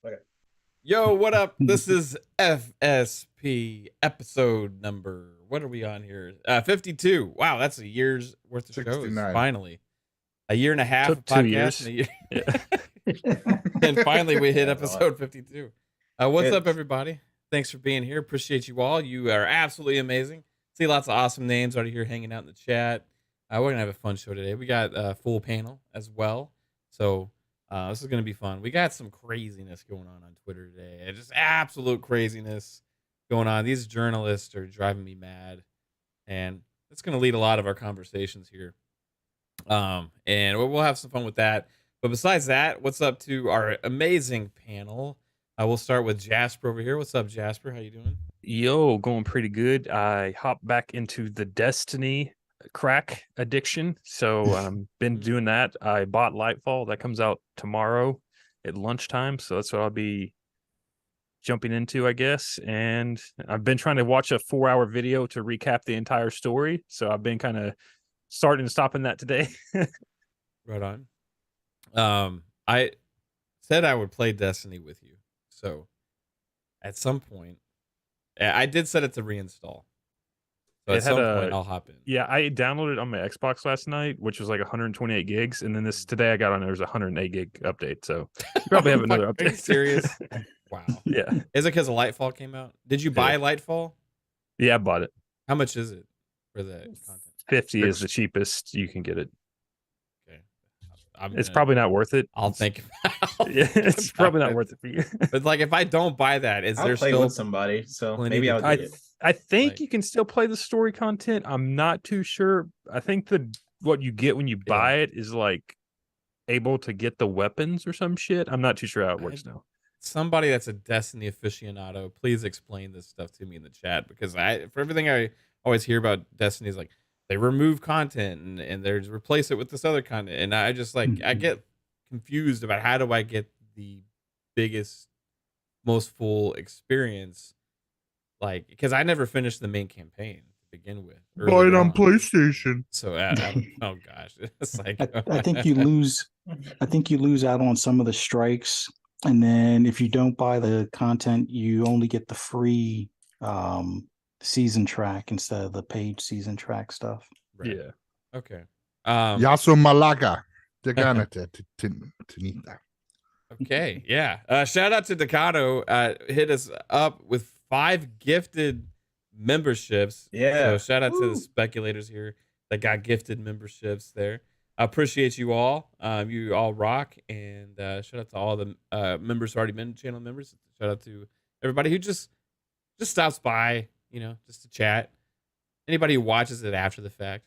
Okay. Yo, what up? This is FSP episode number. What are we on here? 52. Wow, that's a year's worth of shows. 69. Finally, a year and a half Took of 2 podcast years. and a year. Yeah. And finally, we hit Yeah, episode 52. What's up, It's- everybody? Thanks for being here. Appreciate you all. You are absolutely amazing. See lots of awesome names already here hanging out in the chat. We're going to have a fun show today. We got a full panel as well. So this is going to be fun. We got some craziness going on Twitter today. Just absolute craziness going on. These journalists are driving me mad. And it's going to lead a lot of our conversations here. And we'll have some fun with that. But besides that, what's up to our amazing panel? We'll start with Jasper over here. What's up, Jasper? How you doing? Yo, going pretty good. I hopped back into the Destiny crack addiction. So been doing that. I bought Lightfall. That comes out tomorrow at lunchtime. So that's what I'll be jumping into, I guess. And I've been trying to watch a 4-hour video to recap the entire story. So I've been kind of starting and stopping that today. Right on. I said I would play Destiny with you. So at some point, I did set it to reinstall. So at some point, I'll hop in. Yeah, I downloaded it on my Xbox last night, which was like 128 gigs. And then today I got on there's a 108 gig update. So you probably have another update. Are you serious? Wow. Yeah. Is it because Lightfall came out? Did you buy Lightfall? Yeah, I bought it. How much is it for the content? 50 is the cheapest you can get it. Okay. It's probably not worth it. I'll think yeah, it's probably not worth it for you. But like, if I don't buy that, is I'll there play still with somebody? So plenty maybe to I'll do? get it. I think Like- you can still play the story content. I'm not too sure. I think what you get when you buy it is like able to get the weapons or some shit. I'm not too sure how it works now. Somebody that's a Destiny aficionado, please explain this stuff to me in the chat, because for everything I always hear about Destiny is like they remove content and they replace it with this other content, and I just like I get confused about how do I get the biggest, most full experience, like because I never finished the main campaign to begin with. Buy it on PlayStation. So oh gosh, it's like I think you lose. I think you lose out on some of the strikes, and then if you don't buy the content, you only get the free season track instead of the paid season track stuff. Right. Yeah. Okay. Yasu Malaga. Teganete Tinita. Okay, yeah. Shout out to Decado. Hit us up with 5 gifted memberships. Yeah. So shout out to Woo. the speculators here that got gifted memberships there. I appreciate you all. You all rock. And shout out to all the members who already been channel members. Shout out to everybody who just stops by, just to chat. Anybody who watches it after the fact.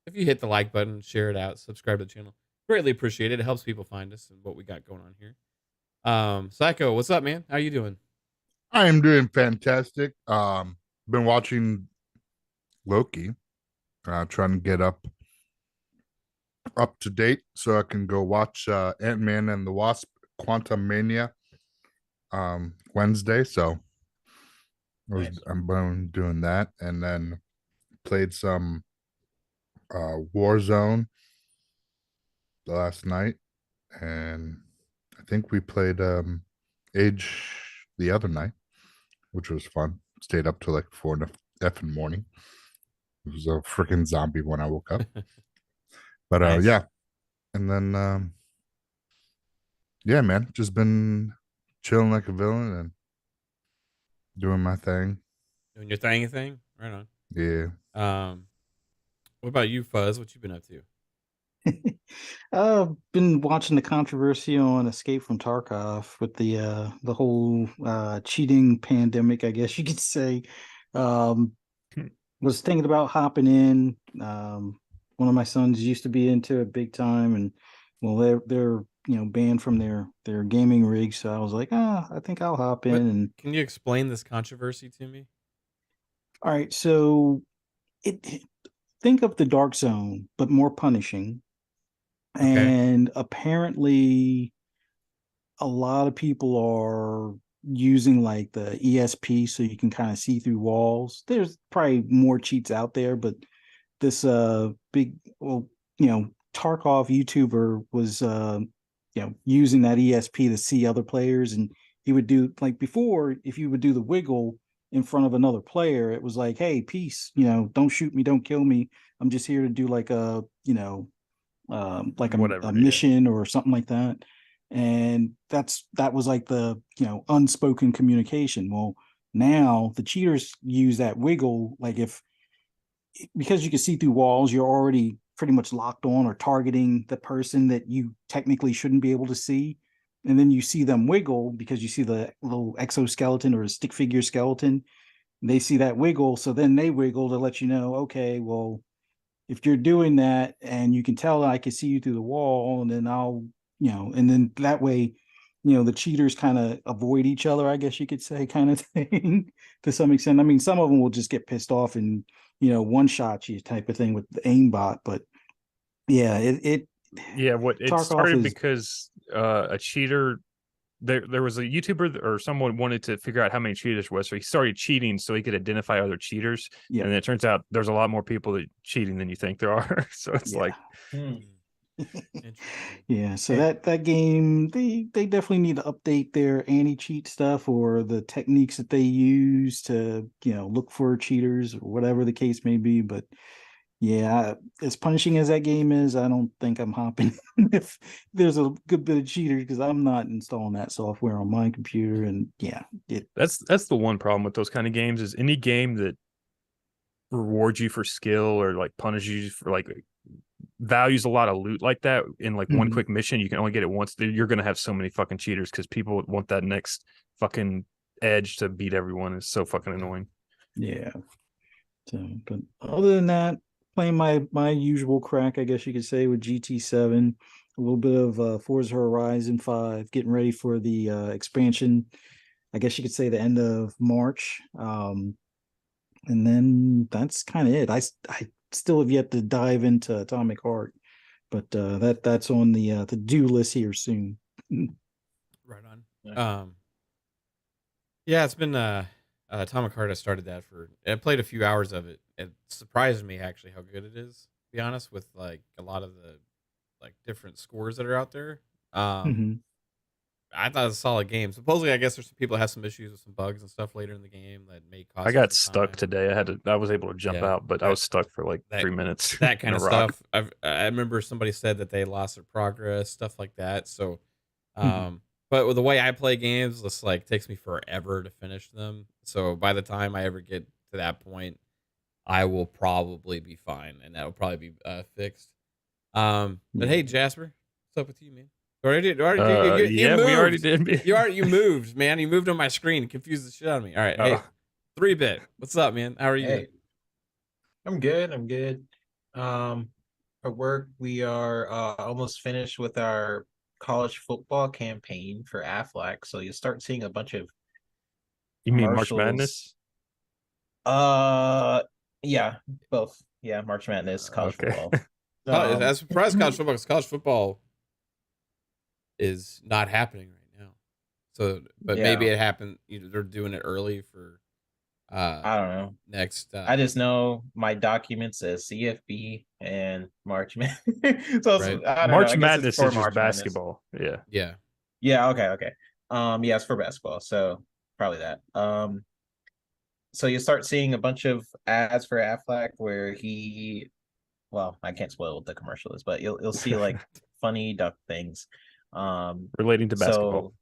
If you hit the like button, share it out, subscribe to the channel. Greatly appreciate it. It helps people find us and what we got going on here. Psycho, what's up, man? How you doing? I am doing fantastic. Been watching Loki. Trying to get up to date so I can go watch Ant-Man and the Wasp Quantum Mania Wednesday. So I'm been doing that, and then played some Warzone the last night, and I think we played Age the other night, which was fun. Stayed up till like 4 in the effing morning. It was a freaking zombie when I woke up. But Nice. yeah. And then yeah, man, just been chilling like a villain and doing my thing. Doing your thing? Right on. Yeah. What about you, Fuzz? What you been up to? I've been watching the controversy on Escape from Tarkov with the whole cheating pandemic, I guess you could say. Was thinking about hopping in. One of my sons used to be into it big time, and well, they're banned from their gaming rig. So I was like, I think I'll hop in. And Can you explain this controversy to me? all right, so think of the Dark Zone, but more punishing. Okay. And apparently a lot of people are using like the ESP so you can kind of see through walls. There's probably more cheats out there, but this Tarkov YouTuber was using that ESP to see other players, and he would do like before, if you would do the wiggle in front of another player, it was like, hey, peace, don't shoot me, don't kill me. I'm just here to do like a, like Whatever, a yeah. mission or something like that. And that was like the, unspoken communication. Well, now the cheaters use that wiggle, like because you can see through walls, you're already pretty much locked on or targeting the person that you technically shouldn't be able to see. And then you see them wiggle because you see the little exoskeleton or a stick figure skeleton. They see that wiggle. So then they wiggle to let you know, okay, well, if you're doing that and you can tell I can see you through the wall, and then and then that way, the cheaters kind of avoid each other, I guess you could say, kind of thing to some extent. I mean, some of them will just get pissed off and, one shot you type of thing with the aimbot. But yeah, it it Tarkov started is- because a cheater, there was a YouTuber or someone wanted to figure out how many cheaters was, so he started cheating so he could identify other cheaters. Yeah. And it turns out there's a lot more people that cheating than you think there are. So it's Yeah. like, Interesting. Yeah, so that game, they definitely need to update their anti-cheat stuff or the techniques that they use to, look for cheaters or whatever the case may be. But yeah, as punishing as that game is, I don't think I'm hopping if there's a good bit of cheaters, because I'm not installing that software on my computer. And yeah, that's the one problem with those kind of games, is any game that rewards you for skill or like punishes you for like values a lot of loot like that in like one Mhm. quick mission, you can only get it once. You're gonna have so many fucking cheaters because people want that next fucking edge to beat everyone. It's so fucking annoying. yeah. So, but other than that, playing my usual crack, I guess you could say, with GT7, a little bit of Forza Horizon 5, getting ready for the expansion. I guess you could say the end of March. And then that's kind of it. I still have yet to dive into Atomic Heart, but that's on the do list here soon. Right on. Yeah, it's been Atomic Heart. I played a few hours of it. It surprised me actually how good it is, to be honest, with like a lot of the like different scores that are out there. Mhm. I thought it was a solid game. Supposedly, I guess there's some people that have some issues with some bugs and stuff later in the game that may cause. I got some stuck time. today. I was able to jump Yeah, out, but I was stuck for like that- 3 minutes. That kind in of a rock. stuff. I remember somebody said that they lost their progress, stuff like that. So, Mhm. but with the way I play games, it's like takes me forever to finish them. So by the time I ever get to that point, I will probably be fine, and that will probably be fixed. But hey, Jasper, what's up with you, man? You We already moved. did. You moved, man. You moved on my screen, confused the shit out of me. All right, hey, 3-bit, what's up, man? How are you? Hey, I'm good. I'm good. At work, we are almost finished with our college football campaign for Aflac. So you start seeing a bunch of You mean March commercials. Madness? Yeah, both. Yeah, March Madness, college Okay. football. I was surprised college football, because college football is not happening right now. So, but maybe Yeah. it happened. They're doing it early for. I don't know. Next. I just know my document says CFB and March Madness. So Right. I don't know. I March guess Madness it's for is just March Madness. basketball. Yeah. Yeah. Yeah, okay. Yeah, it's for basketball, so probably that. So you start seeing a bunch of ads for Aflac where well, I can't spoil what the commercial is, but you'll see like funny duck things. Relating to basketball. So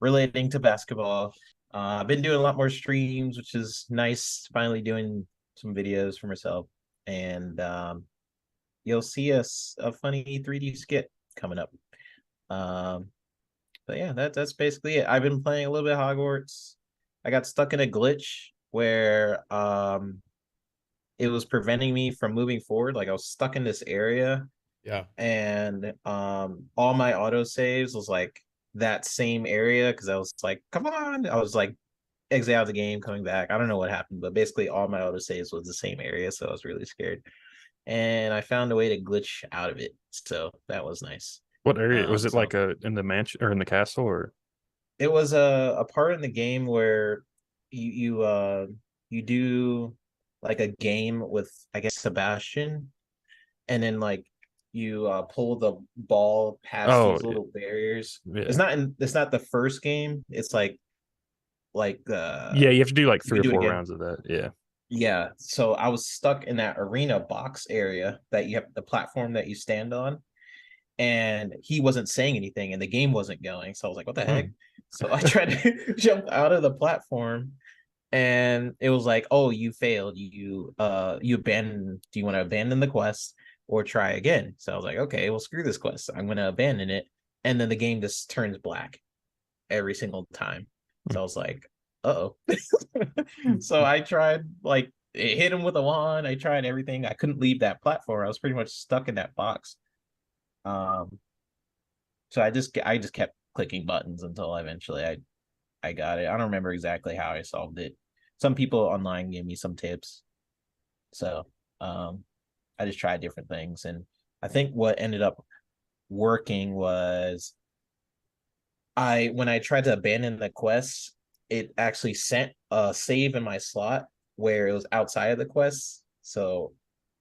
relating to basketball. I've been doing a lot more streams, which is nice, finally doing some videos for myself. And you'll see a funny 3D skit coming up. But yeah, that's basically it. I've been playing a little bit of Hogwarts. I got stuck in a glitch where it was preventing me from moving forward. Like I was stuck in this area. Yeah. And all my autosaves was like that same area, because I was like, come on. I was like exit out of the game, coming back. I don't know what happened, but basically all my autosaves was the same area, so I was really scared. And I found a way to glitch out of it. So that was nice. What area was it? So- Like in the mansion or in the castle, or It was a part in the game where you do like a game with, I guess, Sebastian, and then like pull the ball past Oh, these little barriers. yeah. It's not the first game. It's like Yeah, you have to do like you 3 can or do it 4 again. rounds of that. Yeah. Yeah. So I was stuck in that arena box area that you have the platform that you stand on, and he wasn't saying anything and the game wasn't going. So I was like, what the heck? So I tried to jump out of the platform, and it was like, oh, you failed. You abandoned. Do you want to abandon the quest or try again? So I was like, okay, well, screw this quest. I'm gonna abandon it. And then the game just turns black every single time. So I was like, uh-oh. So I tried, like, it hit him with a wand. I tried everything. I couldn't leave that platform. I was pretty much stuck in that box. So I just kept clicking buttons until eventually I got it. I don't remember exactly how I solved it. Some people online gave me some tips. So I just tried different things. And I think what ended up working was when I tried to abandon the quest, it actually sent a save in my slot where it was outside of the quest. So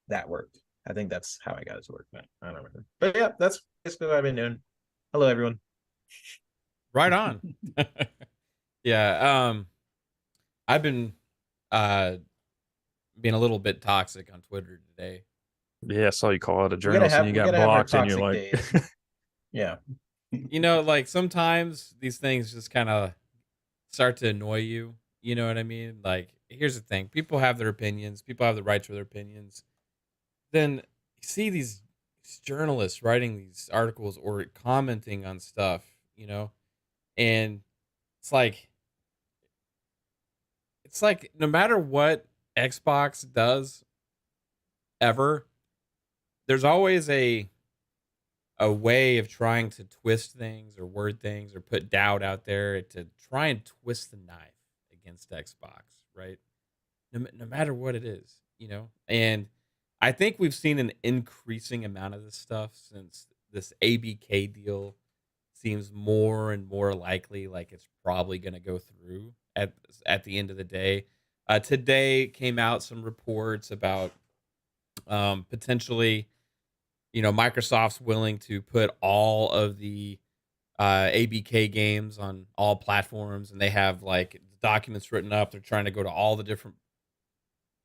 that worked. I think that's how I got it to work. I don't remember. But yeah, that's basically what I've been doing. Hello, everyone. Right on. Yeah. I've been being a little bit toxic on Twitter today. Yeah, I saw you call out a journalist and you got blocked and you're like, yeah. You know, like sometimes these things just kind of start to annoy you. You know what I mean? Like, here's the thing: people have their opinions. People have the right to their opinions. Then you see these journalists writing these articles or commenting on stuff, you know, and it's like no matter what Xbox does ever, there's always a way of trying to twist things or word things or put doubt out there to try and twist the knife against Xbox, right? No matter what it is, you know? And I think we've seen an increasing amount of this stuff since this ABK deal seems more and more likely like it's probably going to go through at the end of the day. Today came out some reports about potentially, you know, Microsoft's willing to put all of the ABK games on all platforms, and they have like documents written up. They're trying to go to all the different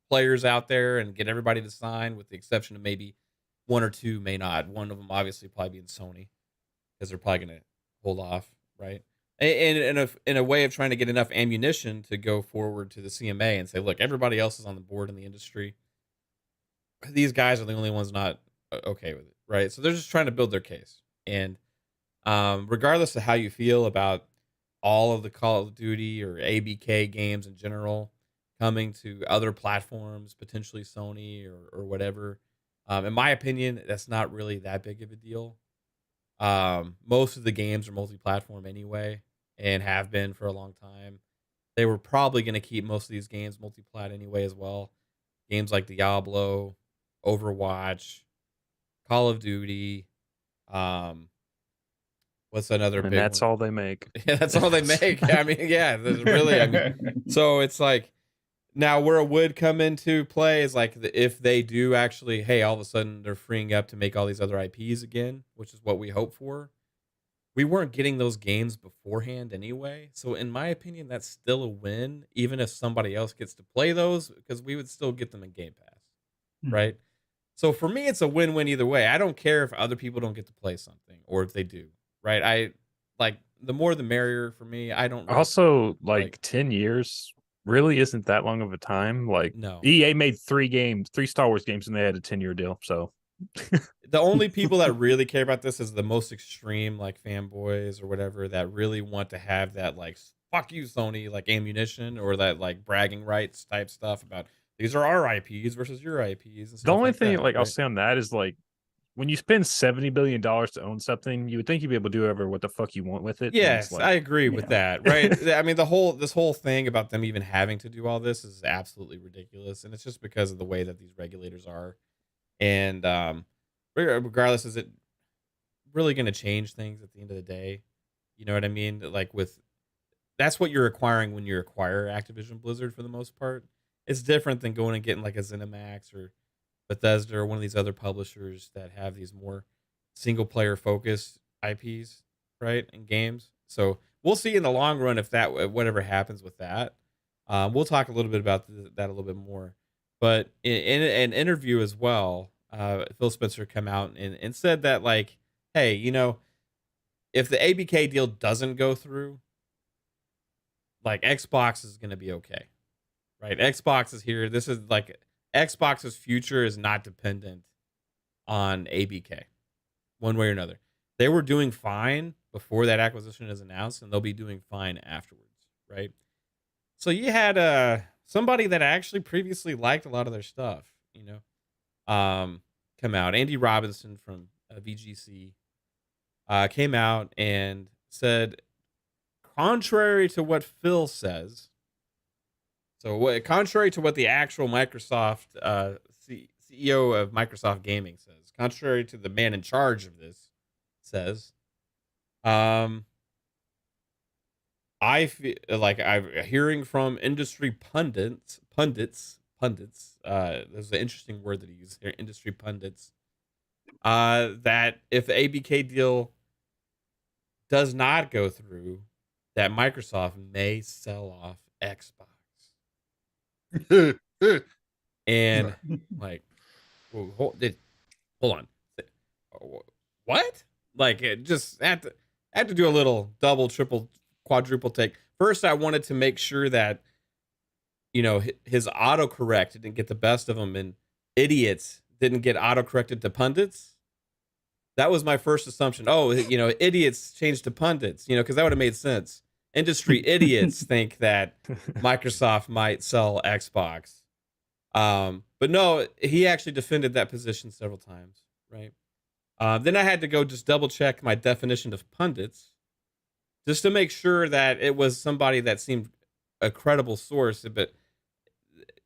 players out there and get everybody to sign, with the exception of maybe one or two may not. One of them obviously probably being Sony, because they're probably going to hold off, right? And in a way of trying to get enough ammunition to go forward to the CMA and say, look, everybody else is on the board in the industry. These guys are the only ones not okay with it, right? So they're just trying to build their case. And regardless of how you feel about all of the Call of Duty or ABK games in general coming to other platforms, potentially Sony or whatever, in my opinion, that's not really that big of a deal. Most of the games are multi-platform anyway, and have been for a long time. They were probably going to keep most of these games multi-plat anyway as well. Games like Diablo, Overwatch, Call of Duty, what's another and big that's one? all they make. Yeah, that's all they make. I mean, yeah, there's really, I mean, so it's like, now where it would come into play is like if they do actually, hey, all of a sudden they're freeing up to make all these other IPs again, which is what we hope for. We weren't getting those games beforehand anyway. So in my opinion, that's still a win, even if somebody else gets to play those, because we would still get them in Game Pass, right? So for me, it's a win-win either way. I don't care if other people don't get to play something or if they do, right? I like, the more the merrier for me. I don't really Also, like 10 years really isn't that long of a time. Like, no. EA made 3 Star Wars games, and they had a 10-year deal. So the only people that really care about this is the most extreme, like fanboys or whatever, that really want to have that like fuck you Sony like ammunition, or that like bragging rights type stuff about these are our IPs versus your IPs and stuff. The only like thing that, like I'll right? say on that is, like, when you spend $70 billion to own something, you would think you'd be able to do whatever what the fuck you want with it. And Yes, it's like, I agree with that. Right. I mean, this whole thing about them even having to do all this is absolutely ridiculous. And it's just because of the way that these regulators are. And regardless, is it really going to change things at the end of the day? You know what I mean? Like, that's what you're acquiring when you acquire Activision Blizzard for the most part. It's different than going and getting like a ZeniMax or Bethesda or one of these other publishers that have these more single player focused IPs, right, in games. So we'll see in the long run if that whatever happens with that. We'll talk a little bit about that a little bit more. But in an interview as well, Phil Spencer come out and said that, like, hey, if the ABK deal doesn't go through, like, Xbox is going to be okay, right? Xbox is here. This is like Xbox's future is not dependent on ABK one way or another. They were doing fine before that acquisition is announced, and they'll be doing fine afterwards, right? So you had somebody that actually previously liked a lot of their stuff, come out. Andy Robinson from VGC came out and said, contrary to what Phil says, contrary to what the actual Microsoft CEO of Microsoft Gaming says, contrary to the man in charge of this says, I feel like I'm hearing from industry pundits. There's an interesting word that he used here, industry pundits. That if the ABK deal does not go through, that Microsoft may sell off Xbox. And like, hold on, what? Like, it just had to do a little double, triple, quadruple take. First, I wanted to make sure that his autocorrect didn't get the best of him, and idiots didn't get autocorrected to pundits. That was my first assumption. Oh, idiots changed to pundits, because that would have made sense. Industry idiots think that Microsoft might sell Xbox. But no, he actually defended that position several times, right? Then I had to go just double check my definition of pundits just to make sure that it was somebody that seemed a credible source. But,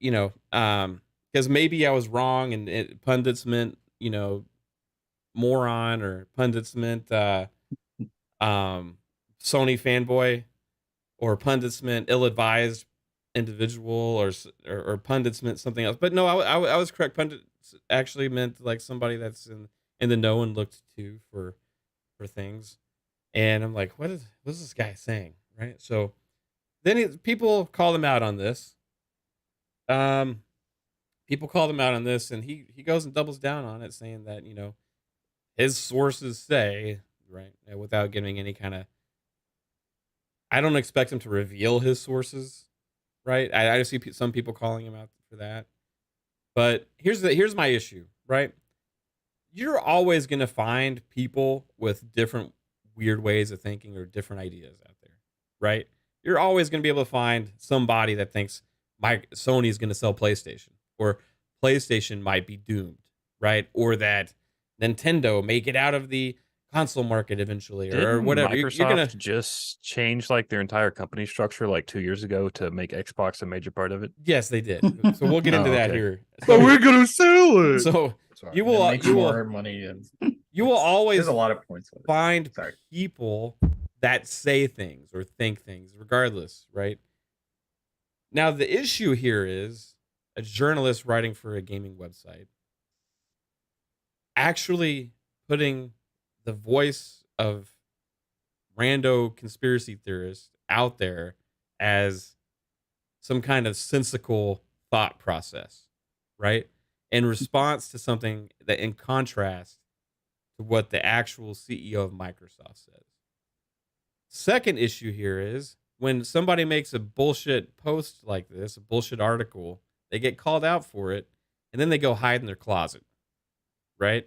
because maybe I was wrong and pundits meant, moron, or pundits meant Sony fanboy, or pundits meant ill-advised individual, or pundits meant something else. But no, I was correct. Pundits actually meant like somebody that's in the know and looked to for things. And I'm like, what's this guy saying, right? So then people call him out on this. People called him out on this, and he goes and doubles down on it, saying that his sources say, right, without giving any kind of. I don't expect him to reveal his sources, right? I see some people calling him out for that, but here's my issue, right? You're always going to find people with different weird ways of thinking or different ideas out there, right? You're always going to be able to find somebody that thinks Sony is going to sell PlayStation, or PlayStation might be doomed, right? Or that Nintendo may get out of the console market eventually, or whatever. Microsoft You're gonna just change like their entire company structure like 2 years ago to make Xbox a major part of it. Yes, they did. So we'll get into that okay. here. But we're gonna sell it. So Sorry. you will It makes more money, and you will always there's a lot of points with it. find Sorry. people that say things or think things, regardless, right? Now the issue here is a journalist writing for a gaming website actually putting the voice of rando conspiracy theorists out there as some kind of sensical thought process, right? In response to something that in contrast to what the actual CEO of Microsoft says. Second issue here is when somebody makes a bullshit post like this, a bullshit article, they get called out for it, and then they go hide in their closet, right?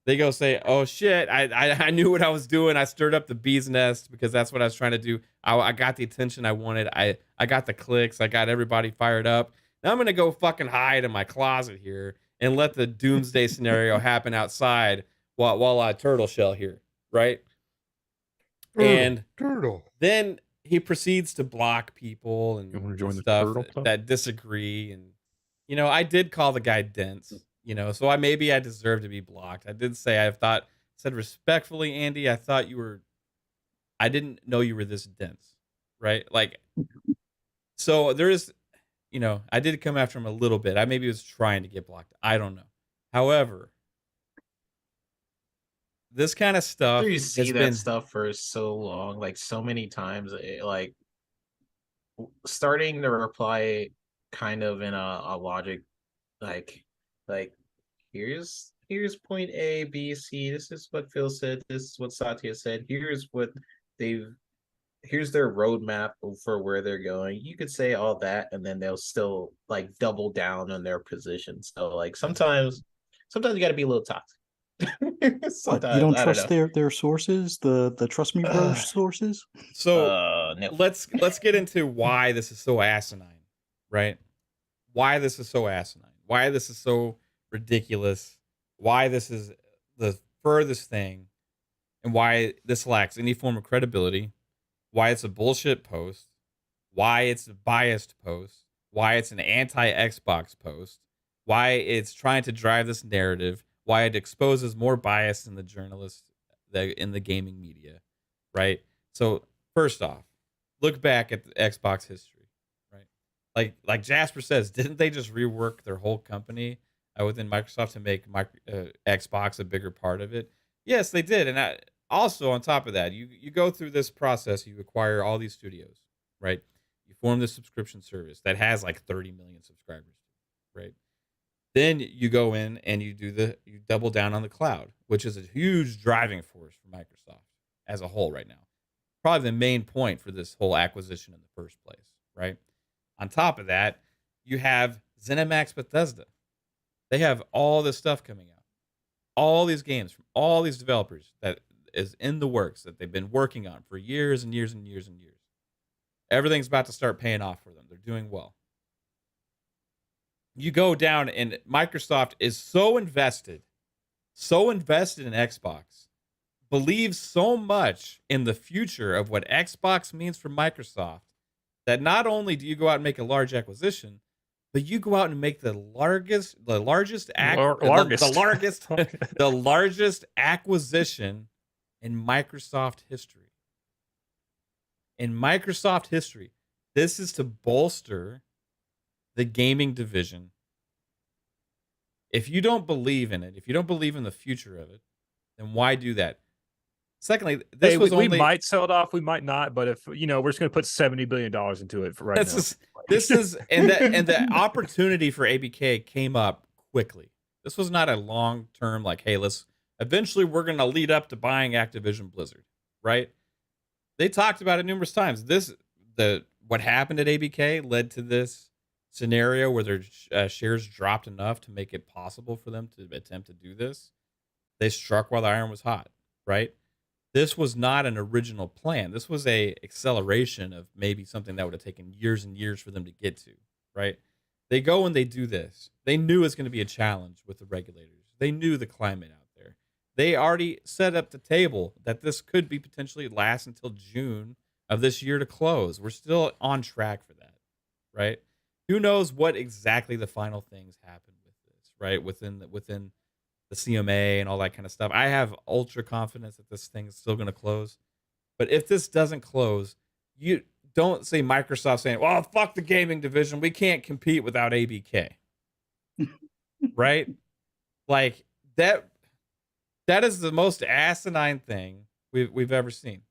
They go say, oh shit, I knew what I was doing. I stirred up the bee's nest because that's what I was trying to do. I got the attention I wanted. I got the clicks. I got everybody fired up. Now I'm going to go fucking hide in my closet here and let the doomsday scenario happen outside while I turtle shell here, right? And then he proceeds to block people and You wanna join the stuff turtle club? that disagree. And, I did call the guy dense. So I deserve to be blocked. I did say said respectfully, Andy, I didn't know you were this dense, right? Like, so there is, I did come after him a little bit. I maybe was trying to get blocked. I don't know. However, this kind of stuff After you has see that been stuff for so long, like so many times, like starting to reply kind of in a logic, like like here's point A, B, C. This is what Phil said. This is what Satya said. They've here's their roadmap for where they're going. You could say all that, and then they'll still like double down on their position. So like sometimes you got to be a little toxic. What, you Sometimes don't I don't trust know. their sources, the trust me bro sources? so. No. Let's get into why this is so asinine, right? Why this is so asinine. Why this is so ridiculous. Why this is the furthest thing, and why this lacks any form of credibility. Why it's a bullshit post. Why it's a biased post. Why it's an anti-Xbox post. Why it's trying to drive this narrative. Why it exposes more bias in the journalists in the gaming media, right? So first off, look back at the Xbox history, right? Like Jasper says, didn't they just rework their whole company within Microsoft to make Xbox a bigger part of it? Yes, they did. And also on top of that, you go through this process, you acquire all these studios, right? You form this subscription service that has like 30 million subscribers, right? Then you go in and you double down on the cloud, which is a huge driving force for Microsoft as a whole right now. Probably the main point for this whole acquisition in the first place, right? On top of that, you have ZeniMax Bethesda. They have all this stuff coming out, all these games from all these developers that is in the works that they've been working on for years and years and years and years. Everything's about to start paying off for them. They're doing well. You go down and Microsoft is so invested in Xbox, believes so much in the future of what Xbox means for Microsoft, that not only do you go out and make a large acquisition, but you go out and make the largest acquisition in Microsoft history. In Microsoft history, this is to bolster the gaming division. If you don't believe in it, if you don't believe in the future of it, then why do that? Secondly, this was we only might sell it off, we might not, but if we're just going to put $70 billion into it for right now. And the opportunity for ABK came up quickly. This was not a long-term like, hey, eventually we're going to lead up to buying Activision Blizzard, right? They talked about it numerous times. What happened at ABK led to this scenario where their shares dropped enough to make it possible for them to attempt to do this. They struck while the iron was hot, right? This was not an original plan. This was a acceleration of maybe something that would have taken years and years for them to get to, right? They go and they do this. They knew it's going to be a challenge with the regulators. They knew the climate out there. They already set up the table that this could be potentially last until June of this year to close. We're still on track for that, right? Who knows what exactly the final things happen with this, right? Within the CMA and all that kind of stuff. I have ultra confidence that this thing is still going to close. But if this doesn't close, you don't say Microsoft saying, well, fuck the gaming division. We can't compete without ABK. Right? Like that is the most asinine thing we've ever seen.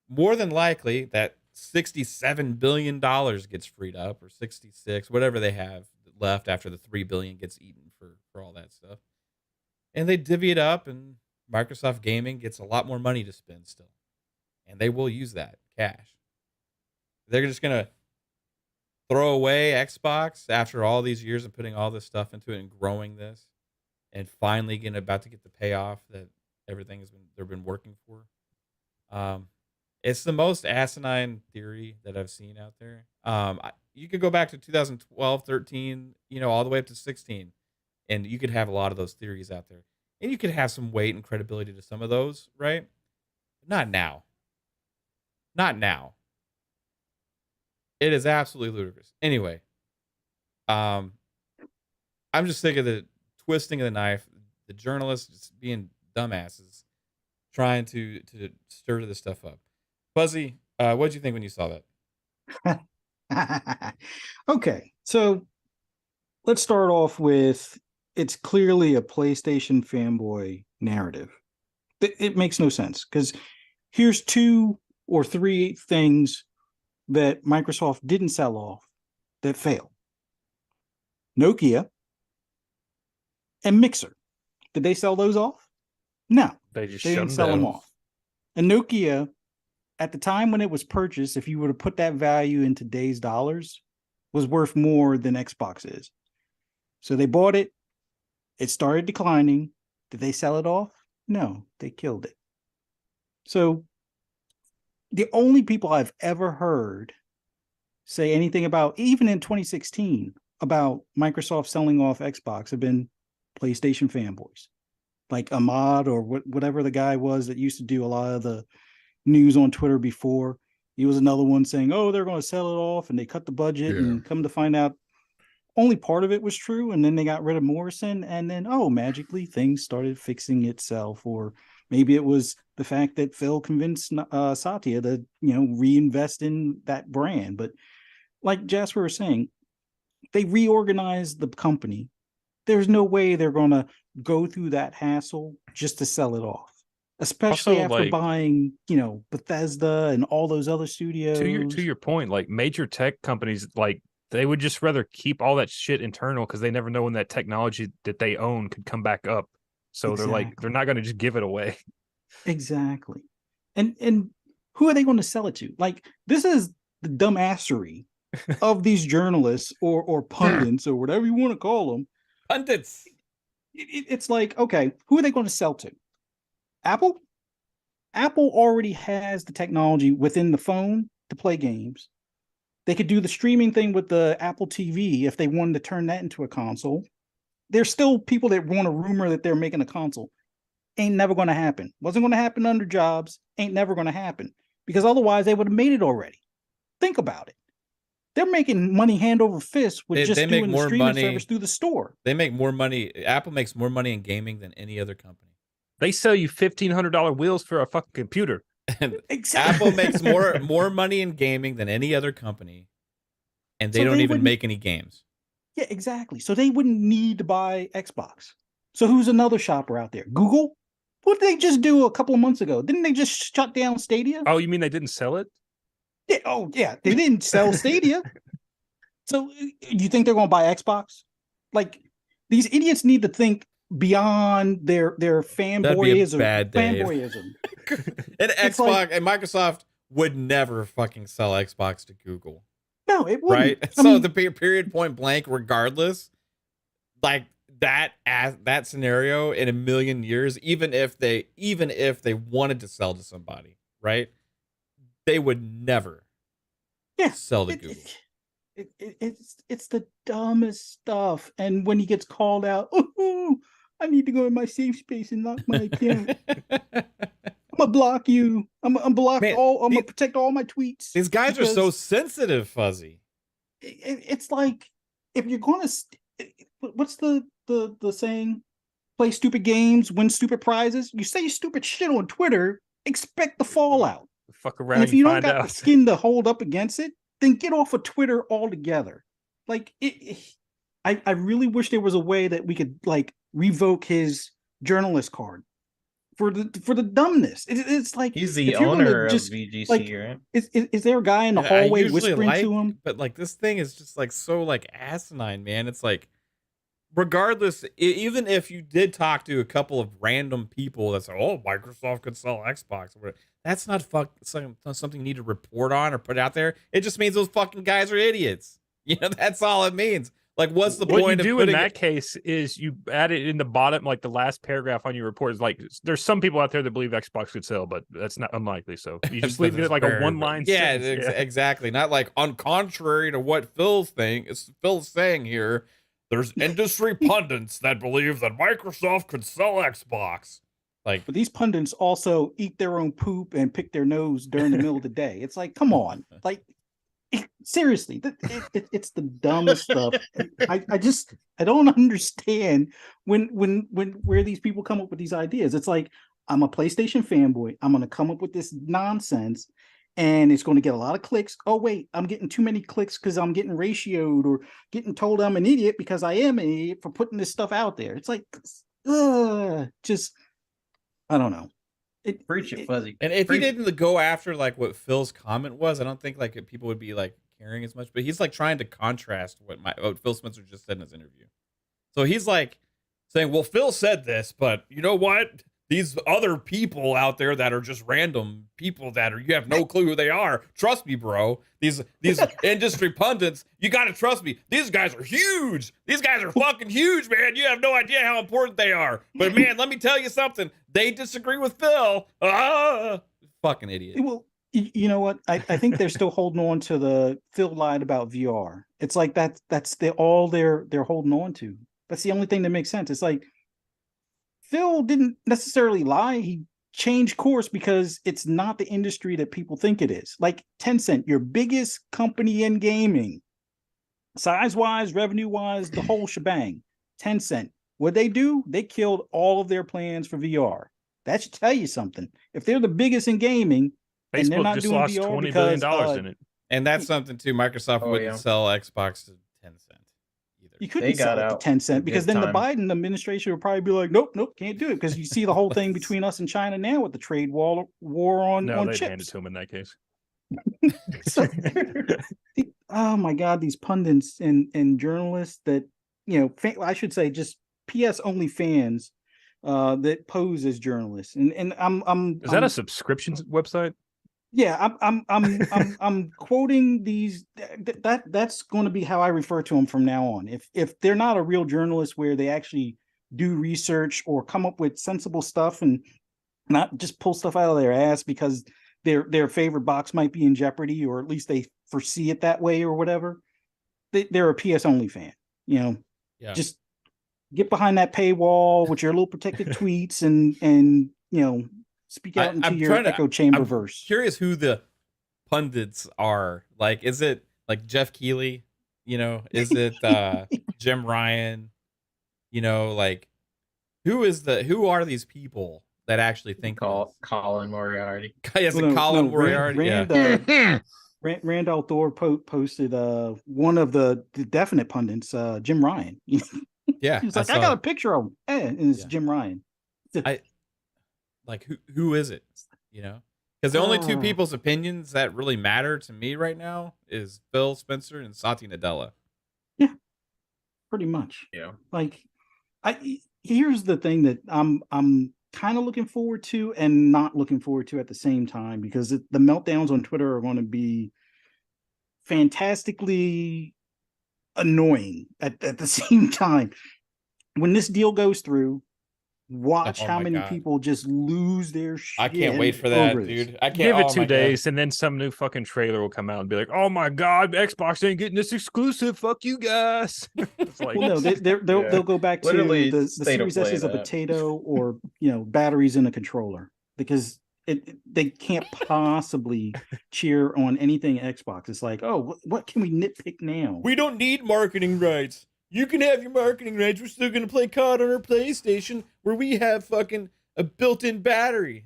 More than likely that $67 billion gets freed up, or 66, whatever they have left after the $3 billion gets eaten for all that stuff. And they divvy it up, and Microsoft Gaming gets a lot more money to spend still. And they will use that cash. They're just going to throw away Xbox after all these years and putting all this stuff into it and growing this, and finally about to get the payoff that they've been working for. It's the most asinine theory that I've seen out there. You could go back to 2012, 13, all the way up to 16, and you could have a lot of those theories out there. And you could have some weight and credibility to some of those, right? But not now. Not now. It is absolutely ludicrous. Anyway, I'm just thinking the twisting of the knife, the journalists being dumbasses, trying to stir this stuff up. Fuzzy, what did you think when you saw that? Okay, so let's start off with it's clearly a PlayStation fanboy narrative. It makes no sense because here's 2 or 3 things that Microsoft didn't sell off that failed. Nokia and Mixer. Did they sell those off? No. They just They didn't sell them off. And Nokia, at the time when it was purchased, if you were to put that value in today's dollars, was worth more than Xbox is. So they bought it. It started declining. Did they sell it off? No, they killed it. So the only people I've ever heard say anything about, even in 2016, about Microsoft selling off Xbox have been PlayStation fanboys. Like Ahmad or whatever the guy was that used to do a lot of the news on Twitter before. He was another one saying, oh, they're going to sell it off and they cut the budget, and come to find out only part of it was true. And then they got rid of Morrison, and then, oh, magically things started fixing itself. Or maybe it was the fact that Phil convinced Satya to, reinvest in that brand. But like Jasper was saying, they reorganized the company. There's no way they're going to go through that hassle just to sell it off, especially Also, after buying, Bethesda and all those other studios. To your point, like major tech companies, like they would just rather keep all that shit internal because they never know when that technology that they own could come back up. So they're not going to just give it away. Exactly. And who are they going to sell it to? Like, this is the dumbassery of these journalists or pundits or whatever you want to call them. Pundits. It's like, okay, who are they going to sell to? Apple? Apple already has the technology within the phone to play games. They could do the streaming thing with the Apple TV if they wanted to turn that into a console. There's still people that want to rumor that they're making a console. Ain't never going to happen. Wasn't going to happen under Jobs. Ain't never going to happen. Because otherwise they would have made it already. Think about it. They're making money hand over fist with just doing the streaming service through the store. They make more money. Apple makes more money in gaming than any other company. They sell you $1,500 wheels for a fucking computer. Exactly. Apple makes more money in gaming than any other company, and they don't even make any games. Yeah, exactly. So they wouldn't need to buy Xbox. So who's another shopper out there? Google? What did they just do a couple of months ago? Didn't they just shut down Stadia? Oh, you mean they didn't sell it? Yeah, yeah, they didn't sell Stadia. So you think they're going to buy Xbox? Like, these idiots need to think beyond their fanboyism. And Xbox and Microsoft would never fucking sell Xbox to Google. No, it wouldn't. Right? So the period point blank, regardless, like that scenario in a million years, even if they wanted to sell to somebody, right? They would never sell to Google. It's the dumbest stuff. And when he gets called out, oh, I need to go in my safe space and lock my account. I'm gonna block you. I'm gonna protect all my tweets. These guys are so sensitive, Fuzzy. It's like, if you're gonna, what's the saying? Play stupid games, win stupid prizes. You say stupid shit on Twitter, expect the fallout. Fuck around. And if you don't got the skin to hold up against it, then get off of Twitter altogether. Like, I really wish there was a way that we could like revoke his journalist card for the dumbness. It's like, he's the owner of VGC, like, right? Is there a guy in the hallway whispering to him? But like, this thing is just like so like asinine, man. It's like, regardless, even if you did talk to a couple of random people that say, "Oh, Microsoft could sell Xbox," that's not something you need to report on or put out there. It just means those fucking guys are idiots. That's all it means. Like, what's the point? What you do in that case is you add it in the bottom, like the last paragraph on your report is like, there's some people out there that believe Xbox could sell, but that's not unlikely. So you just leave it like a one-line sentence. Exactly. Not like, on contrary to what Phil's saying here, there's industry pundits that believe that Microsoft could sell Xbox. Like, but these pundits also eat their own poop and pick their nose during the middle of the day. It's like, come on, like, seriously, it's the dumbest stuff. I don't understand when where these people come up with these ideas. It's like, I'm a PlayStation fanboy. I'm going to come up with this nonsense, and it's going to get a lot of clicks. Oh, wait, I'm getting too many clicks because I'm getting ratioed or getting told I'm an idiot because I am an idiot for putting this stuff out there. It's like, just, I don't know. Preach it, Fuzzy. And if Preach he didn't go after like what Phil's comment was, I don't think like people would be like caring as much. But he's like trying to contrast what Phil Spencer just said in his interview. So he's like saying, "Well, Phil said this, but you know what? These other people out there that are just random people that are you have no clue who they are. Trust me, bro. These industry pundits, you got to trust me. These guys are huge. These guys are fucking huge, man. You have no idea how important they are. But man, let me tell you something. They disagree with Phil. Fucking idiot." Well, you know what? I think they're still holding on to the Phil lied about VR. It's like that's all they're holding on to. That's the only thing that makes sense. It's like Phil didn't necessarily lie. He changed course because it's not the industry that people think it is. Like Tencent, your biggest company in gaming, size-wise, revenue-wise, the whole shebang. Tencent, what they do, they killed all of their plans for VR. That should tell you something. If they're the biggest in gaming, and they're Facebook not just doing lost VR $20 billion in it. And that's something too. Microsoft wouldn't sell Xbox to Tencent either. You couldn't sell it to Tencent because then the Biden administration would probably be like, nope, can't do it. Because you see the whole thing between us and China now with the trade war on they'd chips. hand it to him in that case. So, oh my God, these pundits and journalists that, I should say just PS only fans that pose as journalists. And I'm Is that a subscription website? Yeah, I'm quoting these. That's going to be how I refer to them from now on. If they're not a real journalist where they actually do research or come up with sensible stuff and not just pull stuff out of their ass because their favorite box might be in jeopardy, or at least they foresee it that way or whatever, they're a PS only fan. Just get behind that paywall with your little protected tweets and speak out into your echo chamber verse. Curious who the pundits are. Like, is it like Jeff Keighley? Is it Jim Ryan? Like who are these people that actually think Colin Moriarty? Yes, Colin Moriarty. Randall Thor posted one of the definite pundits, Jim Ryan. Yeah, he's like, I got a picture of him, and it's Jim Ryan. Like who is it? Because the only two people's opinions that really matter to me right now is Phil Spencer and Satya Nadella. Yeah, pretty much. Yeah. Like, here's the thing that I'm kind of looking forward to and not looking forward to at the same time, because the meltdowns on Twitter are going to be fantastically annoying at the same time. When this deal goes through, watch how many people just lose their shit. I can't wait for that, dude. I can't give it 2 days, and then some new fucking trailer will come out and be like, "Oh my God, Xbox ain't getting this exclusive. Fuck you guys." It's like, well, no, they'll go back to the Series S is a potato, or batteries in a controller, because they can't possibly cheer on anything Xbox. It's like, oh, what can we nitpick now? We don't need marketing rights. You can have your marketing rights. We're still going to play COD on our PlayStation, where we have fucking a built-in battery.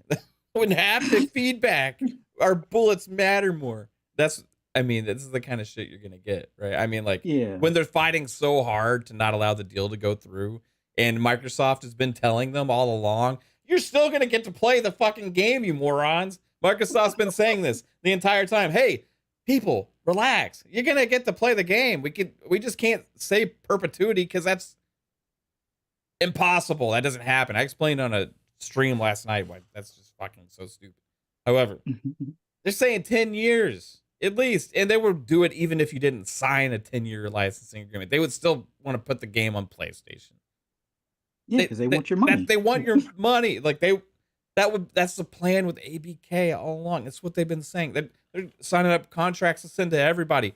When haptic feedback, our bullets matter more. This is the kind of shit you're going to get, right? When they're fighting so hard to not allow the deal to go through, and Microsoft has been telling them all along, you're still going to get to play the fucking game, you morons. Microsoft's been saying this the entire time. Hey, people, relax. You're gonna get to play the game. We just can't say perpetuity because that's impossible. That doesn't happen. I explained on a stream last night why that's just fucking so stupid. However, they're saying 10 years at least, and they would do it even if you didn't sign a 10-year licensing agreement. They would still want to put the game on PlayStation. Yeah, because they want your money. They want your money. Like that's the plan with ABK all along. That's what they've been saying. They're signing up contracts to send to everybody.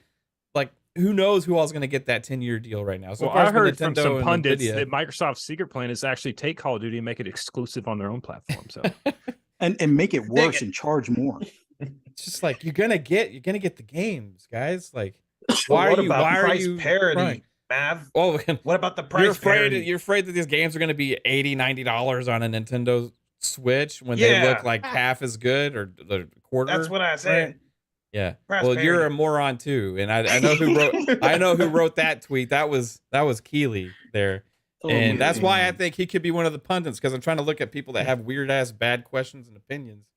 Like, who knows who all's going to get that 10-year deal right now? So I heard from some pundits that Microsoft's secret plan is to actually take Call of Duty and make it exclusive on their own platform. So and make it worse and charge more. It's just like you're gonna get the games, guys. Like, why are you parity? Mav. Oh, what about the price? You're afraid that these games are going to be $80-$90 on a Nintendo Switch when they look like half as good or the quarter. That's what I said. Yeah. Well, you're a moron too, and I know who wrote. I know who wrote that tweet. That was Keely there, and that's why I think he could be one of the pundits, because I'm trying to look at people that have weird ass bad questions and opinions,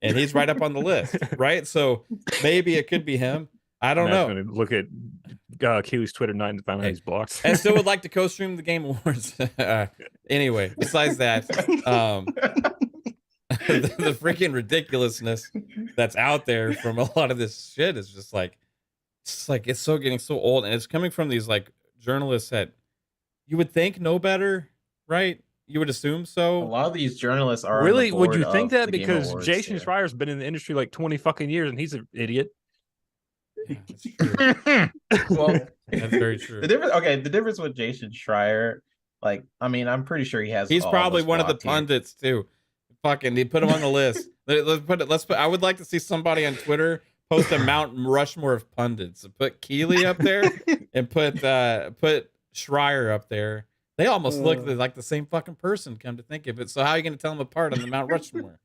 and he's right up on the list, right? So maybe it could be him. I don't know. Gonna look at Keely's Twitter night and find out he's blocked. I still would like to co-stream the Game Awards. Anyway, besides that, the freaking ridiculousness that's out there from a lot of this shit is just like, it's so getting so old, and it's coming from these like journalists that you would think know better, right? You would assume so. A lot of these journalists are really. Would you think that because Jason Schreier's been in the industry like 20 fucking years and he's an idiot? Yeah, that's true. Well, that's very true. The difference with Jason Schreier, like, I mean, I'm pretty sure he's probably one of the pundits too. Fucking, they put him on the list. Let's put. I would like to see somebody on Twitter post a Mount Rushmore of pundits. Put Keely up there and put Schreier up there. They almost look like the same fucking person. Come to think of it, so how are you going to tell them apart on the Mount Rushmore?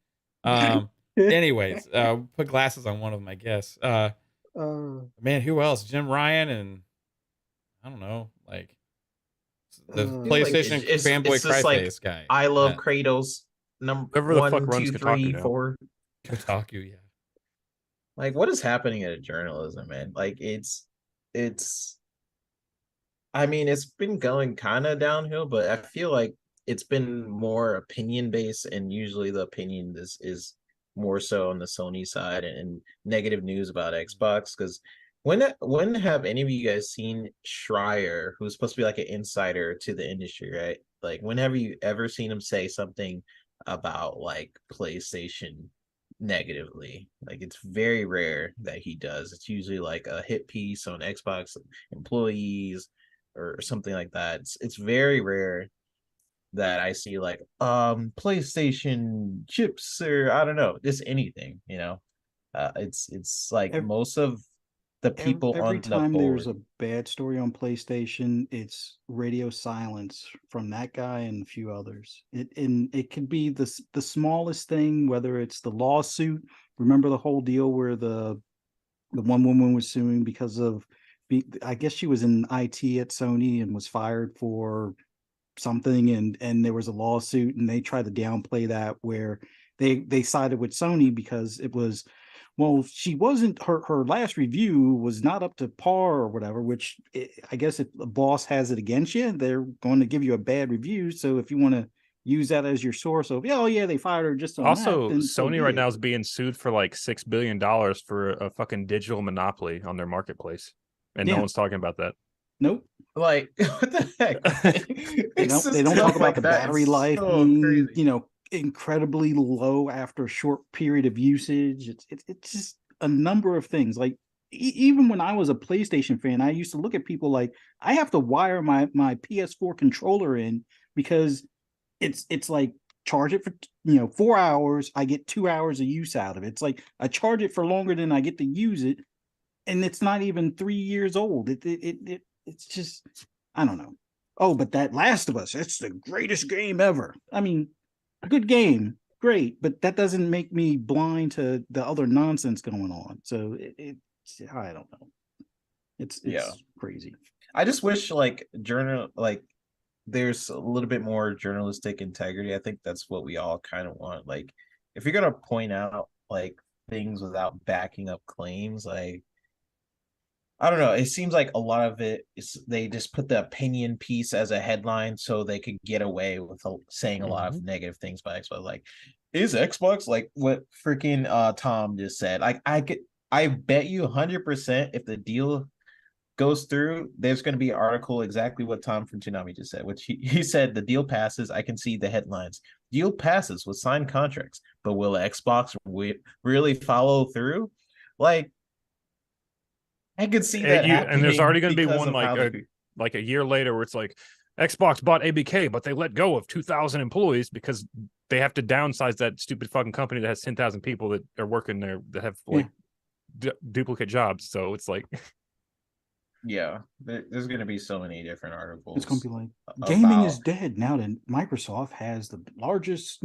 Anyways, put glasses on one of them, I guess. Man, who else? Jim Ryan and I don't know, like the PlayStation fanboy cryface guy. I love Kratos. Number 1, 2, 3, 4. Kotaku, yeah. Like, what is happening in journalism, man? Like, it's. I mean, it's been going kind of downhill, but I feel like it's been more opinion based, and usually the opinion is more so on the Sony side and negative news about Xbox. Because when have any of you guys seen Schreier, who's supposed to be like an insider to the industry, right? Like, when have you ever seen him say something about like PlayStation negatively? Like, it's very rare that he does. It's usually like a hit piece on Xbox employees or something like that. It's very rare that I see like PlayStation chips, or I don't know, just anything, you know. It's like most of the people every on time the board, there's a bad story on PlayStation, it's radio silence from that guy and a few others. It could be the smallest thing, whether it's the lawsuit. Remember the whole deal where the one woman was suing because of, I guess she was in IT at Sony and was fired for something, and there was a lawsuit, and they tried to downplay that, where they sided with Sony because it was, well, she wasn't, her last review was not up to par or whatever, which I guess if the boss has it against you, they're going to give you a bad review. So if you want to use that as your source of, oh yeah, they fired her just on also that, Sony right now is being sued for like $6 billion for a fucking digital monopoly on their marketplace, and no one's talking about that. Nope. Like, what the heck? They don't talk about the battery life being, you know, incredibly low after a short period of usage. It's just a number of things. Like, even when I was a PlayStation fan, I used to look at people like, I have to wire my PS4 controller in because it's like, charge it for 4 hours, I get 2 hours of use out of it. It's like I charge it for longer than I get to use it, and it's not even 3 years old. It's just, I don't know. Oh, but that Last of Us, it's the greatest game ever. I mean, good game, great, but that doesn't make me blind to the other nonsense going on. So I don't know. It's crazy. I just wish there's a little bit more journalistic integrity. I think that's what we all kind of want. Like, if you're gonna point out like things without backing up claims, like, I don't know. It seems like a lot of it is they just put the opinion piece as a headline so they could get away with saying a lot of negative things by Xbox. Like, is Xbox, like what freaking Tom just said? Like, I bet you 100% if the deal goes through, there's going to be an article exactly what Tom from Toonami just said, which he said the deal passes. I can see the headlines. Deal passes with signed contracts, but will Xbox really follow through? Like, I could see that happening. And there's already going to be one like a year later where it's like, Xbox bought ABK, but they let go of 2,000 employees because they have to downsize that stupid fucking company that has 10,000 people that are working there that have like duplicate jobs. So it's like, Yeah, there's going to be so many different articles. It's going to be like gaming is dead now that Microsoft has the largest,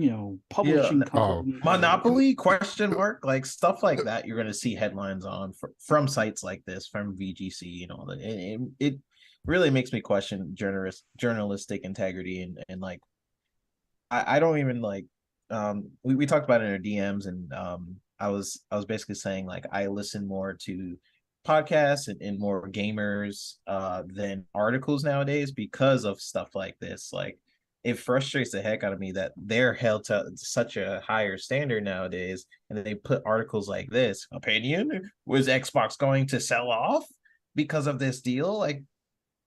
publishing company. Monopoly question mark, like stuff like that. You're going to see headlines on from sites like this, from VGC and all that. It really makes me question journalistic integrity and like I don't even like we talked about it in our DMs and I was basically saying like I listen more to podcasts and more gamers than articles nowadays because of stuff like this. Like it frustrates the heck out of me that they're held to such a higher standard nowadays and they put articles like this. Opinion, was Xbox going to sell off because of this deal?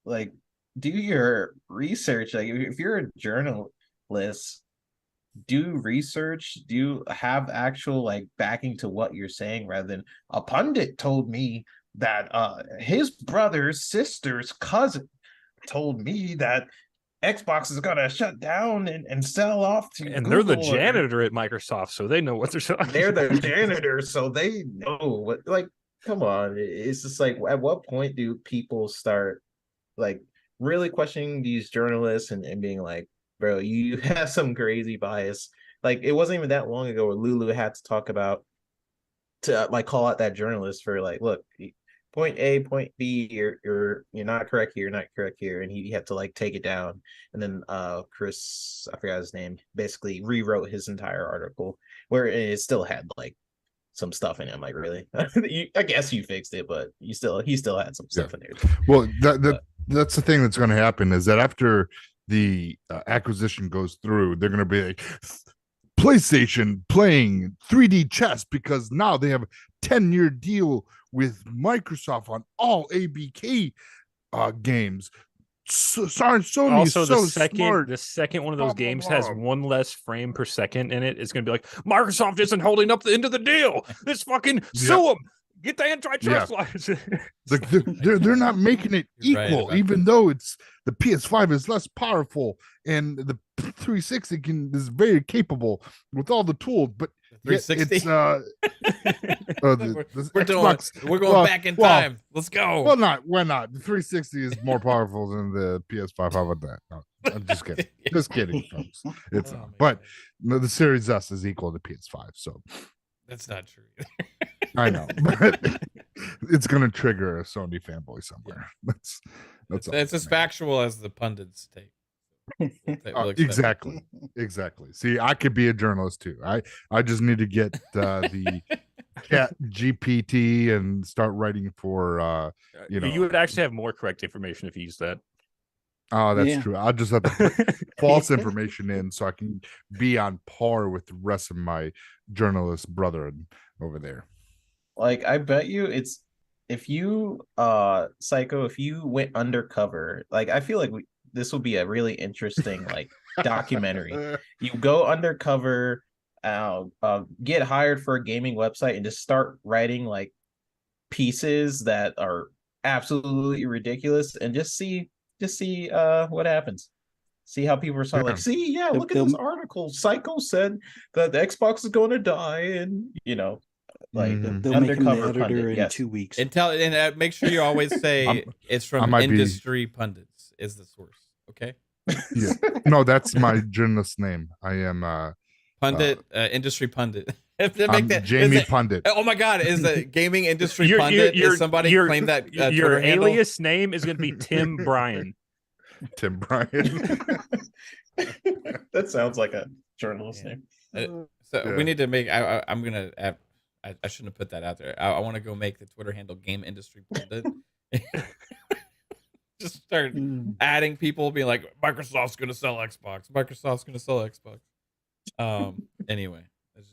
Like do your research. Like if you're a journalist, do research, do have actual like backing to what you're saying rather than a pundit told me that his brother's sister's cousin told me that Xbox is gonna shut down and sell off to And Google. they're the janitor at Microsoft, so they know what they're talking They're the janitor, so they know what. Like, come on, it's just like at what point do people start like really questioning these journalists and being like, bro, you have some crazy bias. Like it wasn't even that long ago where Lulu had to talk about to like call out that journalist for like, look, point A, point B, you're not correct here, you're not correct here, and he had to like take it down. And then Chris, I forgot his name, basically rewrote his entire article where it still had like some stuff in it. I'm like, really? I guess you fixed it, but he still had some stuff in there. Well, that's the thing that's going to happen is that after the acquisition goes through, they're going to be like PlayStation playing 3D chess because now they have a 10-year deal with Microsoft on all ABK games. Sony also is so the second one of those games has one less frame per second in it, it's going to be like, Microsoft isn't holding up the end of the deal. Let's fucking sue them. Get the antitrust laws. Like they're not making it equal, right, even though it's the PS5 is less powerful and the 360 is very capable with all the tools, but 360. It's we're going back in time. Let's go. Well, why not? The 360 is more powerful than the PS5. How about that? No, I'm just kidding. Just kidding, folks. It's not. But no, the Series S is equal to PS5, so that's not true. I know, but it's gonna trigger a Sony fanboy somewhere. That's it's as factual as the pundits take. Exactly. See, I could be a journalist too. I just need to get the Chat GPT and start writing for you would actually have more correct information if you use that. Oh, that's true. I'll just have to put false information in so I can be on par with the rest of my journalist brethren over there. Like, I bet you it's if you Psycho, if you went undercover, like I feel like this will be a really interesting like documentary. You go undercover, get hired for a gaming website and just start writing like pieces that are absolutely ridiculous and just see what happens. See how people are like, see, look at this article. Psycho said that the Xbox is going to die, and like they'll make him the editor in 2 weeks. And make sure you always say it's from Industry Pundits is the source. Okay. Yeah. No, that's my journalist name. I am Pundit, Industry Pundit. Jamie Pundit. Oh my God! Is the gaming industry pundit? Is somebody claim that your alias name is going to be Tim Bryan? Tim Bryan. That sounds like a journalist name. We need to make. I'm gonna. I shouldn't have put that out there. I want to go make the Twitter handle Game Industry Pundit. Just start adding people, being like, Microsoft's gonna sell Xbox. Microsoft's gonna sell Xbox. Anyway.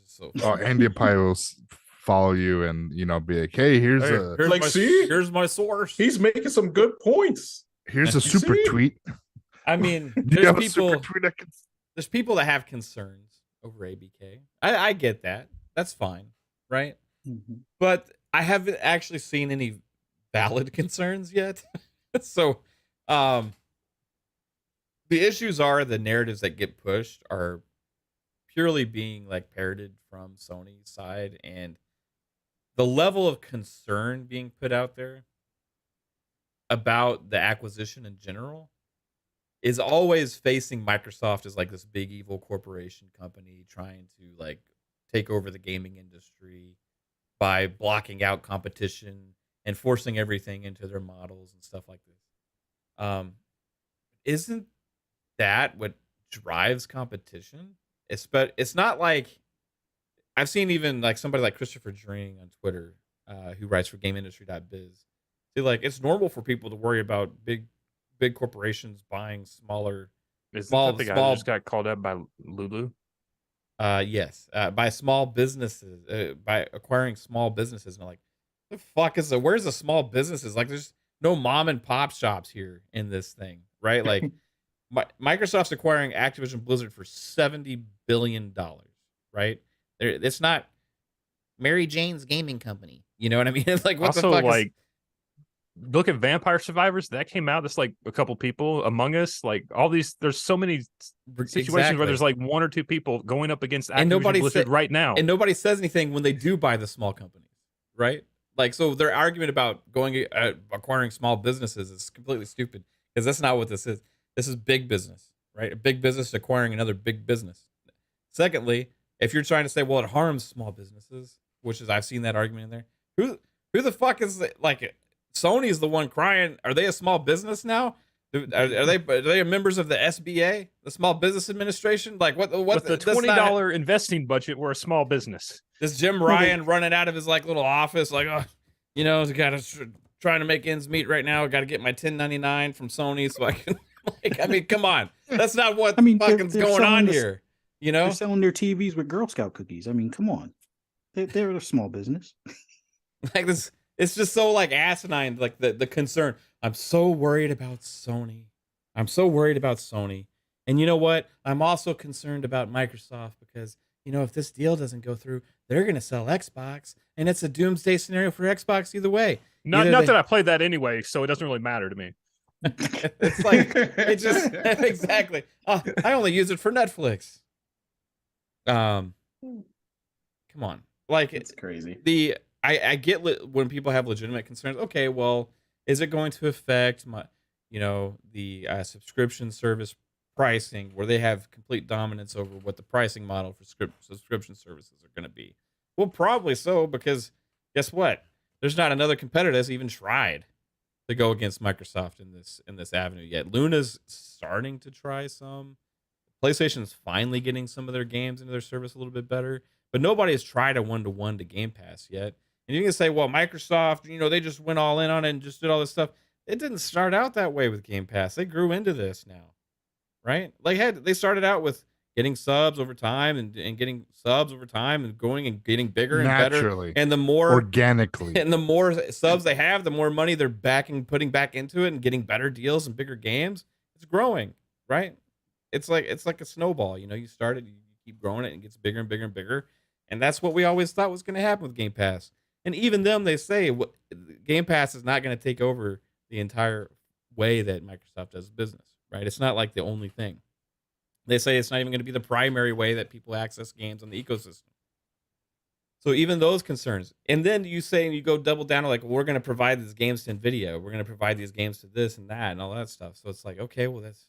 So Andy Pye will follow you and be like, hey, here's my source. He's making some good points. Here's a super tweet. I mean, there's people that have concerns over ABK. I get that. That's fine, right? Mm-hmm. But I haven't actually seen any valid concerns yet. So the issues are the narratives that get pushed are purely being like parroted from Sony's side, and the level of concern being put out there about the acquisition in general is always facing Microsoft as like this big evil corporation company trying to like take over the gaming industry by blocking out competition and forcing everything into their models and stuff like this. Isn't that what drives competition? It's not like I've seen even like somebody like Christopher Dring on Twitter, who writes for GameIndustry.biz. See, like it's normal for people to worry about big corporations buying smaller, Isn't small, that the guy small. that just got called out by Lulu? Yes, by small businesses, by acquiring small businesses. And I'm like, the fuck is where's the small businesses? Like, there's no mom and pop shops here in this thing, right? Like, Microsoft's acquiring Activision Blizzard for $70 billion, right? It's not Mary Jane's gaming company. You know what I mean? It's like, what Also, the fuck like, look at Vampire Survivors. That came out. That's like a couple people. Among Us, like all these. There's so many situations where there's like one or two people going up against Activision Blizzard right now, and nobody says anything when they do buy the small companies, right? Like, so their argument about acquiring small businesses is completely stupid because that's not what this is. This is big business, right? A big business acquiring another big business. Secondly, if you're trying to say, well, it harms small businesses, which is I've seen that argument in there. Who the fuck is like? Sony is the one crying. Are they a small business now? Are they members of the SBA, the Small Business Administration? Like what? With the $20 investing budget, we're a small business. This Jim Ryan running out of his like little office, like, oh, you know, trying to make ends meet right now. Got to get my 1099 from Sony so I can. Like, I mean, come on, that's not what fucking's going on here. You know, they're selling their TVs with Girl Scout cookies. I mean, come on, they're a small business. Like this. It's just so like asinine, like the concern. I'm so worried about Sony. And you know what? I'm also concerned about Microsoft because, you know, if this deal doesn't go through, they're going to sell Xbox. And it's a doomsday scenario for Xbox either way. Not that I played that anyway, so it doesn't really matter to me. It's like, it just, exactly. I only use it for Netflix. Come on. Like, it's crazy. I get when people have legitimate concerns. Okay, well, is it going to affect the subscription service pricing where they have complete dominance over what the pricing model for subscription services are going to be? Well, probably so, because guess what? There's not another competitor that's even tried to go against Microsoft in this avenue yet. Luna's starting to try some. PlayStation's finally getting some of their games into their service a little bit better, but nobody has tried a one-to-one to Game Pass yet. And you can say, well, Microsoft, you know, they just went all in on it and just did all this stuff. It didn't start out that way with Game Pass. They grew into this now, right? Like, they started out with getting subs over time and getting subs over time and going and getting bigger and Naturally, better. And the more organically, and the more subs they have, the more money they're putting back into it and getting better deals and bigger games. It's growing, right? It's like a snowball. You know, you start it, you keep growing it, and it gets bigger and bigger and bigger. And that's what we always thought was going to happen with Game Pass. And even them, they say Game Pass is not going to take over the entire way that Microsoft does business, right? It's not like the only thing. They say it's not even going to be the primary way that people access games on the ecosystem. So even those concerns. And then you go double down to like, well, we're going to provide these games to NVIDIA. We're going to provide these games to this and that and all that stuff. So it's like, okay, well, that's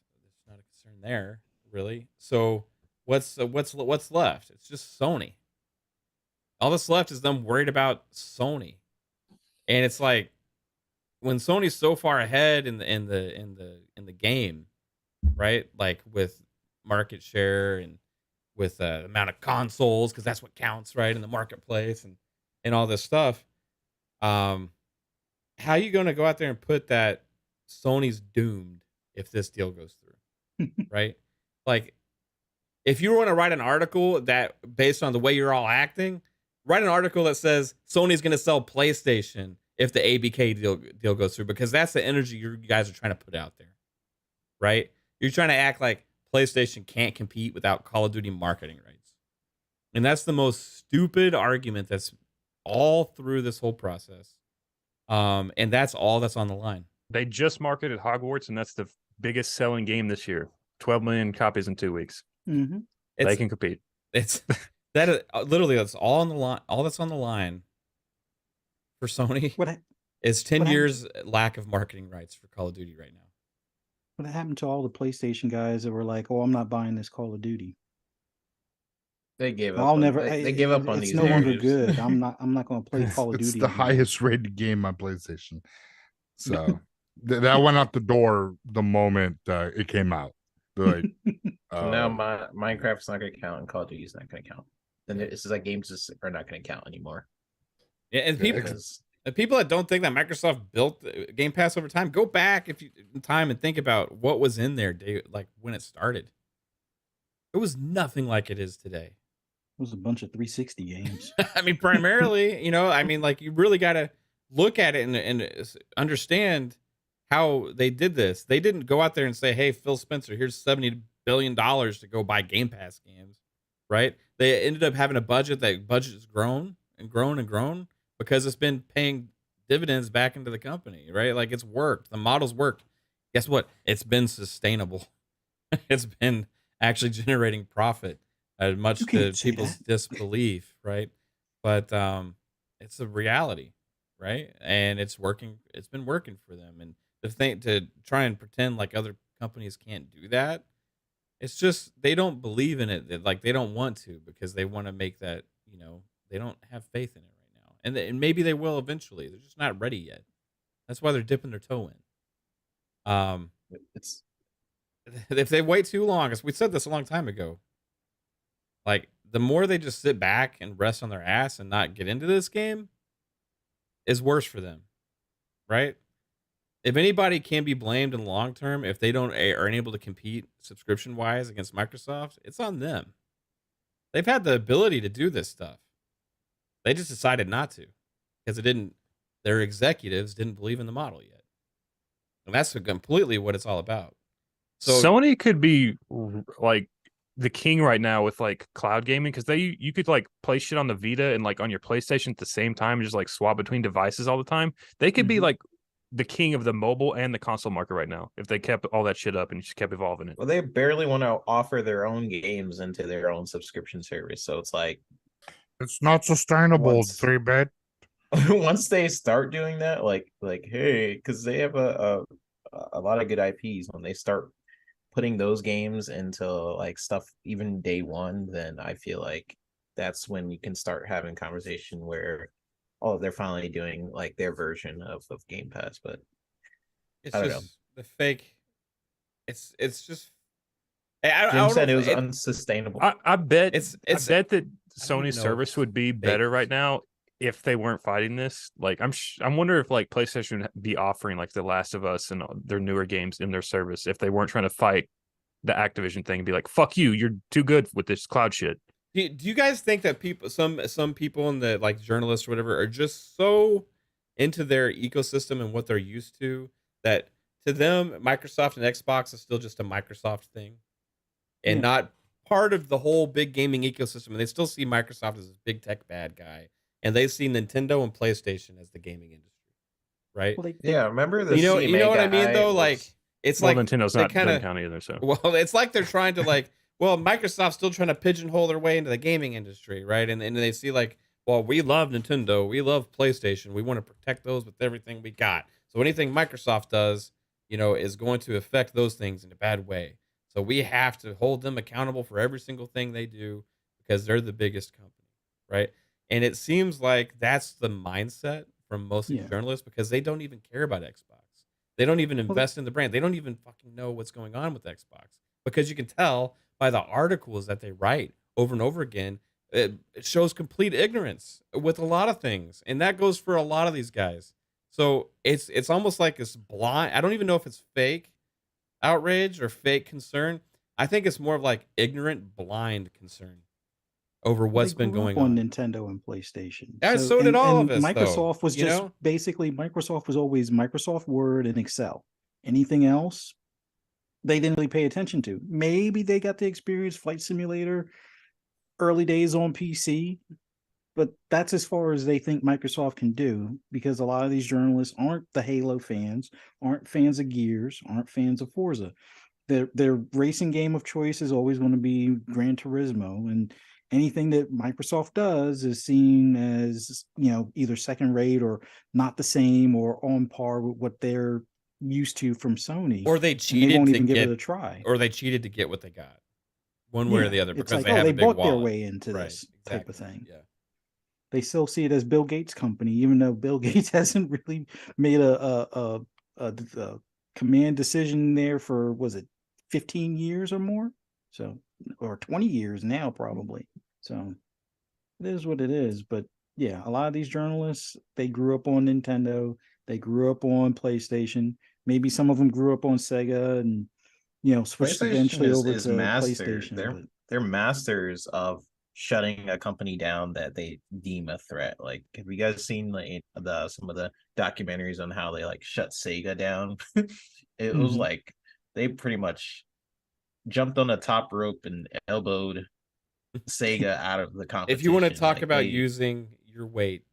not a concern there, really. So what's left? It's just Sony. All that's left is them worried about Sony, and it's like when Sony's so far ahead in the game, right? Like with market share and with amount of consoles, because that's what counts, right? In the marketplace and all this stuff. How are you going to go out there and put that Sony's doomed if this deal goes through, right? Like, if you want to write an article that based on the way you're all acting. Write an article that says Sony's going to sell PlayStation if the ABK deal goes through, because that's the energy you guys are trying to put out there, right? You're trying to act like PlayStation can't compete without Call of Duty marketing rights. And that's the most stupid argument that's all through this whole process. And that's all that's on the line. They just marketed Hogwarts, and that's the biggest selling game this year. 12 million copies in 2 weeks. Mm-hmm. They can compete. It's that is literally that's all on the line. All that's on the line for Sony. It's 10 What happened? years lack of marketing rights for Call of Duty right now. What happened to all the PlayStation guys that were like, "Oh, I'm not buying this Call of Duty. They gave up. I'll on, never. They gave up on It's these no longer narratives. good. I'm not going to play Call of It's Duty the anymore." highest rated game on PlayStation. So that went out the door the moment it came out. Like, So now Minecraft's not going to count and Call of Duty's not going to count. Then it's just like games just are not going to count anymore. Yeah, and people, Because and people that don't think that Microsoft built Game Pass over time, go back if you in time and think about what was in there, like when it started. It was nothing like it is today. It was a bunch of 360 games. I mean, primarily, you know, I mean, like you really got to look at it and understand how they did this. They didn't go out there and say, "Hey, Phil Spencer, here's $70 billion to go buy Game Pass games," right? They ended up having a budget. That budget has grown and grown and grown because it's been paying dividends back into the company, right? Like it's worked. The model's worked. Guess what? It's been sustainable. It's been actually generating profit, much to people's disbelief, right? But it's a reality, right? And it's working. It's been working for them. And to try and pretend like other companies can't do that, it's just they don't believe in it. Like they don't want to because they want to make that, you know, they don't have faith in it right now. And maybe they will eventually. They're just not ready yet. That's why they're dipping their toe in. it's If they wait too long, as we said this a long time ago, like the more they just sit back and rest on their ass and not get into this game is worse for them, right? If anybody can be blamed in the long term, if they don't aren't able to compete subscription wise against Microsoft, it's on them. They've had the ability to do this stuff. They just decided not to because their executives didn't believe in the model yet. And that's completely what it's all about. So Sony could be like the king right now with like cloud gaming because you could like play shit on the Vita and like on your PlayStation at the same time and just like swap between devices all the time. They could be like the king of the mobile and the console market right now if they kept all that shit up and just kept evolving it. Well, they barely want to offer their own games into their own subscription service, so it's like it's not sustainable. 3-bit. Once they start doing that, like hey, because they have a lot of good IPs. When they start putting those games into like stuff even day one, then I feel like that's when you can start having conversation where they're finally doing like their version of Game Pass. But it's I don't just know. the fake. It's just. Jim said it was unsustainable. I bet I bet that I don't Sony's know service would be fake. better right now if they weren't fighting this. Like I'm wondering if like PlayStation would be offering like The Last of Us and their newer games in their service if they weren't trying to fight the Activision thing and be like, "Fuck you, you're too good with this cloud shit." Do you guys think that some people in the like journalists or whatever are just so into their ecosystem and what they're used to that to them Microsoft and Xbox is still just a Microsoft thing and not part of the whole big gaming ecosystem, and they still see Microsoft as this big tech bad guy, and they see Nintendo and PlayStation as the gaming industry, right? Well, Remember the you know what I mean though, like it's like Nintendo's not doesn't count either. So well, it's like they're trying to like. Well, Microsoft's still trying to pigeonhole their way into the gaming industry, right? And they see like, well, we love Nintendo, we love PlayStation, we want to protect those with everything we got. So anything Microsoft does, you know, is going to affect those things in a bad way. So we have to hold them accountable for every single thing they do because they're the biggest company, right? And it seems like that's the mindset from most of these journalists because they don't even care about Xbox. They don't even invest in the brand. They don't even fucking know what's going on with Xbox because you can tell by the articles that they write over and over again, it shows complete ignorance with a lot of things. And that goes for a lot of these guys. So it's almost like it's blind. I don't even know if it's fake outrage or fake concern. I think it's more of like ignorant, blind concern over what's been going on. Nintendo and PlayStation. Yeah, so did all of us. Microsoft was just basically Microsoft was always Microsoft Word and Excel. Anything else, they didn't really pay attention to. Maybe they got to experience Flight Simulator early days on PC, but that's as far as they think Microsoft can do because a lot of these journalists aren't the Halo fans, aren't fans of Gears, aren't fans of Forza. Their racing game of choice is always going to be Gran Turismo, and anything that Microsoft does is seen as, either second rate or not the same or on par with what they're used to from Sony. Or they and they cheated won't to even give it get, a try. or they cheated to get what they got, one way or the other, It's because like, they have they a big bought their wallet. way into Right, this type of exactly. thing. Yeah. They still see it as Bill Gates' company, even though Bill Gates hasn't really made a command decision there for, was it 15 years or more? So, or 20 years now, probably. So it is what it is. But yeah, a lot of these journalists, they grew up on Nintendo, they grew up on PlayStation. Maybe some of them grew up on Sega and, switched PlayStation eventually over is to master. PlayStation. They're masters of shutting a company down that they deem a threat. Like, have you guys seen some of the documentaries on how they like shut Sega down? It was like they pretty much jumped on the top rope and elbowed Sega out of the competition. If you want to talk Like, about using your weight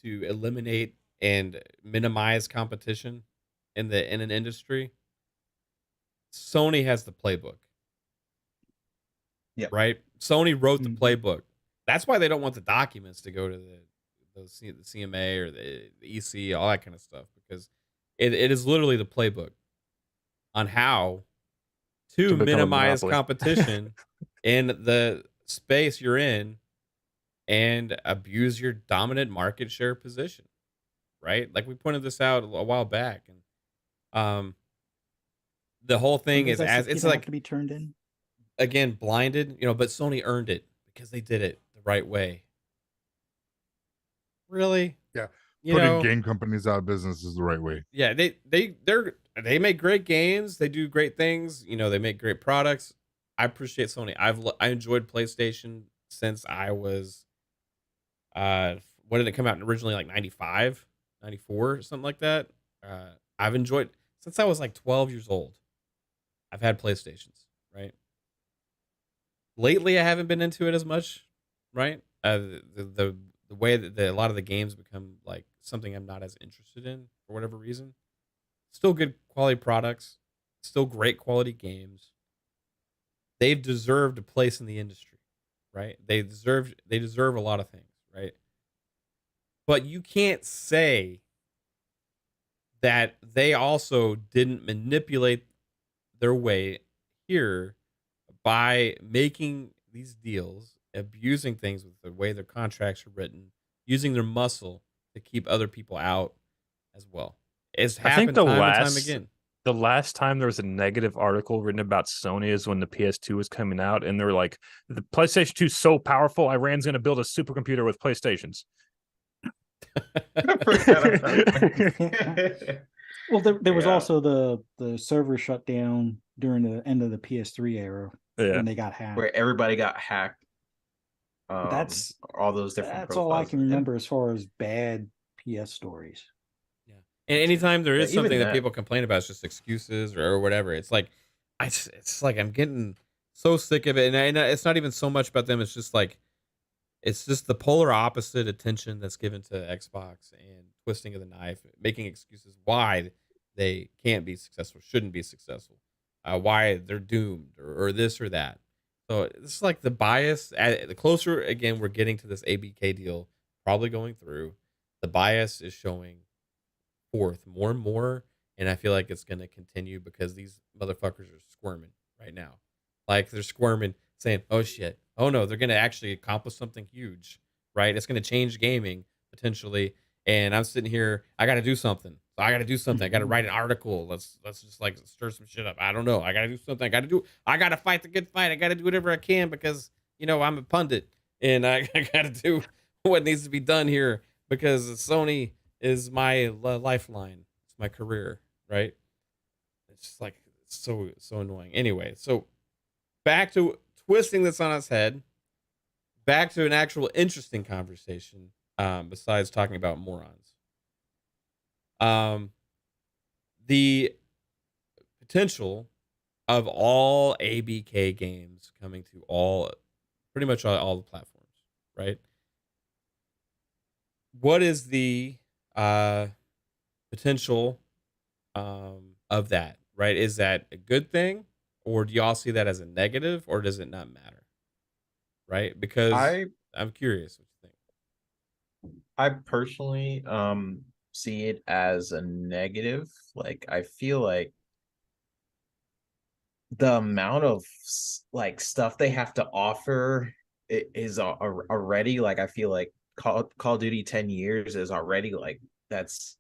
to eliminate and minimize competition in an industry, Sony has the playbook. Yep. Right? Sony wrote the playbook. That's why they don't want the documents to go to the CMA or the EC, all that kind of stuff, because it is literally the playbook on how to minimize competition in the space you're in and abuse your dominant market share position, right? Like we pointed this out a while back, and the whole thing is as it's like to be turned in. Again, blinded, but Sony earned it because they did it the right way. Really? Yeah. Putting game companies out of business is the right way. Yeah, they make great games, they do great things, they make great products. I appreciate Sony. I enjoyed PlayStation since I was when did it come out originally, like 95, 94, something like that. I've enjoyed since I was like 12 years old. I've had PlayStations, right? Lately, I haven't been into it as much, right? The way that a lot of the games become like something I'm not as interested in for whatever reason. Still good quality products, still great quality games. They've deserved a place in the industry, right? They deserve a lot of things, right? But you can't say that they also didn't manipulate their way here by making these deals, abusing things with the way their contracts are written, using their muscle to keep other people out as well. It's happened time and time again. The last time there was a negative article written about Sony is when the PS2 was coming out, and they were like, the PlayStation 2 is so powerful, Iran's going to build a supercomputer with PlayStations. Well, there was also the server shut down during the end of the PS3 era when they got hacked. Where everybody got hacked. That's all those different. That's all I can remember as far as bad PS stories. Yeah, and anytime there is something that people complain about, it's just excuses or whatever. It's like, it's like I'm getting so sick of it, and it's not even so much about them. It's just like, it's just the polar opposite attention that's given to Xbox and twisting of the knife, making excuses why they can't be successful, shouldn't be successful, why they're doomed or this or that. So it's like the bias. The closer again we're getting to this ABK deal, probably going through, the bias is showing forth more and more, and I feel like it's going to continue because these motherfuckers are squirming right now. Like they're squirming, saying, "Oh shit, oh no, they're going to actually accomplish something huge, right? It's going to change gaming potentially." And I'm sitting here, I got to do something. So I got to do something. I got to write an article. Let's just like stir some shit up. I don't know. I got to do something. I got to fight the good fight. I got to do whatever I can because, I'm a pundit and I got to do what needs to be done here because Sony is my lifeline. It's my career, right? It's just like so annoying. Anyway, so back to twisting this on its head, back to an actual interesting conversation. Besides talking about morons, the potential of all ABK games coming to pretty much all the platforms, right? What is the potential of that, right? Is that a good thing, or do y'all see that as a negative, or does it not matter? right? Because I'm curious what you think. I personally see it as a negative. Like I feel like the amount of like stuff they have to offer is already like, I feel like Call of Duty 10 years is already like, that's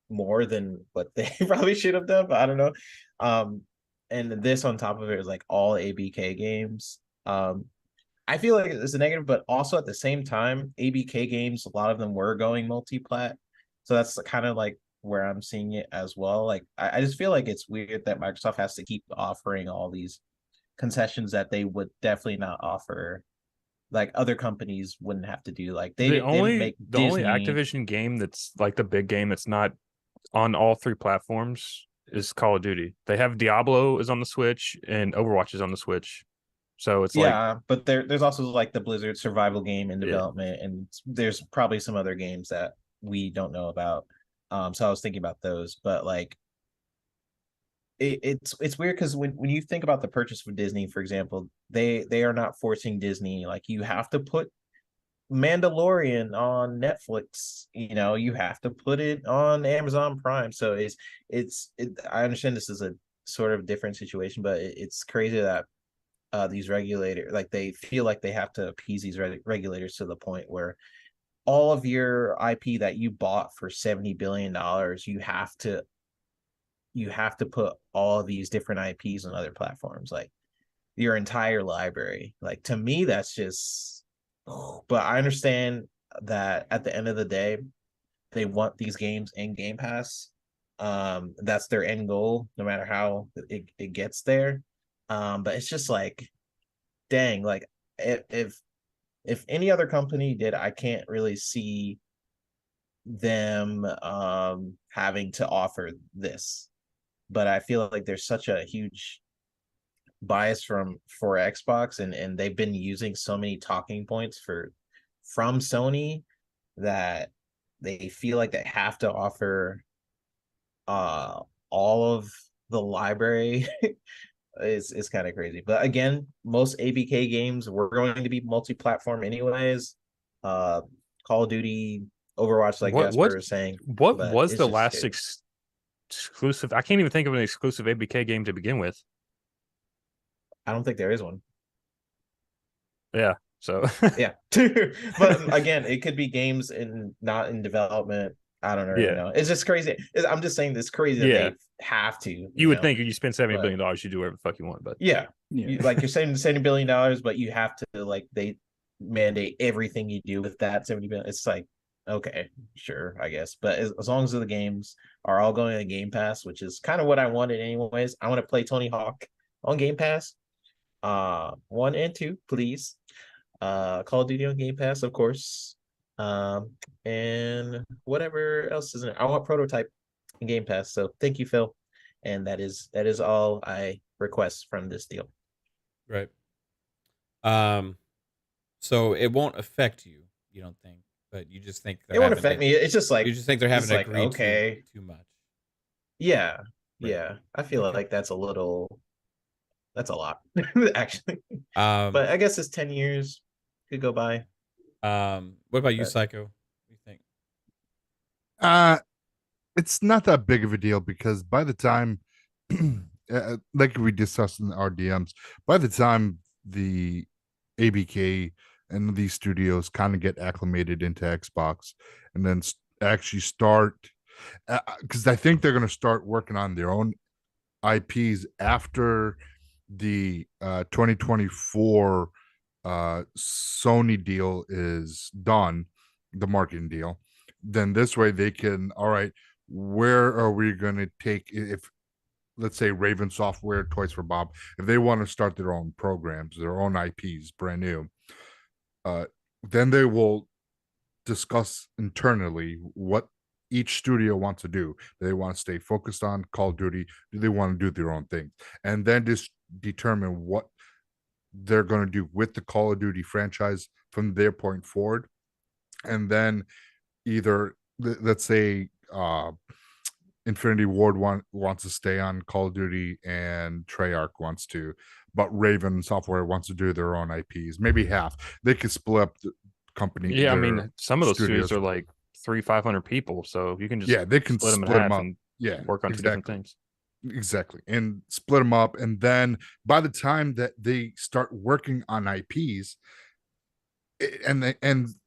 more than what they probably should have done, but I don't know. And this on top of it is like all ABK games. I feel like it's a negative, but also at the same time, ABK games, a lot of them were going multi-plat. So that's kind of like where I'm seeing it as well. Like I just feel like it's weird that Microsoft has to keep offering all these concessions that they would definitely not offer. Like other companies wouldn't have to do. Like they didn't make the only Disney. Activision game that's like the big game that's not on all 3 platforms is Call of Duty. They have Diablo is on the Switch and Overwatch is on the Switch. So it's like, but there's also like the Blizzard survival game in Yeah. development, and there's probably some other games that we don't know about. So I was thinking about those, but like it's weird because when you think about the purchase for Disney, for example, they are not forcing Disney, like you have to put Mandalorian on Netflix, you know, you have to put it on Amazon Prime. So I understand this is a sort of different situation, but it's crazy that these regulators, like they feel like they have to appease these regulators to the point where all of your IP that you bought for $70 billion, you have to put all of these different IPs on other platforms, like your entire library. Like to me, that's just, but I understand that at the end of the day, they want these games in Game Pass. That's their end goal, no matter how it gets there. But it's just like, dang, like if any other company did, I can't really see them having to offer this. But I feel like there's such a huge bias for Xbox, and they've been using so many talking points from Sony that they feel like they have to offer all of the library. It's kind of crazy. But again, most ABK games were going to be multi-platform anyways. Call of Duty, Overwatch, like Jasper was saying. What was the last exclusive? I can't even think of an exclusive ABK game to begin with. I don't think there is one. Yeah. So yeah. But again, it could be games not in development. I don't really know. It's just crazy. I'm just saying this crazy that they have to. You would think if you spend $70 billion, you do whatever the fuck you want. But like you're saying $70 billion, but you have to, like, they mandate everything you do with that $70 billion. It's like, okay, sure, I guess. But as long as the games are all going to Game Pass, which is kind of what I wanted anyways. I want to play Tony Hawk on Game Pass. 1 and 2, please. Call of Duty on Game Pass, of course. And whatever else is in it. I want Prototype in Game Pass. So thank you, Phil. And that is all I request from this deal. Right. So it won't affect you don't think, but you just think it won't affect me. It's just like you just think they're having to agree okay, too much. Yeah. Right. Yeah. I feel like that's a lot, actually. But I guess it's 10 years could go by. What about you, Psycho? What do you think? It's not that big of a deal because by the time, like we discussed in the RDMs, by the time the ABK and these studios kind of get acclimated into Xbox and then actually start, because I think they're going to start working on their own IPs after the 2024 Sony deal is done, the marketing deal. Then this way they can, all right, where are we going to take, if let's say Raven Software, Toys for Bob, if they want to start their own programs, their own IPs, brand new, then they will discuss internally what each studio wants to do. Do they want to stay focused on Call of Duty? Do they want to do their own thing? And then just determine what they're going to do with the Call of Duty franchise from their point forward. And then either, let's say, Infinity Ward wants to stay on Call of Duty, and Treyarch wants to, but Raven Software wants to do their own IPs. Maybe half. They could split up the company. Yeah, I their mean, some of those studios studios. are like 300-500 people, so you can just Yeah, they can split them in split half up. and Yeah, work on two different things. Exactly. And split them up. And then by the time that they start working on IPs, and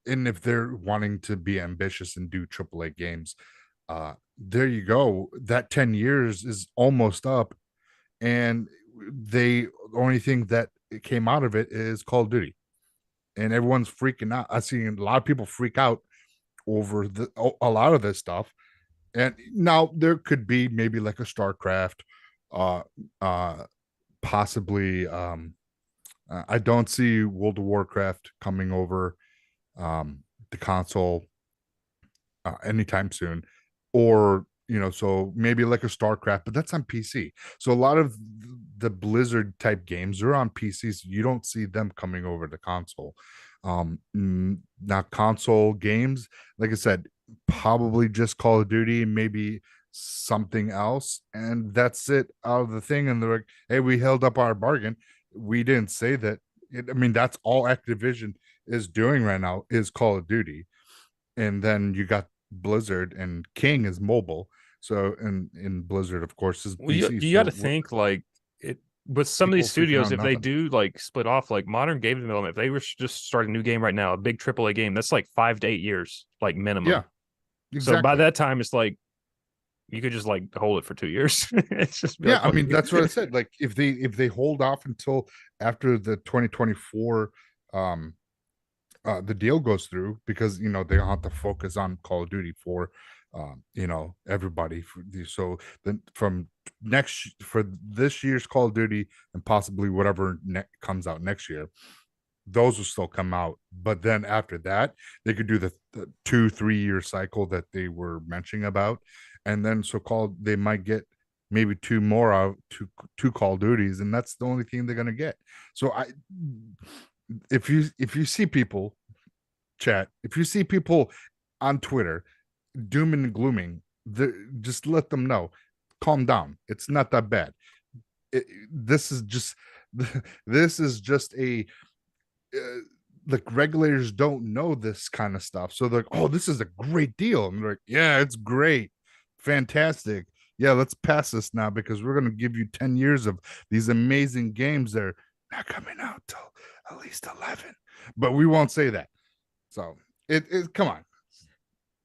if they're wanting to be ambitious and do AAA games, there you go. That 10 years is almost up. And the only thing that came out of it is Call of Duty. And everyone's freaking out. I've seen a lot of people freak out over a lot of this stuff. And now there could be maybe like a StarCraft, possibly. I don't see World of Warcraft coming over the console anytime soon, or so maybe like a StarCraft, but that's on PC. So a lot of the Blizzard type games are on PCs. So you don't see them coming over to console. Now console games, like I said, probably just Call of Duty and maybe something else, and that's it out of the thing. And they're like, hey, we held up our bargain. We didn't say that. I mean, that's all Activision is doing right now is Call of Duty. And then you got Blizzard, and King is mobile. So, and Blizzard, of course, is PC. You got to think like it with some of these studios, if they nothing. do like split off, like modern game development, if they were just start a new game right now, a big AAA game, that's like 5 to 8 years, like minimum. Yeah, exactly. So by that time, it's like you could just like hold it for 2 years. It's just yeah. I mean, that's what I said. Like if they hold off until after the 2024 the deal goes through, because they don't have to focus on Call of Duty for everybody. So then for this year's Call of Duty and possibly whatever comes out next year, those will still come out. But then after that, they could do the 2-3 year cycle that they were mentioning about, and then they might get maybe 2 more out, two Call of Duties, and that's the only thing they're gonna get. So if you see people chat, if you see people on Twitter doom and glooming, just let them know, calm down. It's not that bad. This is just a like, regulators don't know this kind of stuff, so they're like, oh, this is a great deal. And they're like, yeah, it's great, fantastic. Yeah, let's pass this now because we're going to give you 10 years of these amazing games that are not coming out till at least 11. But we won't say that. So it come on.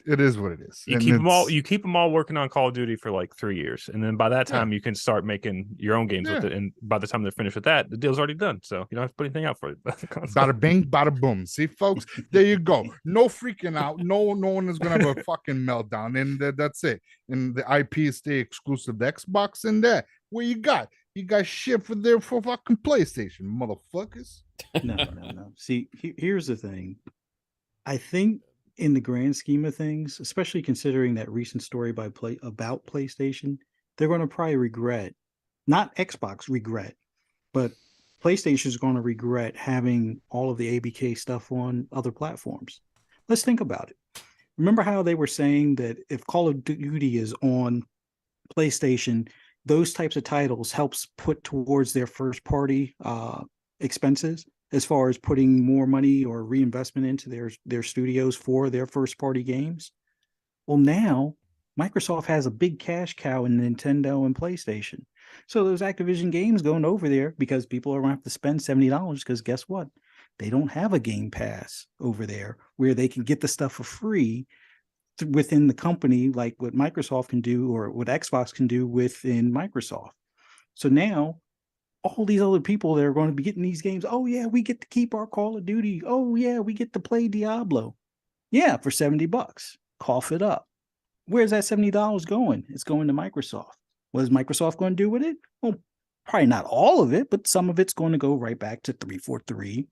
It is what it is. You keep them all working on Call of Duty for like 3 years, and then by that time you can start making your own games with it. And by the time they're finished with that, the deal's already done. So you don't have to put anything out for it. Bada bing, bada boom. See, folks, there you go. No freaking out. No one is gonna have a fucking meltdown, and that's it. And the IP stay exclusive to Xbox, and that. What you got? You got shit for fucking PlayStation, motherfuckers. No. See, here's the thing. I think, in the grand scheme of things, especially considering that recent story about PlayStation, they're going to probably regret, not Xbox regret, but PlayStation is going to regret having all of the ABK stuff on other platforms. Let's think about it. Remember how they were saying that if Call of Duty is on PlayStation, those types of titles helps put towards their first party expenses, as far as putting more money or reinvestment into their studios for their first party games? Well, now Microsoft has a big cash cow in Nintendo and PlayStation. So those Activision games going over there, because people are going to have to spend $70, because guess what? They don't have a Game Pass over there where they can get the stuff for free within the company, like what Microsoft can do or what Xbox can do within Microsoft. So now all these other people that are going to be getting these games, oh yeah, we get to keep our Call of Duty. Oh yeah, we get to play Diablo. Yeah, for $70. Cough it up. Where's that $70 going? It's going to Microsoft. What is Microsoft going to do with it? Well, probably not all of it, but some of it's going to go right back to 343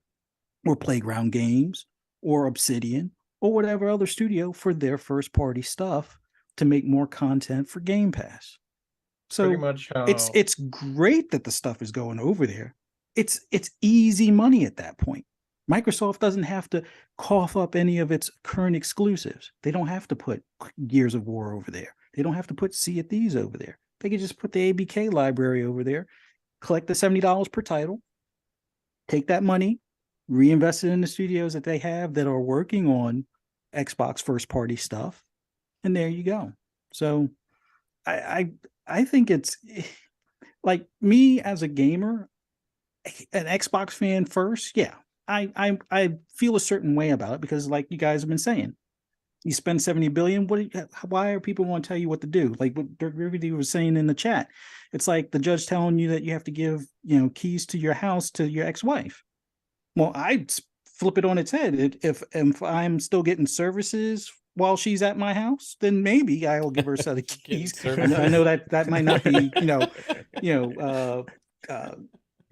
or Playground Games or Obsidian or whatever other studio for their first party stuff to make more content for Game Pass. So pretty much it's great that the stuff is going over there. It's easy money at that point. Microsoft doesn't have to cough up any of its current exclusives. They don't have to put Gears of War over there. They don't have to put Sea of Thieves over there. They could just put the ABK library over there, collect the $70 per title, take that money, reinvest it in the studios that they have that are working on Xbox first party stuff, and there you go. So I think it's like, me as a gamer, an Xbox fan first. Yeah, I feel a certain way about it because, like you guys have been saying, you spend 70 billion. Why are people want to tell you what to do? Like what Dirk Rivedy was saying in the chat, it's like the judge telling you that you have to give, keys to your house to your ex-wife. Well, I flip it on its head. If I'm still getting services while she's at my house, then maybe I will give her a set of keys. I know that might not be,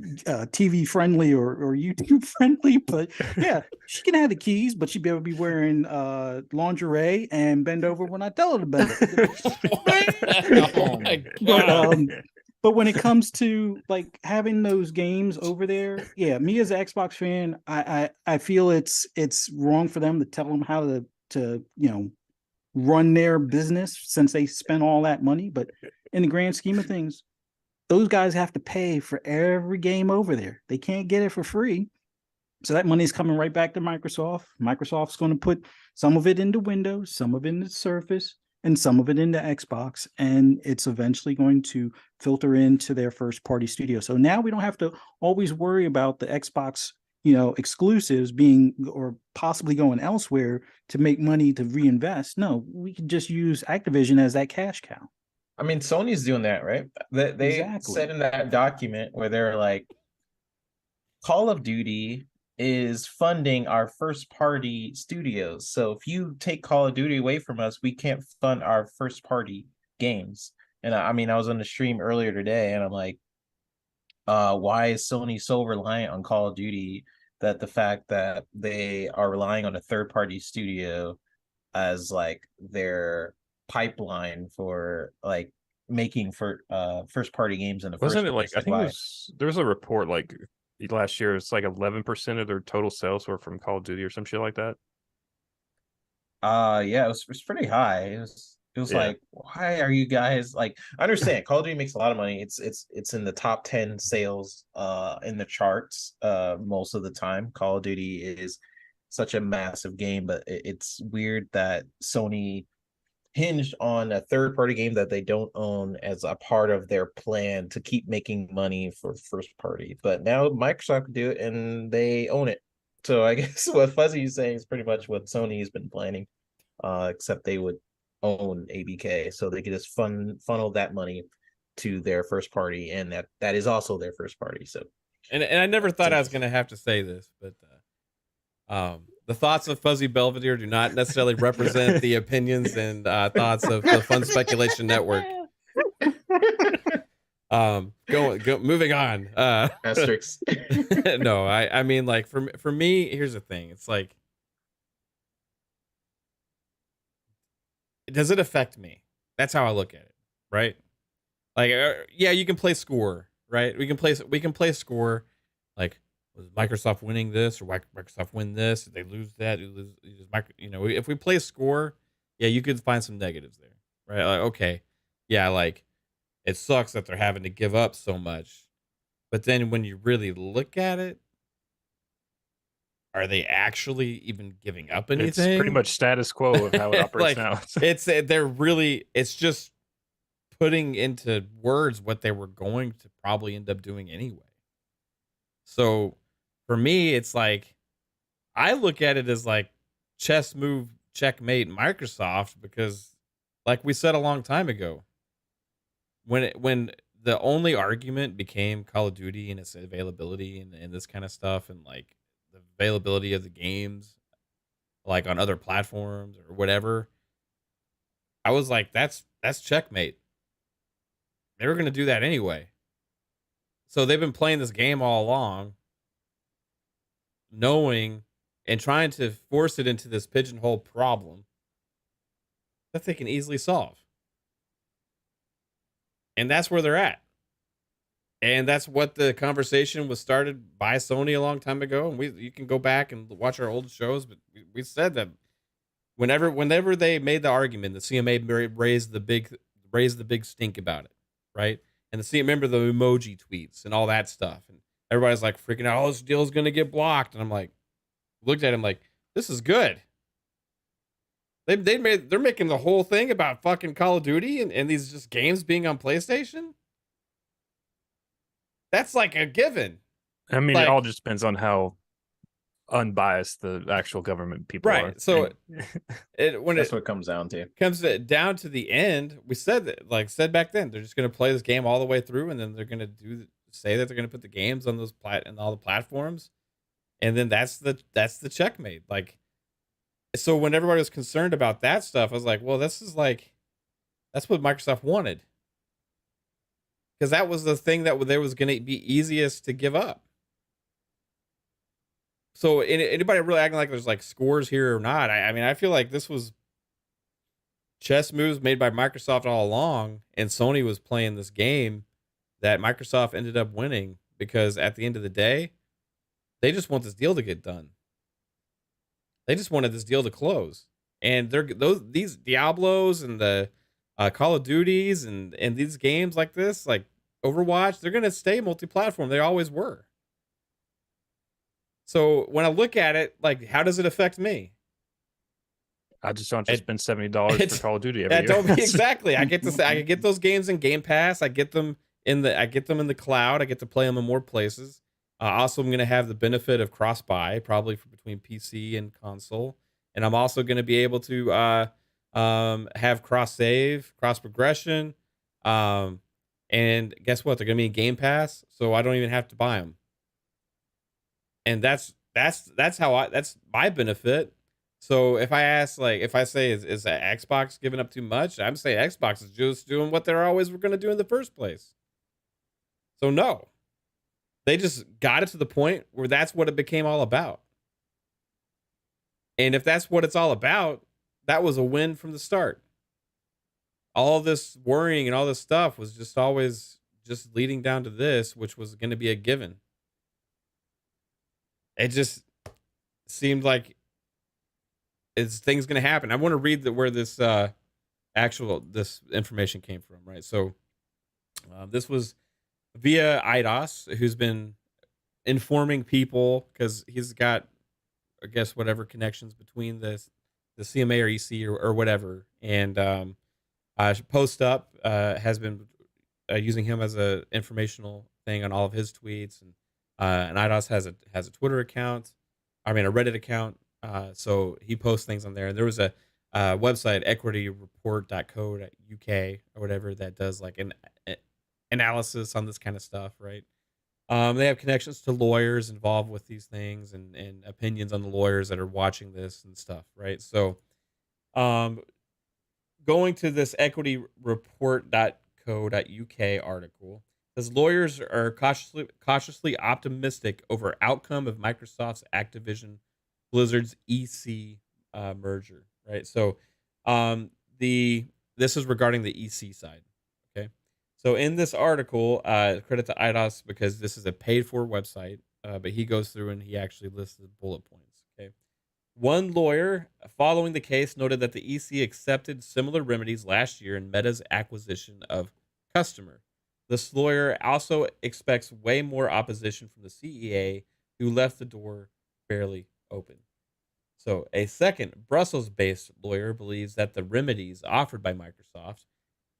TV friendly or YouTube friendly, but yeah, she can have the keys, but she better be wearing lingerie and bend over when I tell her to bend over. Oh my God. But when it comes to like having those games over there, yeah, me as an Xbox fan, I feel it's wrong for them to tell them how to run their business since they spent all that money. But in the grand scheme of things, those guys have to pay for every game over there. They can't get it for free. So that money is coming right back to Microsoft. Microsoft's going to put some of it into Windows, some of it into Surface, and some of it into Xbox. And it's eventually going to filter into their first party studio. So now we don't have to always worry about the Xbox, exclusives being or possibly going elsewhere to make money to reinvest. No, we can just use Activision as that cash cow. I mean, Sony's doing that, right? They Exactly. said in that document where they're like, Call of Duty is funding our first party studios. So if you take Call of Duty away from us, we can't fund our first party games. And I mean, I was on the stream earlier today and I'm like, why is Sony so reliant on Call of Duty that the fact that they are relying on a third party studio as like their pipeline for like making for first party games in the Wasn't first it like, place? I think there was a report like last year, it's like 11% of their total sales were from Call of Duty or some shit like that. Yeah, it was pretty high. It was Yeah. like, why are you guys like, I understand Call of Duty makes a lot of money. It's in the top 10 sales in the charts most of the time. Call of Duty is such a massive game, but it's weird that Sony hinged on a third party game that they don't own as a part of their plan to keep making money for first party. But now Microsoft can do it and they own it. So I guess what Fuzzy is saying is pretty much what Sony's been planning, except they would own ABK, so they could just funnel that money to their first party, and that is also their first party. So, and I never thought I was going to have to say this, but the thoughts of Fuzzy Belvedere do not necessarily represent the opinions and thoughts of the Fun Speculation Network. Moving on. Asterisks. No, I mean, like, for me, here's the thing. It's like, does it affect me? That's how I look at it, right? Like, yeah, you can play score, right? We can play score. Like, was Microsoft winning this or Microsoft win this? Did they lose that? If we play score, yeah, you could find some negatives there, right? Like, okay, yeah, like, it sucks that they're having to give up so much. But then when you really look at it, are they actually even giving up anything? It's pretty much status quo of how it operates now. It's just putting into words what they were going to probably end up doing anyway. So for me, it's like, I look at it as like chess move, checkmate Microsoft, because like we said a long time ago, when the only argument became Call of Duty and its availability and this kind of stuff, and like the availability of the games like on other platforms or whatever, I was like, that's checkmate. They were going to do that anyway. So they've been playing this game all along, knowing and trying to force it into this pigeonhole problem that they can easily solve. And that's where they're at. And that's what the conversation was started by Sony a long time ago. And you can go back and watch our old shows, but we said that whenever they made the argument, the CMA raised the big stink about it, right? And remember the emoji tweets and all that stuff, and everybody's like freaking out. Oh, this deal's gonna get blocked, and I'm like, looked at him like, this is good. They're making the whole thing about fucking Call of Duty and these just games being on PlayStation. That's like a given. I mean, Like, it all just depends on how unbiased the actual government people are. right. So when That's it what it comes down to. comes down to the end, we said back then, they're just going to play this game all the way through, and then they're going to say that they're going to put the games on those and all the platforms, and then that's the checkmate. Like, so when everybody was concerned about that stuff, I was like, well, that's what Microsoft wanted, because that was the thing that there was going to be easiest to give up. So anybody really acting like there's like scores here or not? I mean, I feel like this was chess moves made by Microsoft all along, and Sony was playing this game that Microsoft ended up winning, because at the end of the day, they just want this deal to get done. They just wanted this deal to close, and these Diablos and the Call of Duties and these games like this, like Overwatch, they're gonna stay multi-platform. They always were. So when I look at it, like, how does it affect me? I just don't spend $70 for Call of Duty every year. Don't exactly. I can get those games in Game Pass. I get them in the cloud. I get to play them in more places. Also, I'm going to have the benefit of cross buy, probably between PC and console, and I'm also going to be able to have cross save, cross progression, and guess what? They're going to be in Game Pass, so I don't even have to buy them. And that's my benefit. So if I say, is Xbox giving up too much? I'm saying Xbox is just doing what they're always were going to do in the first place. So no, they just got it to the point where that's what it became all about. And if that's what it's all about, that was a win from the start. All this worrying and all this stuff was just always just leading down to this, which was going to be a given. It just seemed like things going to happen. I want to read where this this information came from, right? So this was via IDOS, who's been informing people, because he's got, I guess, whatever connections between the CMA or EC or whatever. And Post Up has been using him as a informational thing on all of his tweets, and IDOS has a Twitter account, a Reddit account. So he posts things on there. There was a website, equityreport.co.uk or whatever, that does like an analysis on this kind of stuff, right? They have connections to lawyers involved with these things, and opinions on the lawyers that are watching this and stuff, right? So going to this equityreport.co.uk article, says lawyers are cautiously optimistic over outcome of Microsoft's Activision Blizzard's EC merger, right? So this is regarding the EC side. Okay, so in this article, credit to IDOS, because this is a paid for website, but he goes through and he actually lists the bullet points. Okay, one lawyer following the case noted that the EC accepted similar remedies last year in Meta's acquisition of Customer. This lawyer also expects way more opposition from the CEA, who left the door fairly open. So a second Brussels-based lawyer believes that the remedies offered by Microsoft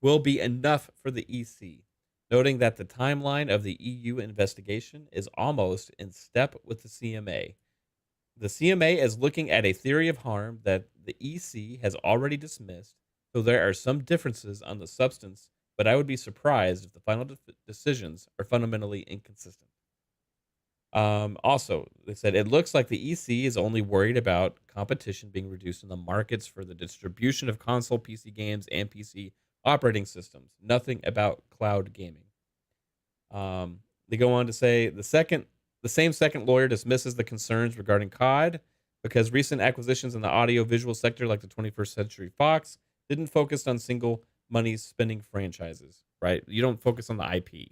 will be enough for the EC, noting that the timeline of the EU investigation is almost in step with the CMA. The CMA is looking at a theory of harm that the EC has already dismissed, so there are some differences on the substance, but I would be surprised if the final decisions are fundamentally inconsistent. Also, they said it looks like the EC is only worried about competition being reduced in the markets for the distribution of console PC games and PC operating systems. Nothing about cloud gaming. They go on to say the same second lawyer dismisses the concerns regarding COD because recent acquisitions in the audio-visual sector, like the 21st Century Fox, didn't focus on single money-spending franchises, right? You don't focus on the IP,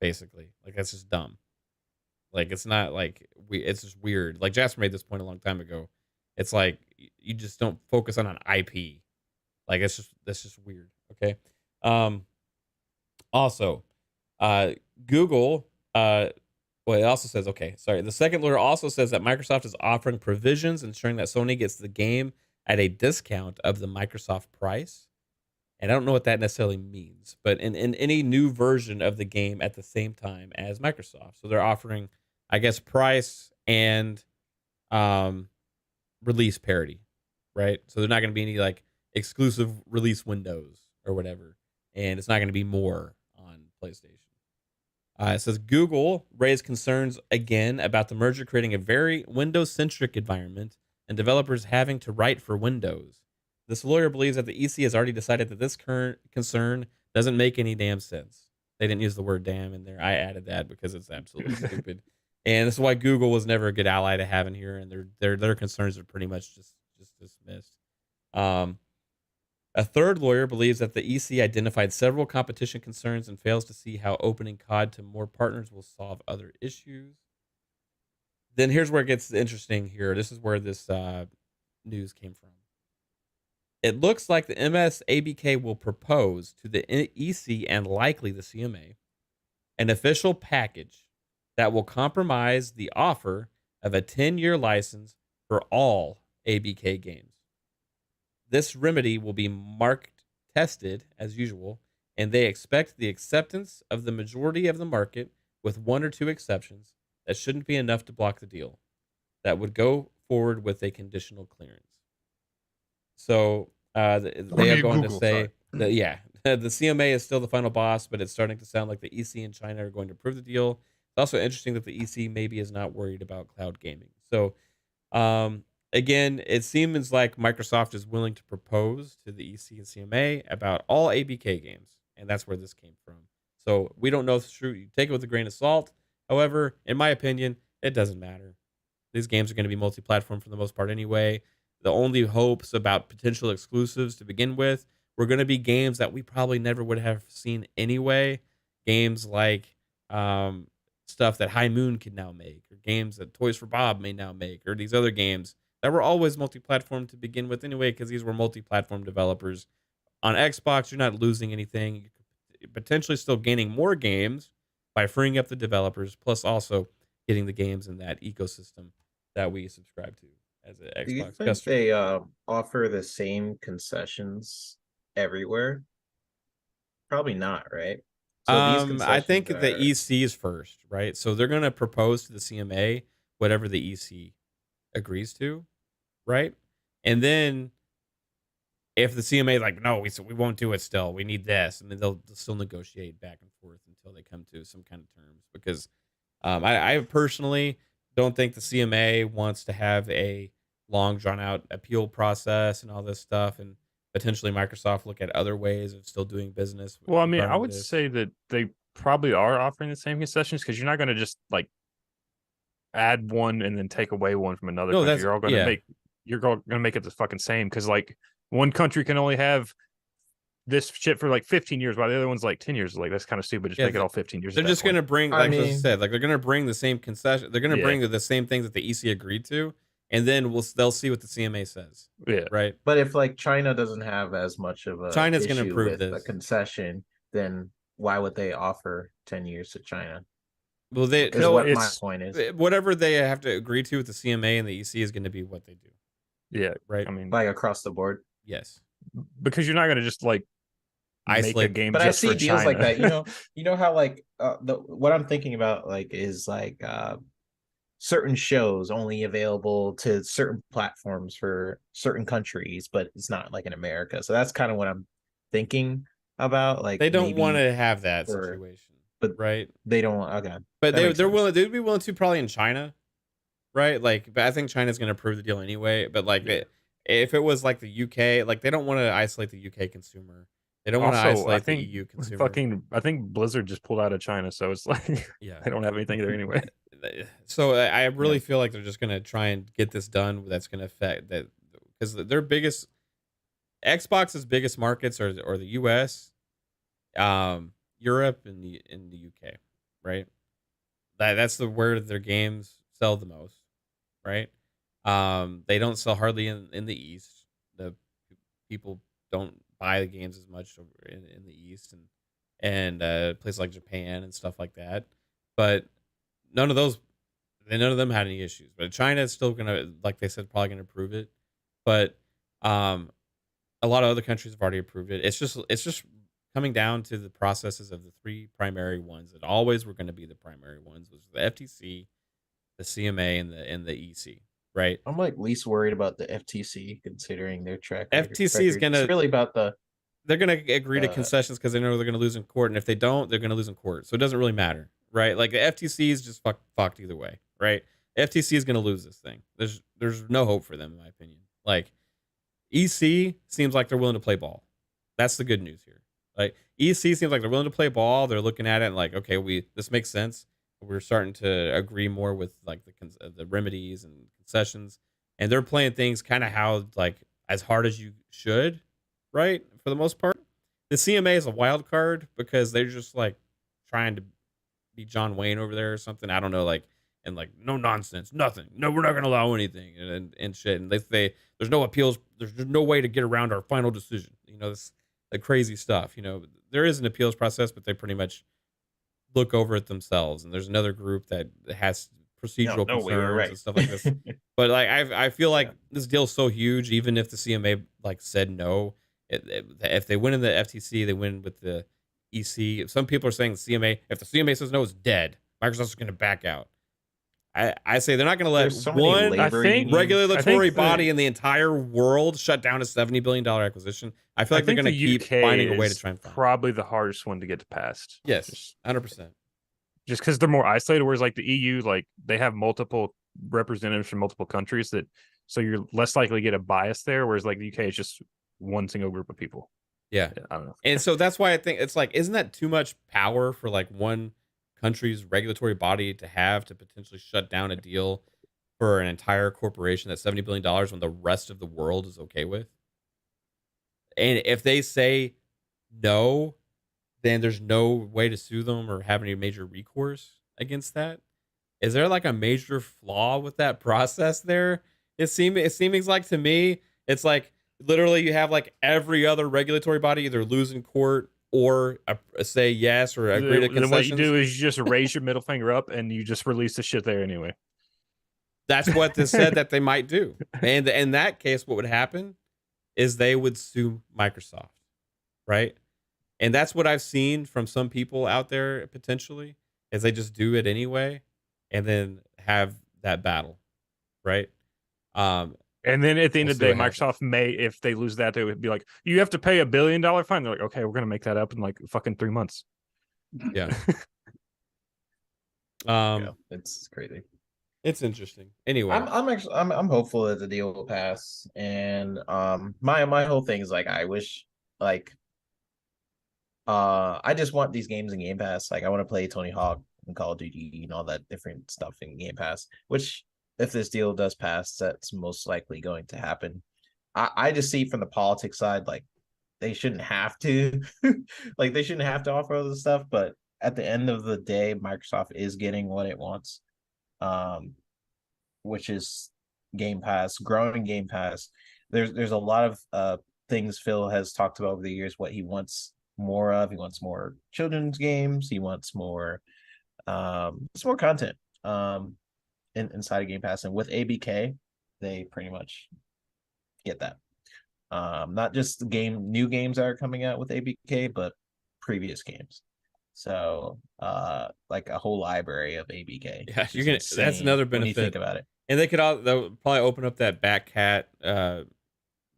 basically. Like, that's just dumb. Like, it's not like it's just weird. Like, Jasper made this point a long time ago. It's like you just don't focus on an IP. Like that's just weird. Okay. Also, Google. Well, it also says, okay, sorry. The second lawyer also says that Microsoft is offering provisions ensuring that Sony gets the game at a discount of the Microsoft price. And I don't know what that necessarily means, but in any new version of the game at the same time as Microsoft. So they're offering, I guess, price and release parity, right? So there's not going to be any like exclusive release windows or whatever. And it's not going to be more on PlayStation. It says Google raised concerns again about the merger creating a very Windows-centric environment and developers having to write for Windows. This lawyer believes that the EC has already decided that this current concern doesn't make any damn sense. They didn't use the word damn in there. I added that because it's absolutely stupid. And this is why Google was never a good ally to have in here, and their concerns are pretty much just dismissed. A third lawyer believes that the EC identified several competition concerns and fails to see how opening COD to more partners will solve other issues. Then here's where it gets interesting here. This is where this news came from. It looks like the MS-ABK will propose to the EC and likely the CMA an official package that will compromise the offer of a 10-year license for all ABK games. This remedy will be market tested as usual, and they expect the acceptance of the majority of the market with one or two exceptions. That shouldn't be enough to block the deal. That would go forward with a conditional clearance. So they are going to say that, yeah, the CMA is still the final boss, but it's starting to sound like the EC and China are going to approve the deal. It's also interesting that the EC maybe is not worried about cloud gaming. So, again, it seems like Microsoft is willing to propose to the EC and CMA about all ABK games, and that's where this came from. So we don't know if it's true. You take it with a grain of salt. However, in my opinion, it doesn't matter. These games are going to be multi-platform for the most part anyway. The only hopes about potential exclusives to begin with were going to be games that we probably never would have seen anyway. Games like stuff that High Moon can now make, or games that Toys for Bob may now make, or these other games that were always multi-platform to begin with anyway, because these were multi-platform developers. On Xbox, you're not losing anything. You're potentially still gaining more games by freeing up the developers, plus also getting the games in that ecosystem that we subscribe to as an Xbox Do you think customer. they offer the same concessions everywhere? Probably not, right? So these I think concessions the are EC is first, right? So they're going to propose to the CMA whatever the EC agrees to, right? And then if the CMA is like, no, we won't do it still, we need this, and then they'll still negotiate back and forth until they come to some kind of terms. Because I personally don't think the CMA wants to have a long, drawn-out appeal process and all this stuff, and potentially Microsoft look at other ways of still doing business. Well, I mean, I regarding would this. say that they probably are offering the same concessions because you're not going to just like add one and then take away one from another No, country. that's You're all going to yeah. going to make it the fucking same because like one country can only have this shit for like 15 years while the other one's like 10 years. Like that's kind of stupid. Just Yeah, make it all 15 years. They're just going to bring, I like I mean- said, like they're going to bring the same concession. They're going to Yeah. bring the same things that the EC agreed to, and then they'll see what the CMA says. Yeah. Right. But if like China doesn't have as much of a China's gonna issue approve with a this. concession, then why would they offer 10 years to China? Well, they Is No, what my it's- point is. whatever they have to agree to with the CMA and the EC is going to be what they do. Yeah. Right. I mean, Like across the board. Yes. because you're not going to just like make a Isolate. game But I just see for deals like China. that. You know how like what I'm thinking about like is like certain shows only available to certain platforms for certain countries, but it's not like in America. So that's kind of what I'm thinking about. Like They don't maybe want to have that for- situation, but right? they don't. Okay, But that makes they're sense. willing. They'd be willing to probably in China, right? Like, but I think China's going to approve the deal anyway. But like, if it was like the UK, like they don't want to isolate the UK consumer. They don't want to Also, I isolate the think EU consumer. I think Blizzard just pulled out of China, so it's like Yeah. they don't have anything there anyway. So I really feel like they're just going to try and get this done. That's going to affect that because their biggest Xbox's biggest markets are the US, Europe, and the UK, right? That's where their games sell the most, right? They don't sell hardly in the East. The people don't buy the games as much over in the East and places like Japan and stuff like that. But none of those, none of them had any issues. But China is still gonna, like they said, probably gonna approve it. But a lot of other countries have already approved it. It's just coming down to the processes of the three primary ones that always were going to be the primary ones, was the FTC, the CMA, and the EC. Right? I'm like least worried about the FTC considering their track FTC is record. It's really about they're going to agree to concessions because they know they're going to lose in court, and if they don't, they're going to lose in court. So it doesn't really matter, right? Like the FTC is just fucked either way, right? FTC is going to lose this thing. There's no hope for them, in my opinion. Like EC seems like they're willing to play ball. That's the good news here. Like EC seems like they're willing to play ball. They're looking at it and like, okay, this makes sense. We're starting to agree more with like the remedies and concessions, and they're playing things kind of how like as hard as you should, right? For the most part, the CMA is a wild card because they're just like trying to be John Wayne over there or something. I don't know, like and like no nonsense, nothing. No, we're not gonna allow anything and shit. And they say there's no appeals. There's no way to get around our final decision. You know, this like crazy stuff. You know, there is an appeals process, but they pretty much look over it themselves. And there's another group that has procedural concerns and stuff like this. But like I feel like this deal's so huge, even if the CMA like said no, if they win in the FTC, they win with the EC. Some people are saying the CMA, if the CMA says no, it's dead. Microsoft's going to back out. I say they're not going to let one regulatory body in the entire world shut down a $70 billion acquisition. I feel like they're going to keep finding a way to try and find. Probably the hardest one to get passed. Yes, 100%. Just because they're more isolated, whereas like the EU, like they have multiple representatives from multiple countries, so you're less likely to get a bias there. Whereas like the UK is just one single group of people. Yeah, I don't know. And so that's why I think it's like, isn't that too much power for like one country's regulatory body to have to potentially shut down a deal for an entire corporation that's $70 billion when the rest of the world is okay with? And if they say no, then there's no way to sue them or have any major recourse against that. Is there like a major flaw with that process there? It seems like to me, it's like literally you have like every other regulatory body either lose in court or say yes or agree to concessions. Then what you do is you just raise your middle finger up and you just release the shit there anyway. That's what they said that they might do. And in that case, what would happen is they would sue Microsoft, right? And that's what I've seen from some people out there potentially, is they just do it anyway and then have that battle, right? And then at the end of the day, Microsoft may, if they lose that, they would be like, you have to pay $1 billion fine. They're like, okay, we're going to make that up in like fucking 3 months. Yeah. It's crazy. It's interesting. Anyway, I'm hopeful that the deal will pass. And my whole thing is like, I wish like I just want these games in Game Pass. Like I want to play Tony Hawk and Call of Duty and all that different stuff in Game Pass, which if this deal does pass, that's most likely going to happen. I just see from the politics side, like they shouldn't have to, like they shouldn't have to offer all this stuff. But at the end of the day, Microsoft is getting what it wants, which is Game Pass, growing Game Pass. There's a lot of things Phil has talked about over the years, what he wants more of. He wants more children's games. He wants more, just more content. Inside of Game Pass, and with ABK, they pretty much get that. Not just new games that are coming out with ABK, but previous games. So, like a whole library of ABK. Yeah, you're gonna. That's another benefit. When you think about it, and they'll probably open up that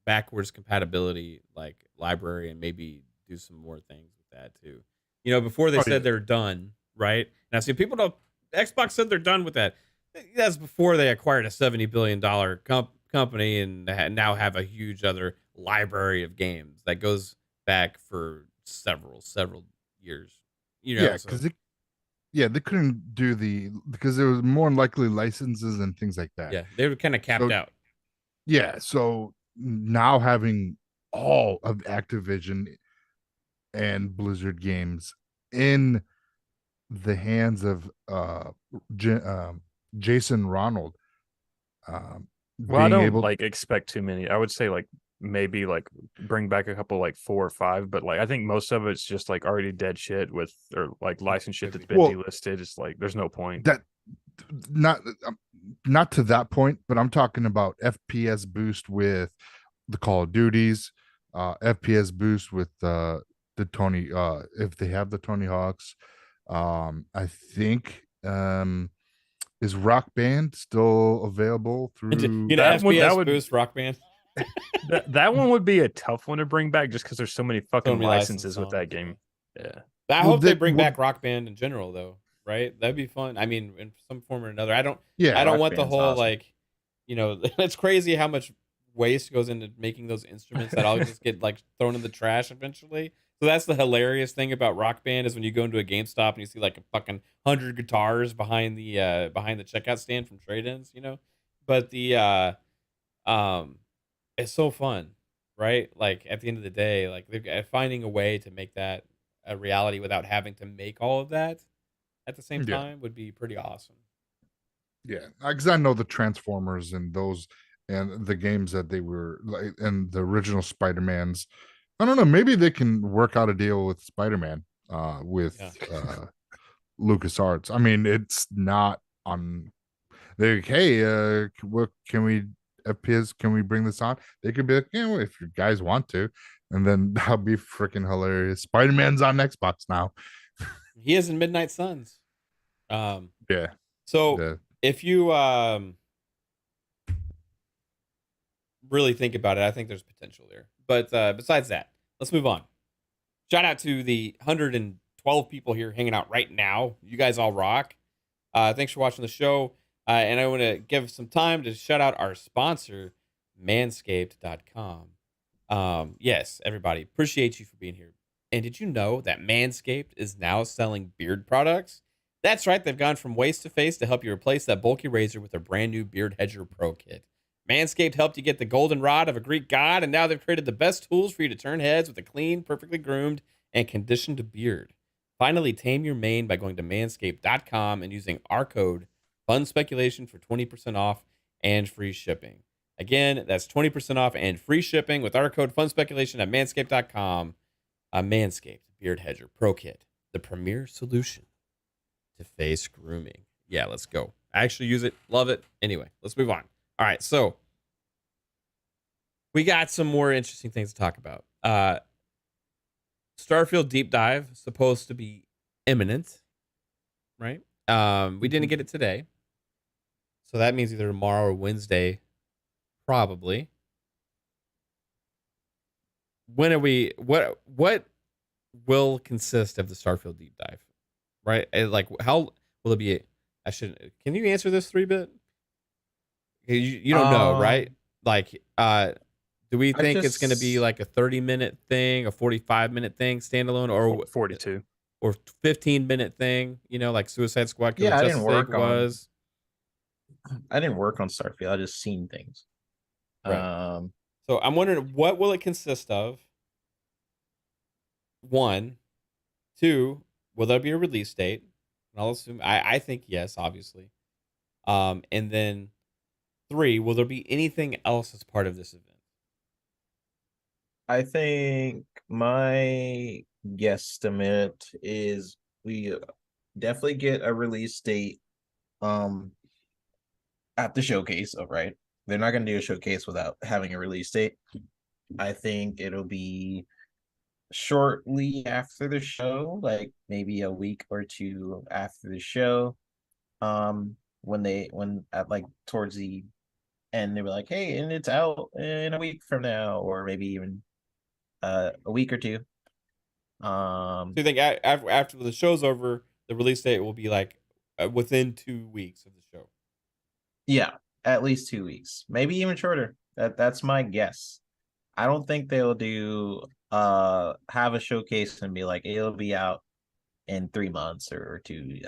backwards compatibility like library, and maybe do some more things with that too. You know, before they said they're done, right? Now, see, people don't. Xbox said they're done with that. That's before they acquired a $70 billion company and now have a huge other library of games that goes back for several years. You know, they couldn't do because there was more likely licenses and things like that. Yeah, they were kind of capped out. Yeah, so now having all of Activision and Blizzard games in the hands of Jason Ronald, Well, I being don't able like expect too many. I would say like maybe like bring back a couple like 4 or 5, but like I think most of it's just like already dead shit with or like licensed shit that's been Well, delisted. It's like there's no point. that not not to that point, but I'm talking about FPS boost with the Call of Duties, FPS boost with the Tony if they have the Tony Hawks. I think is Rock Band still available through You know, That one, that FPS would boost Rock Band. that one would be a tough one to bring back just because there's so many fucking many licensed licenses with songs, that game. Yeah. I Well, hope they that bring would- back Rock Band in general, though. Right? That'd be fun. I mean, in some form or another. I don't Rock want the Band's whole awesome. like, you know, it's crazy how much waste goes into making those instruments that all just get like thrown in the trash eventually. So that's the hilarious thing about Rock Band is when you go into a GameStop and you see like a fucking 100 guitars behind the checkout stand from trade-ins, you know. But the it's so fun, right? Like at the end of the day, like they're finding a way to make that a reality without having to make all of that at the same Yeah. time would be pretty awesome. Yeah, because I know the Transformers and those and the games that they were like and the original Spider-Mans. I don't know, maybe they can work out a deal with Spider-Man with LucasArts. I mean, it's not on they're like, hey, what can we FPS can we bring this on? They could be like, yeah, well, if you guys want to, and then that'll be freaking hilarious. Spider-Man's on Xbox now. He is in Midnight Suns. Yeah. So Yeah. if you really think about it, I think there's potential there. But besides that, let's move on. Shout out to the 112 people here hanging out right now. You guys all rock. Thanks for watching the show. And I want to give some time to shout out our sponsor, manscaped.com. Yes, everybody, appreciate you for being here. And did you know that Manscaped is now selling beard products? That's right. They've gone from waist to face to help you replace that bulky razor with their brand new Beard Hedger Pro Kit. Manscaped helped you get the golden rod of a Greek god, and now they've created the best tools for you to turn heads with a clean, perfectly groomed, and conditioned beard. Finally, tame your mane by going to manscaped.com and using our code FUNSPECULATION for 20% off and free shipping. Again, that's 20% off and free shipping with our code FUNSPECULATION at manscaped.com. Manscaped Beard Hedger Pro Kit, the premier solution to face grooming. Yeah, let's go. I actually use it. Love it. Anyway, let's move on. All right, so we got some more interesting things to talk about. Starfield Deep Dive supposed to be imminent, right? We didn't get it today, so that means either tomorrow or Wednesday, probably. When are we? What will consist of the Starfield Deep Dive? Right? Like, how will it be? I should. Can you answer this 3-bit? You don't know, right? Like, do we think it's going to be like a 30-minute thing, a 45-minute thing, standalone, or 42, or 15-minute thing? You know, like Suicide Squad. Yeah, I didn't Justice work League on. was. I didn't work on Starfield. I just seen things. Right. So I'm wondering, what will it consist of? 1, 2, will there be a release date? And I'll assume I think yes, obviously. And then 3, will there be anything else as part of this event? I think my guesstimate is we definitely get a release date at the showcase, right? They're not going to do a showcase without having a release date. I think it'll be shortly after the show, like maybe a week or 2 after the show. When at like towards the end, they were like, hey, and it's out in a week from now, or maybe even a week or 2. So you think after the show's over, the release date will be like within 2 weeks of the show? Yeah, at least 2 weeks, maybe even shorter. That's my guess. I don't think they'll do have a showcase and be like it'll be out in 3 months or 2.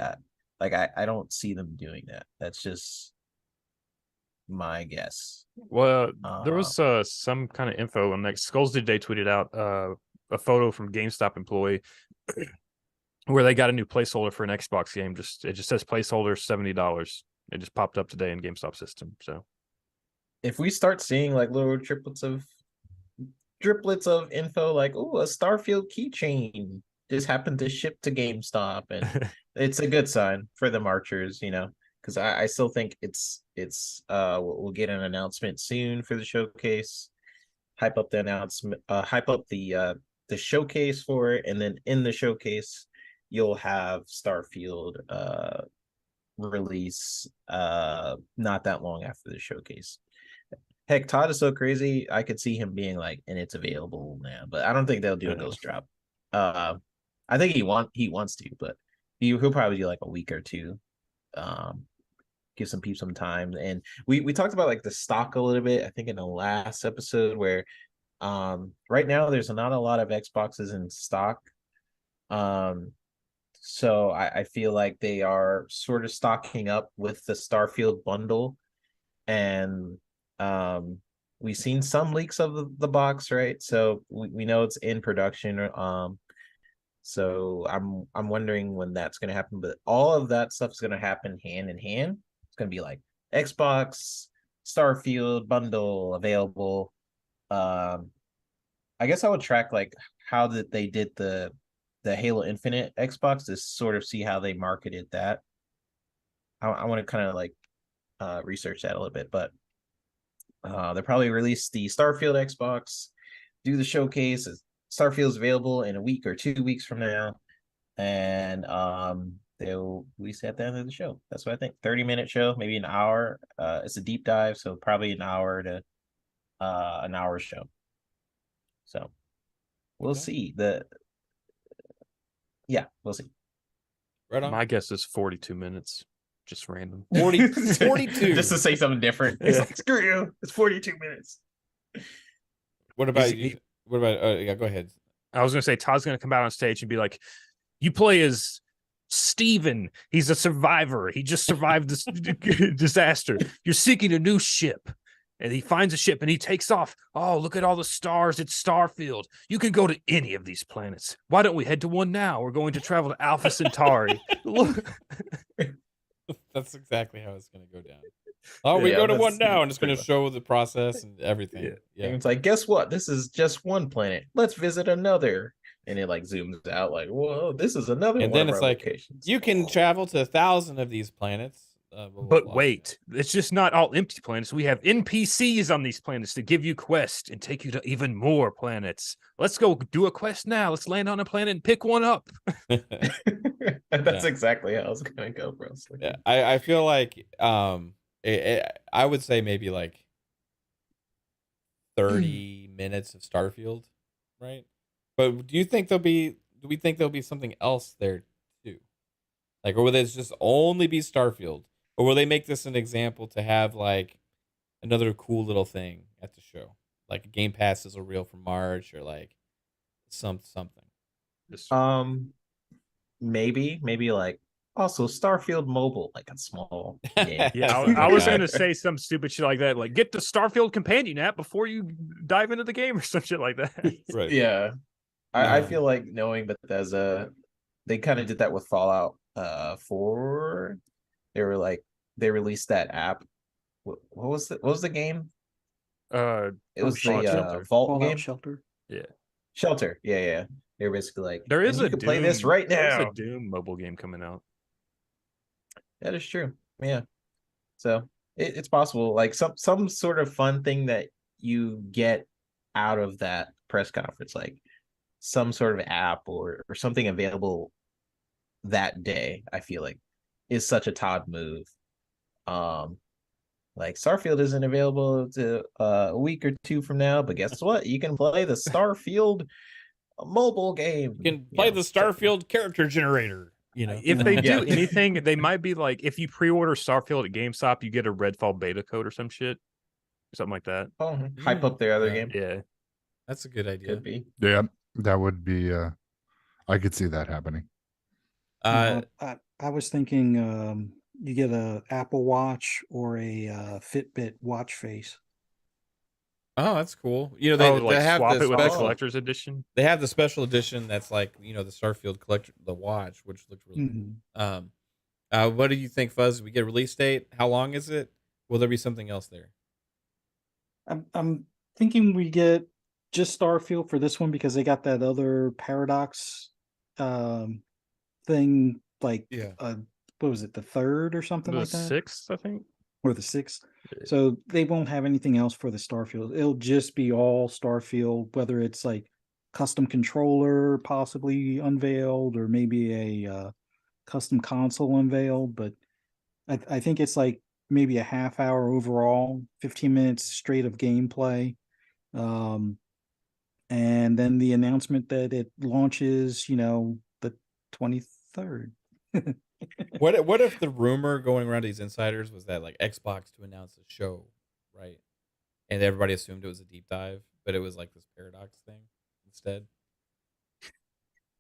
Like I don't see them doing that. That's just my guess. Well, there was some kind of info on next. Skulls Did Day tweeted out a photo from GameStop employee where they got a new placeholder for an Xbox game. It just says placeholder $70. It just popped up today in GameStop system. So if we start seeing like little driplets of info, like, oh, a Starfield keychain just happened to ship to GameStop, and it's a good sign for the Marchers, because I still think it's we'll get an announcement soon for the showcase. Hype up the announcement, hype up the showcase for it, and then in the showcase you'll have Starfield release not that long after the showcase. Heck, Todd is so crazy, I could see him being like, and it's available now, but I don't think they'll do a ghost drop. I think he wants to, but he'll probably do like a week or two. Give some people some time. And we talked about like the stock a little bit, I think in the last episode, where right now there's not a lot of Xboxes in stock. So I feel like they are sort of stocking up with the Starfield bundle. And we've seen some leaks of the box, right? So we know it's in production. So I'm wondering when that's gonna happen, but all of that stuff is gonna happen hand in hand. It's gonna be like Xbox Starfield bundle available. I guess I would track like how they did the Halo Infinite Xbox to sort of see how they marketed that. I want to kind of like research that a little bit, but they'll probably release the Starfield Xbox, do the showcase. Starfield's available in a week or 2 weeks from now, and they'll release at the end of the show. That's what I think. 30-minute show, maybe an hour. It's a deep dive, so probably an hour to an hour show. So we'll see. We'll see. Right on. My guess is 42 minutes. Just random. 42. Just to say something different. It's like, screw you. It's 42 minutes. What about you? What about? Yeah, go ahead. I was gonna say Todd's gonna come out on stage and be like, "You play as Steven. He's a survivor. He just survived this disaster. You're seeking a new ship." And he finds a ship and he takes off. Oh, look at all the stars. It's Starfield. You can go to any of these planets. Why don't we head to one now? We're going to travel to Alpha Centauri. That's exactly how it's going to go down. Oh, we go to one now, and it's going to show the process and everything. Yeah. And it's like, guess what? This is just one planet. Let's visit another. And it like zooms out like, whoa, this is another and one then of it's our like, locations. You can travel to 1,000 of these planets. But wait, it's just not all empty planets. We have NPCs on these planets to give you quests and take you to even more planets. Let's go do a quest now. Let's land on a planet and pick one up. That's exactly how it's gonna go, bro. Yeah, I feel like I would say maybe like 30 minutes of Starfield, right? But do we think there'll be something else there too? Like, or will it just only be Starfield? Or will they make this an example to have like another cool little thing at the show? Like a Game Pass is a reel for March, or like something. Maybe like also Starfield Mobile, like a small game. Yeah, I was gonna say some stupid shit like that, like get the Starfield companion app before you dive into the game or some shit like that. Right. Yeah. I feel like knowing Bethesda, they kind of did that with Fallout 4. They released that app. What was the game? It was the Vault Fallout game. Shelter. Yeah. Shelter. Yeah. They're basically like, There is you can play this right now. There's a Doom mobile game coming out. That is true. Yeah. So it's possible. Like some sort of fun thing that you get out of that press conference, like some sort of app or something available that day, I feel like is such a Todd move. Like Starfield isn't available to a week or two from now, but guess what? You can play the Starfield mobile game. You can play the Starfield character generator. You know, if they do anything, they might be like, if you pre-order Starfield at GameStop, you get a Redfall beta code or some shit, something like that. Oh, hype up their other game. Yeah, that's a good idea. Could be. Yeah, that would be. I could see that happening. I was thinking you get a Apple Watch or a Fitbit watch face. Oh, that's cool. You know, they have swap it with the special collector's edition. They have the special edition that's like, you know, the Starfield collector, the watch, which looks really cool. What do you think, Fuzz? We get a release date? How long is it? Will there be something else there? I'm thinking we get just Starfield for this one because they got that other Paradox thing, like Yeah. what was it, the 3rd or something The like that? 6th, I think. Or the 6th. Yeah. So they won't have anything else for the Starfield. It'll just be all Starfield, whether it's like custom controller possibly unveiled or maybe a custom console unveiled. But I think it's like maybe a half hour overall, 15 minutes straight of gameplay. And then the announcement that it launches, the 23rd. What if the rumor going around these insiders was that like Xbox to announce a show, right? And everybody assumed it was a deep dive, but it was like this Paradox thing instead,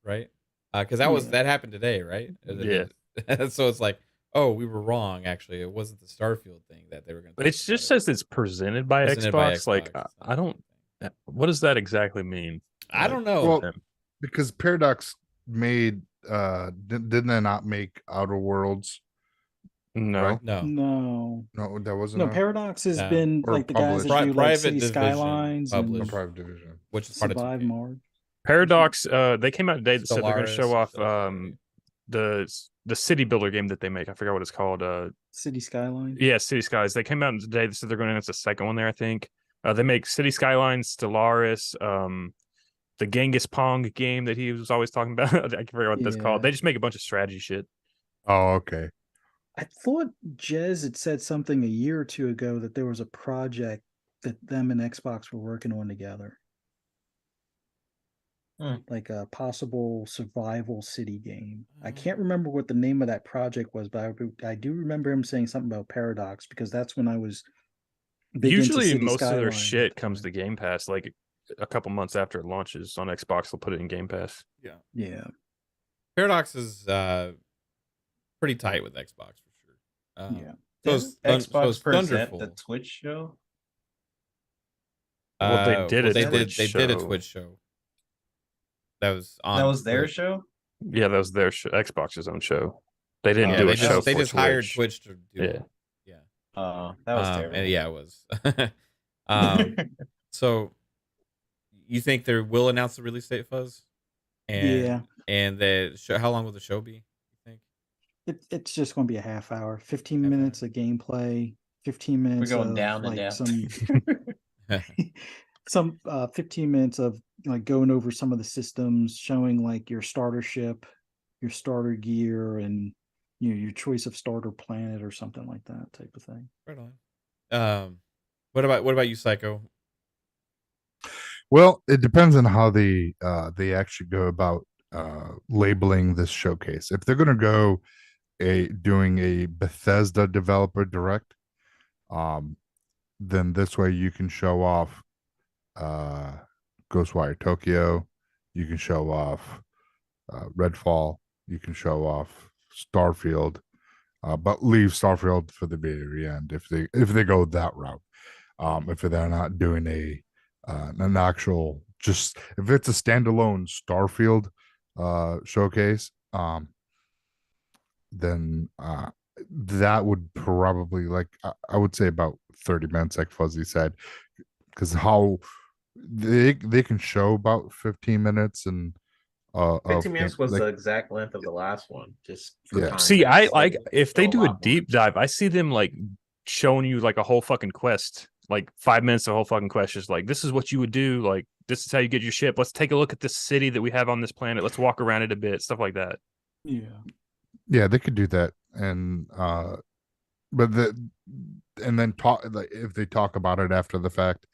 right? Because that happened today, right? Yeah. So it's like, oh, we were wrong. Actually, it wasn't the Starfield thing that they were going to. It just says it's presented by Xbox. Like, I don't. What does that exactly mean? I don't know. Well, because Paradox made didn't they not make Outer Worlds? No, right? no, that wasn't. No, Paradox has been Or like the guys that do like Private City division Skylines and published. Private Division, which is part of Survive 2K. Mars. Paradox. They came out today that said they're going to Stellaris show or off something. the city builder game that they make. I forgot what it's called. City Skylines. Yeah, City Skies. They came out today that said they're going to announce the second one there. I think they make City Skylines, Stellaris, the Genghis Pong game that he was always talking about. I forget what that's called. They just make a bunch of strategy shit. Oh, okay. I thought Jez had said something a year or two ago that there was a project that them and Xbox were working on together. Like a possible survival city game. I can't remember what the name of that project was, but I do remember him saying something about Paradox because that's when I was big into Usually City most of their Skylines shit at the comes time. to Game Pass like a couple months after it launches on Xbox. They'll put it in Game Pass. Yeah. Paradox is pretty tight with Xbox for sure. Yeah. Does Xbox present Thunderful. the Twitch show? Well, they did they a Twitch did a show. Twitch show. That was on. That was their Twitch. show? Yeah, that was their Xbox's own show. They didn't Yeah, do they a show. They for just hired Twitch. Twitch to do it. Yeah. That was terrible. And yeah, it was. So you think they will announce the release date, Fuzz? And the show, how long will the show be, you think? It's just going to be a half hour, 15 minutes of gameplay, 15 minutes We're going of down and like down. some 15 minutes of like going over some of the systems, showing like your starter ship, your starter gear, and your choice of starter planet or something like that type of thing. Right on. What about you, Psycho? Well, it depends on how they actually go about labeling this showcase. If they're going to go doing a Bethesda developer direct, then this way you can show off Ghostwire Tokyo, you can show off Redfall, you can show off Starfield, but leave Starfield for the very end if they go that route. If they're not doing an actual, just if it's a standalone Starfield showcase, then that would probably, like, I would say about 30 minutes, like Fuzzy said, because how they can show about 15 minutes and 15 minutes was the exact length of the last one. Just for context. See, I like if they Show do a lot deep dive, I see them like showing you like a whole fucking quest, like 5 minutes of a whole fucking quest, just like this is what you would do, like this is how you get your ship. Let's take a look at this city that we have on this planet. Let's walk around it a bit, stuff like that. Yeah, they could do that, and but and then talk, like, if they talk about it after the fact,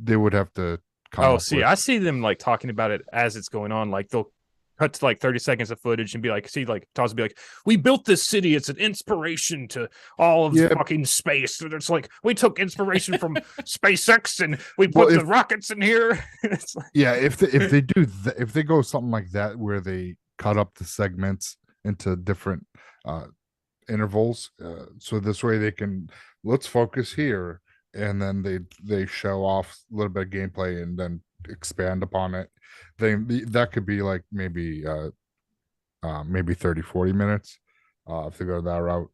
they would have to come see, I see them like talking about it as it's going on. Like they'll cut to like 30 seconds of footage and be like, see, like Toz will be like, we built this city. It's an inspiration to all of fucking space. And it's like, we took inspiration from SpaceX and we put the rockets in here. It's like, yeah, if they do if they go something like that where they cut up the segments into different intervals, so this way they can, let's focus here, and then they show off a little bit of gameplay and then expand upon it. That could be like maybe 30-40 minutes. if they go that route.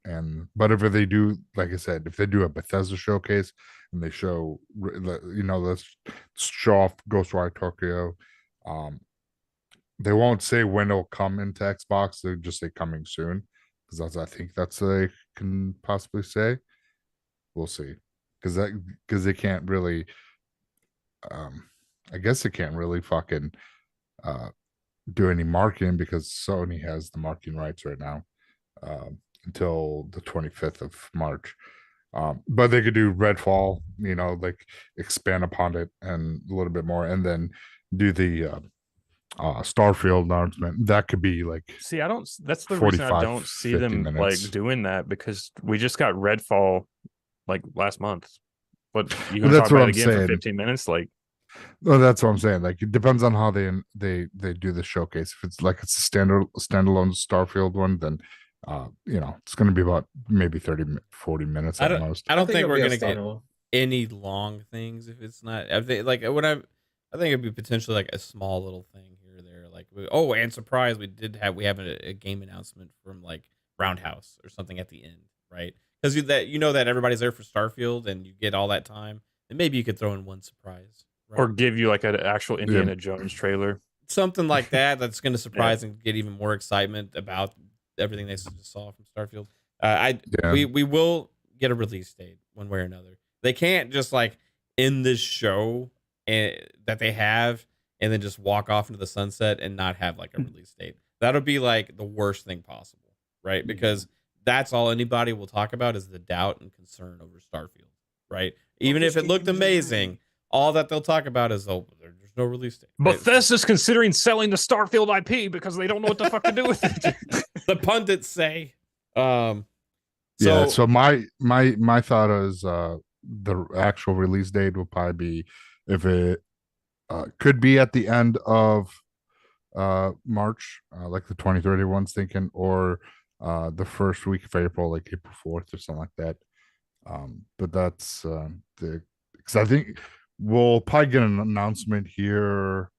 But if they do, like I said, if they do a Bethesda showcase and they show, let's show off Ghostwire Tokyo, they won't say when it'll come into Xbox. They'll just say coming soon, because I think that's what they can possibly say. We'll see, because they can't really. I guess they can't really fucking do any marketing, because Sony has the marketing rights right now until the 25th of March. But they could do Redfall, like expand upon it and a little bit more, and then do the Starfield announcement. That could be like, see, that's the reason I don't see them minutes. like doing that, because we just got Redfall like last month. But you Well, gonna that's talk what about it I'm again saying. for 15 minutes? Like, well, that's what I'm saying. Like, it depends on how they do the showcase. If it's like it's a standalone Starfield one, then it's going to be about maybe 40 minutes at most. I don't think we're it'll gonna be get standalone. any long things if it's not. I think like what I think it'd be potentially like a small little thing here or there. Like, oh, and surprise, we have a game announcement from like Roundhouse or something at the end, right? Because that everybody's there for Starfield and you get all that time, and maybe you could throw in one surprise, right? or give you like an actual Indiana Jones trailer, something like that. That's going to surprise and get even more excitement about everything they just saw from Starfield. We will get a release date one way or another. They can't just like end this show that they have and then just walk off into the sunset and not have like a release date. That'll be like the worst thing possible, right? Because that's all anybody will talk about is the doubt and concern over Starfield, right? Even if it looked amazing, all that they'll talk about is, there's no release date. Right? Bethesda's considering selling the Starfield IP because they don't know what the fuck to do with it. The pundits say. So my thought is the actual release date will probably be, if it could be at the end of March, like the 2030 one's thinking, or the first week of April, like April 4th or something like that. But that's because I think we'll probably get an announcement here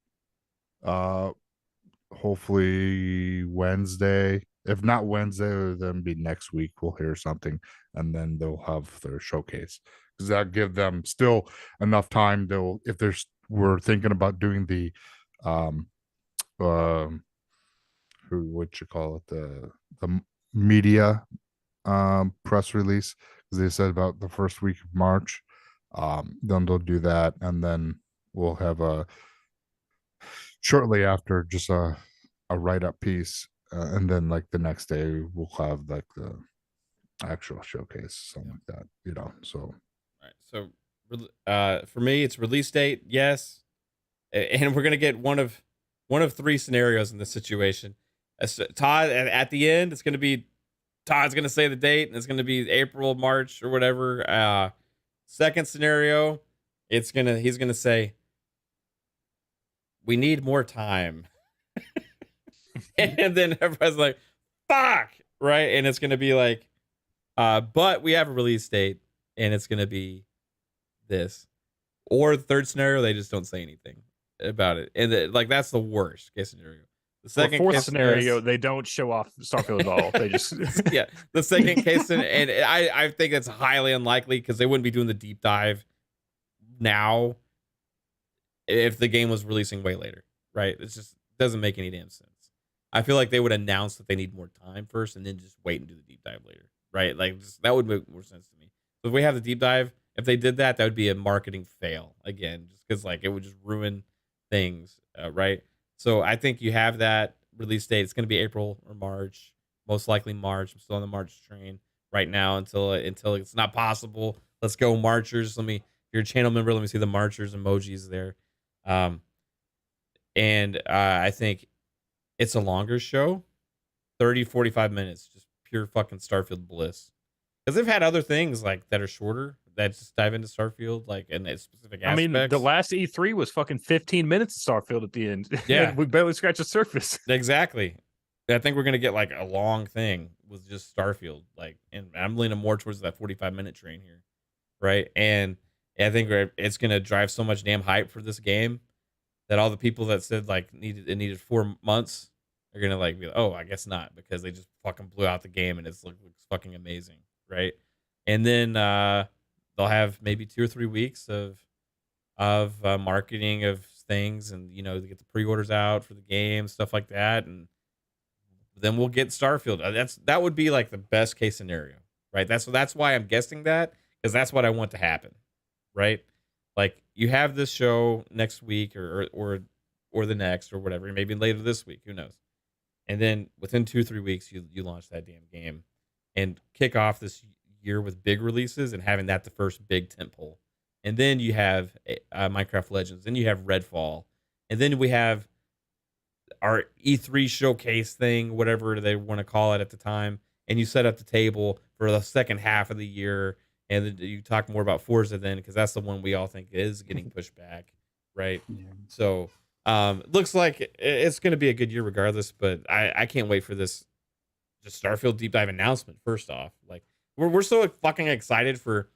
hopefully Wednesday. If not Wednesday, then be next week. We'll hear something, and then they'll have their showcase, because that'll give them still enough time. If we're thinking about doing the the media press release, because they said about the first week of March. Then they'll do that, and then we'll have shortly after just a write-up piece, and then like the next day we'll have like the actual showcase, something like that, so all right. So for me, it's release date, yes, and we're gonna get one of three scenarios in this situation. Todd, at the end, it's gonna be Todd's gonna say the date, and it's gonna be April, March, or whatever. Second scenario, he's gonna say, we need more time. And then everybody's like, fuck, right? And it's gonna be like, but we have a release date, and it's gonna be this. Or the third scenario, they just don't say anything about it, and that's the worst case scenario. The second fourth scenario, they don't show off Starfield at all. They just the second case, and I think it's highly unlikely, because they wouldn't be doing the deep dive now if the game was releasing way later, right? It just doesn't make any damn sense. I feel like they would announce that they need more time first, and then just wait and do the deep dive later, right? Like, that would make more sense to me. So if we have the deep dive, if they did that, that would be a marketing fail again, just because like it would just ruin things, right? So I think you have that release date. It's going to be April or March, most likely March. I'm still on the March train right now until it's not possible. Let's go, Marchers. If you're a channel member, let me see the Marchers emojis there. And I think it's a longer show, 30, 45 minutes, just pure fucking Starfield bliss. Because they've had other things like that are shorter that just dive into Starfield, like in specific aspects. I mean, the last E3 was fucking 15 minutes of Starfield at the end. Yeah. We barely scratched the surface. Exactly. I think we're gonna get like a long thing with just Starfield, and I'm leaning more towards that 45-minute train here, right? And I think it's gonna drive so much damn hype for this game that all the people that said like it needed 4 months They're gonna like be like, oh, I guess not, because they just fucking blew out the game and looks fucking amazing, right? And then they'll have maybe 2 or 3 weeks of marketing of things, and you know, to get the pre-orders out for the game, stuff like that, and then we'll get Starfield. That would be like the best case scenario, right? That's why I'm guessing that, because that's what I want to happen, right? Like you have this show next week or the next or whatever, maybe later this week, who knows? And then within 2 or 3 weeks, you launch that damn game and kick off this year with big releases and having that the first big tentpole. And then you have Minecraft Legends, then you have Redfall, and then we have our E3 showcase thing, whatever they want to call it at the time, and you set up the table for the second half of the year, and then you talk more about Forza then, because that's the one we all think is getting pushed back, right? Yeah. So looks like it's going to be a good year regardless, but I can't wait for this just Starfield deep dive announcement. First off, like we're so fucking excited for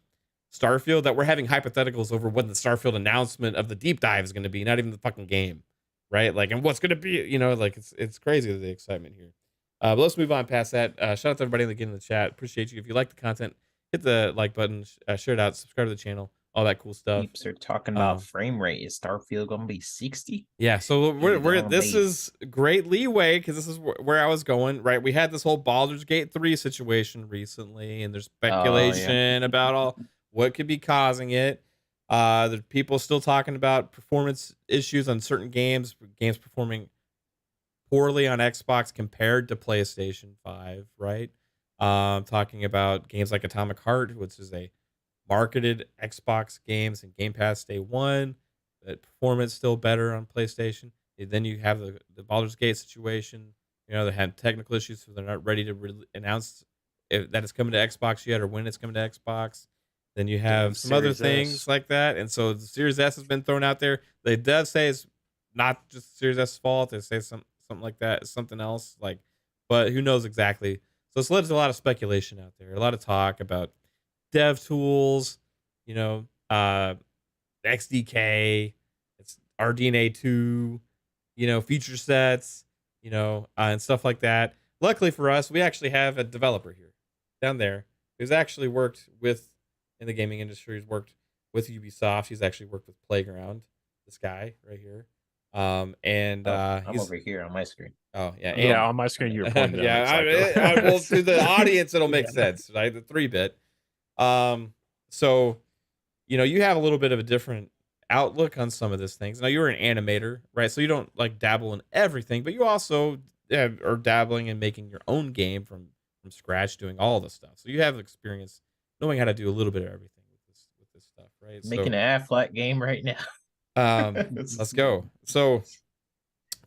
Starfield that we're having hypotheticals over what the Starfield announcement of the deep dive is going to be, not even the fucking game, right? Like, and what's going to be, you know, like it's crazy, the excitement here. But let's move on past that. Shout out to everybody in the chat. Appreciate you. If you like the content, hit the like button, share it out, subscribe to the channel, all that cool stuff. Peeps are talking about frame rate. Is Starfield gonna be 60? Yeah, so this is great leeway, because this is where I was going, right? We had this whole Baldur's Gate 3 situation recently, and there's speculation about what could be causing it. There's people still talking about performance issues on certain games performing poorly on Xbox compared to PlayStation 5, right? Talking about games like Atomic Heart, which is a marketed Xbox games and Game Pass day one, but performance still better on PlayStation. And then you have the Baldur's Gate situation. You know, they had technical issues, so they're not ready to announce that it's coming to Xbox yet or when it's coming to Xbox. Then you have some other things like that. And so the Series S has been thrown out there. They does say it's not just Series S fault. They say something like that. It's something else. Like, but who knows exactly? So it's led to a lot of speculation out there. A lot of talk about dev tools, you know, XDK, it's RDNA 2, you know, feature sets, you know, and stuff like that. Luckily for us, we actually have a developer here down there who's actually worked with, in the gaming industry, he's worked with Ubisoft. He's actually worked with Playground, this guy right here. I'm over here on my screen. Oh yeah, yeah, on my screen you're pointing. Yeah, well, to the audience it'll make sense, right? The 3-bit. So, you know, you have a little bit of a different outlook on some of these things. Now, you're an animator, right? So you don't like dabble in everything, but you also are dabbling in making your own game from scratch, doing all the stuff. So you have experience knowing how to do a little bit of everything with this stuff, right? Making an Affleck game right now. Let's go. So,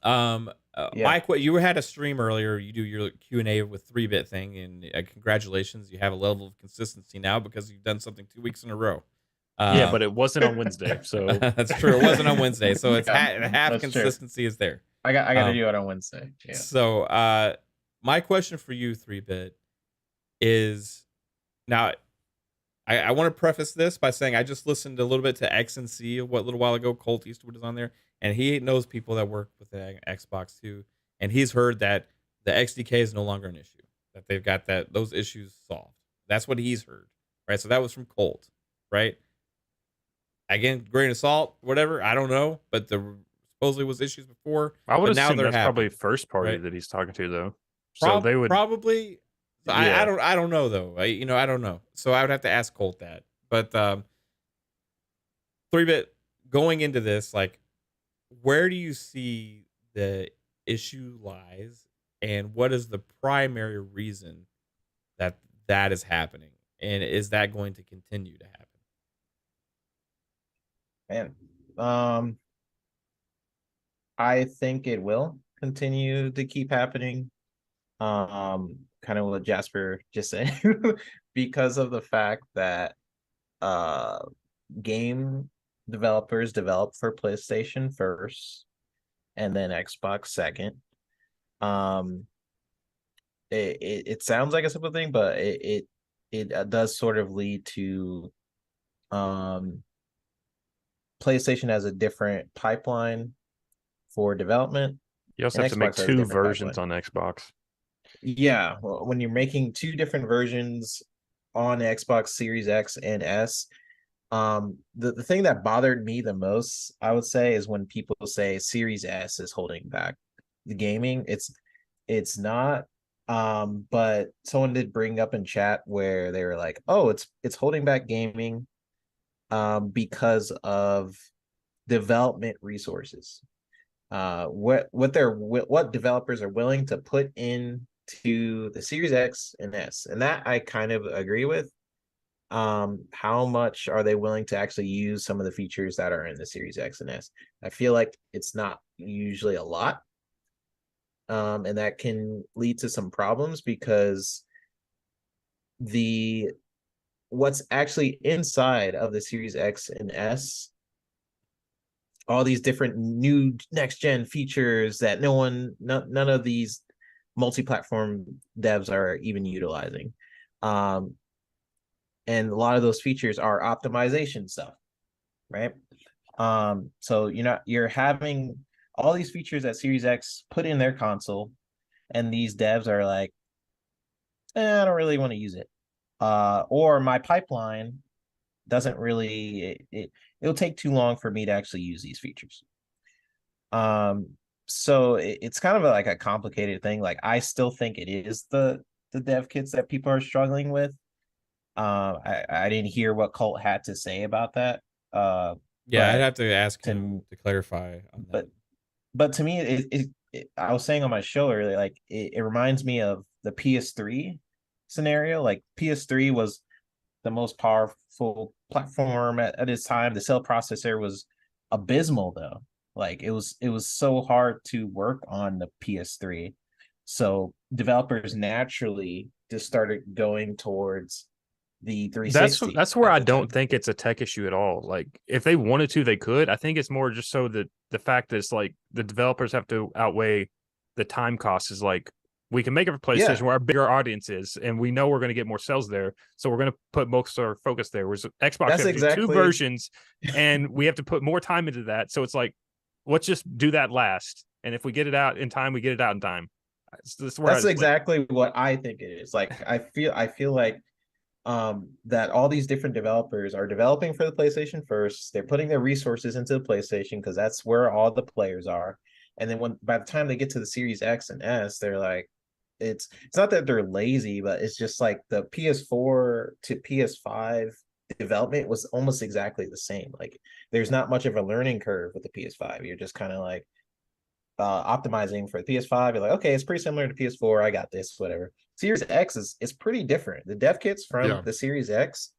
Mike, what you had a stream earlier, you do your Q&A with 3-bit thing, and congratulations, you have a level of consistency now because you've done something 2 weeks in a row. Yeah, but it wasn't on Wednesday, so that's true. It wasn't on Wednesday, so it's half consistency is there. I got to do it on Wednesday. Yeah. So, my question for you, 3-bit, is now. I want to preface this by saying I just listened a little bit to X and C a little while ago. Colt Eastwood is on there, and he knows people that work with the Xbox too, and he's heard that the XDK is no longer an issue, that they've got those issues solved. That's what he's heard, right? So that was from Colt, right? Again, grain of salt, whatever. I don't know, but supposedly was issues before. I would assume now that's happy, probably first party right? that he's talking to, though. So they would probably. Yeah. I don't know though. I don't know. So I would have to ask Colt that. But 3-bit going into this, like, where do you see the issue lies, and what is the primary reason that is happening, and is that going to continue to happen? Man, I think it will continue to keep happening. Kind of what Jasper just said, because of the fact that game developers develop for PlayStation first and then Xbox second. It sounds like a simple thing, but it does sort of lead to PlayStation has a different pipeline for development, You also And have to make Xbox has a two different versions pipeline. on Xbox. Yeah, well, when you're making two different versions on Xbox Series X and S, the thing that bothered me the most, I would say, is when people say Series S is holding back the gaming. It's not. But someone did bring up in chat where they were like, "Oh, it's holding back gaming, because of development resources. What developers are willing to put into the Series X and S, and that I kind of agree with. How much are they willing to actually use some of the features that are in the Series X and S? I feel like it's not usually a lot, and that can lead to some problems because what's actually inside of the Series X and S, all these different new next gen features that none of these multi-platform devs are even utilizing. And a lot of those features are optimization stuff, right? So you're having all these features that Series X put in their console, and these devs are like, I don't really want to use it. Or my pipeline doesn't really it'll take too long for me to actually use these features. So it's kind of like a complicated thing. Like, I still think it is the dev kits that people are struggling with. I didn't hear what Colt had to say about that. Yeah, but I'd have to ask to- him to clarify on that. but to me, I was saying on my show earlier, like it reminds me of the PS3 scenario. Like, PS3 was the most powerful platform at its time. The cell processor was abysmal, though. Like, it was so hard to work on the PS3. So developers naturally just started going towards the 360. That's where at I the don't time. think it's a tech issue at all. Like, if they wanted to, they could. I think it's more just so that the fact that it's like the developers have to outweigh the time cost is like, we can make it for PlayStation where our bigger audience is, and we know we're going to get more sales there. So we're going to put most of our focus there. Whereas Xbox That's has two exactly- versions, and we have to put more time into that. So it's like, let's just do that last. And if we get it out in time, we get it out in time. That's exactly what I think it is. Like, I feel like that all these different developers are developing for the PlayStation first. They're putting their resources into the PlayStation because that's where all the players are. And then by the time they get to the Series X and S, they're like, it's not that they're lazy, but it's just like the PS4 to PS5 development was almost exactly the same. Like, there's not much of a learning curve with the PS5. You're just kind of like optimizing for the PS5. You're like, okay, it's pretty similar to PS4. I got this, whatever. Series X is pretty different. The dev kits from the Series X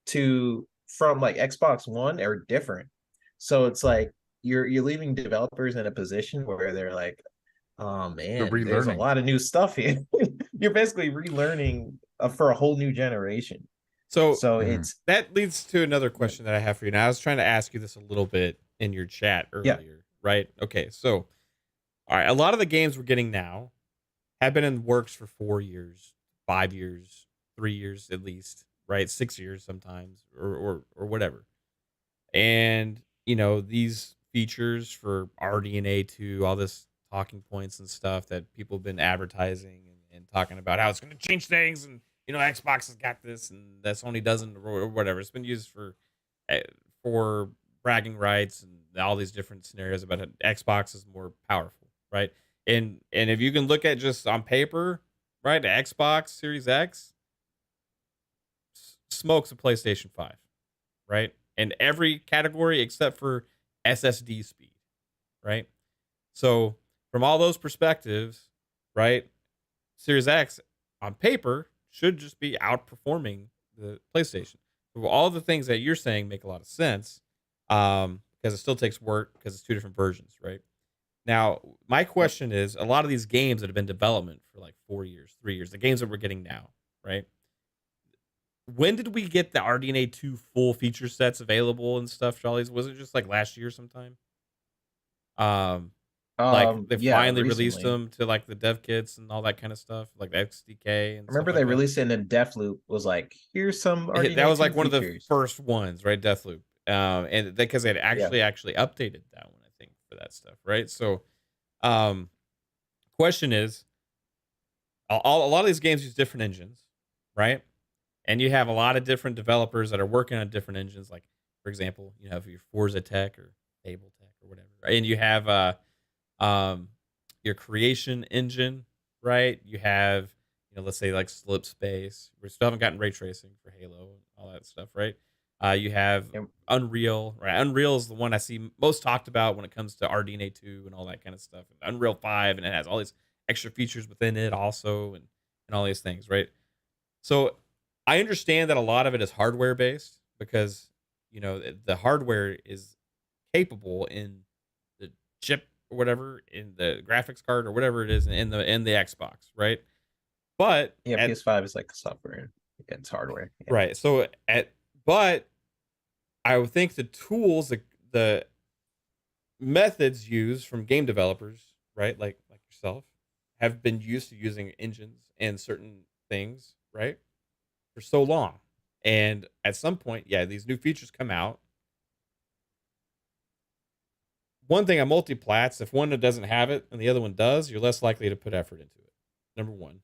from like Xbox One are different. So it's like you're leaving developers in a position where they're like, oh man, there's a lot of new stuff here. You're basically relearning for a whole new generation. So that leads to another question that I have for you. Now, I was trying to ask you this a little bit in your chat earlier, right? Okay, so all right, a lot of the games we're getting now have been in the works for 4 years, 5 years, 3 years at least, right? 6 years sometimes, or whatever. And these features for RDNA 2, all this talking points and stuff that people have been advertising and talking about how it's going to change things, and Xbox has got this and that Sony doesn't, or whatever. It's been used for bragging rights and all these different scenarios about how Xbox is more powerful, right? And if you can look at just on paper, right, the Xbox Series X smokes a PlayStation 5, right? In every category except for SSD speed, right? So from all those perspectives, right, Series X on paper should just be outperforming the PlayStation. So all the things that you're saying make a lot of sense, because it still takes work because it's two different versions, right? Now, my question is, a lot of these games that have been in development for like 4 years, 3 years, the games that we're getting now, right? When did we get the RDNA 2 full feature sets available and stuff, Charlie's? Was it just like last year sometime? Like they finally released them to like the dev kits and all that kind of stuff, like the XDK. And I remember they released it, and Deathloop was like, here's some RDNA that was like one features. of the first ones, right? Deathloop. And because they had actually updated that one, I think, for that stuff, right? So Question is, a lot of these games use different engines, right? And you have a lot of different developers that are working on different engines. Like, for example, you have your Forza Tech or Fable Tech or whatever, right? And you have your creation engine, right? You have, let's say like Slip Space. We still haven't gotten ray tracing for Halo and all that stuff, right? You have Unreal, right? Unreal is the one I see most talked about when it comes to RDNA 2 and all that kind of stuff. And Unreal 5, and it has all these extra features within it also, and all these things, right? So I understand that a lot of it is hardware based because, the hardware is capable in the chip or whatever, in the graphics card or whatever it is in the Xbox, right? But PS5 is like the software, it's hardware, right? So but I would think the tools, the methods used from game developers, right, like yourself, have been used to using engines and certain things, right, for so long. And at some point, these new features come out. One thing on multiplats, if one doesn't have it and the other one does, you're less likely to put effort into it. Number one,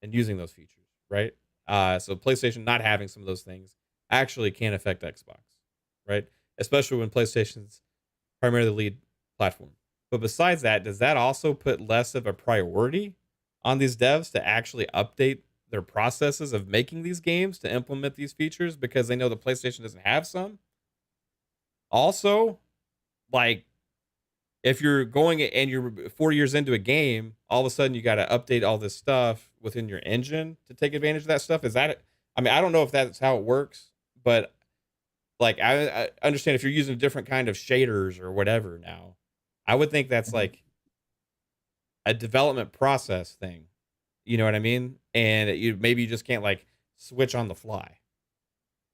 and using those features, right? So PlayStation not having some of those things actually can affect Xbox, right? Especially when PlayStation's primarily the lead platform. But besides that, does that also put less of a priority on these devs to actually update their processes of making these games to implement these features because they know the PlayStation doesn't have some? Also, like, if you're going and you're 4 years into a game, all of a sudden you got to update all this stuff within your engine to take advantage of that stuff. Is that, I don't know if that's how it works, but like, I understand if you're using a different kind of shaders or whatever now, I would think that's like a development process thing. You know what I mean? And maybe you just can't like switch on the fly.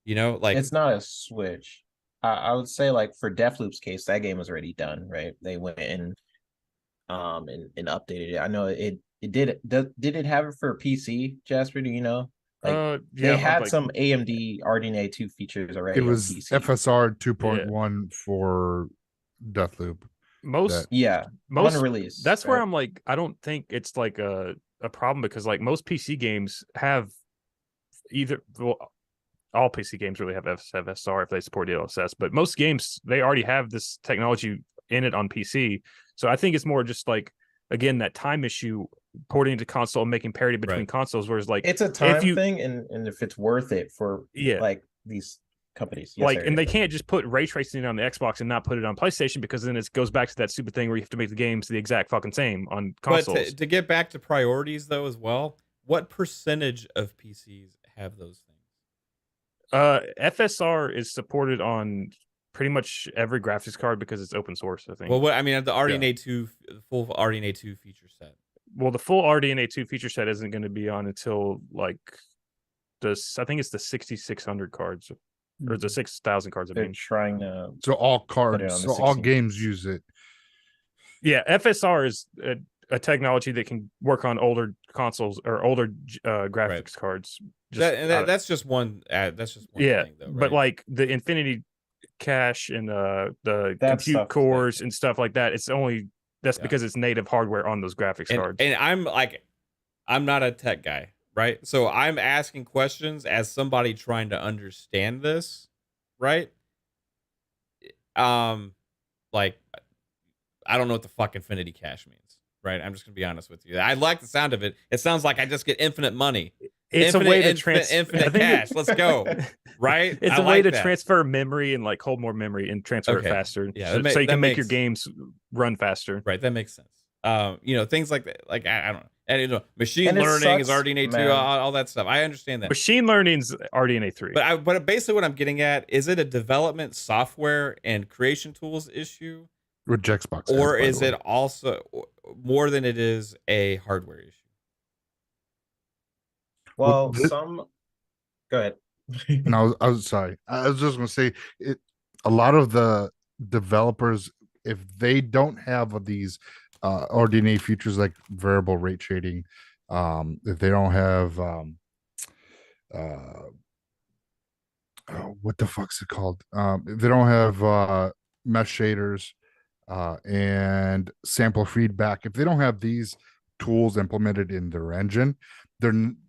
Like, it's not a switch. I would say, like, for Deathloop's case, that game was already done, right? They went and updated it. I know it did it have it for PC, Jasper? Do you know? Like, they had some AMD RDNA 2 features already. It was on PC. FSR 2.1 for Deathloop. Most release. That's where I'm like, I don't think it's like a problem because like most PC games have all PC games really have FSR if they support DLSS, but most games, they already have this technology in it on PC. So I think it's more just like, again, that time issue porting into console and making parity between consoles, whereas like it's a time thing, and if it's worth it for like these companies, and they can't just put ray tracing on the Xbox and not put it on PlayStation, because then it goes back to that stupid thing where you have to make the games the exact fucking same on consoles. But to get back to priorities though as well, what percentage of PCs have those things? FSR is supported on pretty much every graphics card because it's open source, I think. Well, the RDNA 2, the full RDNA 2 feature set. Well, the full RDNA 2 feature set isn't going to be on until like I think it's the 6,600 cards or the 6,000 cards. They're trying to. So all cards, so all games use it. Yeah, FSR is a technology that can work on older consoles or older graphics cards. That's just one. That's just one thing, though. Right? But like the Infinity Cache and the compute cores and stuff like that, that's because it's native hardware on those graphics cards. And I'm not a tech guy, right? So I'm asking questions as somebody trying to understand this, right? Like, I don't know what the fuck Infinity Cache means. Right, I'm just gonna be honest with you. I like the sound of it. It sounds like I just get infinite money. It's a way to infinite cash. Let's go. Right, it's a way to transfer memory and like hold more memory and transfer it faster. Yeah, so you can make your games run faster. Right, that makes sense. Things like that. Like I don't know. And machine learning is RDNA 2, all that stuff. I understand that. Machine learning's RDNA 3. But basically, what I'm getting at is it a development software and creation tools issue? With Xbox, or is it also more than it is a hardware issue? Well, go ahead. No, I was sorry. I was just going to say a lot of the developers, if they don't have these RDNA features like variable rate shading, if they don't have what the fuck's it called? If they don't have mesh shaders and sample feedback, if they don't have these tools implemented in their engine,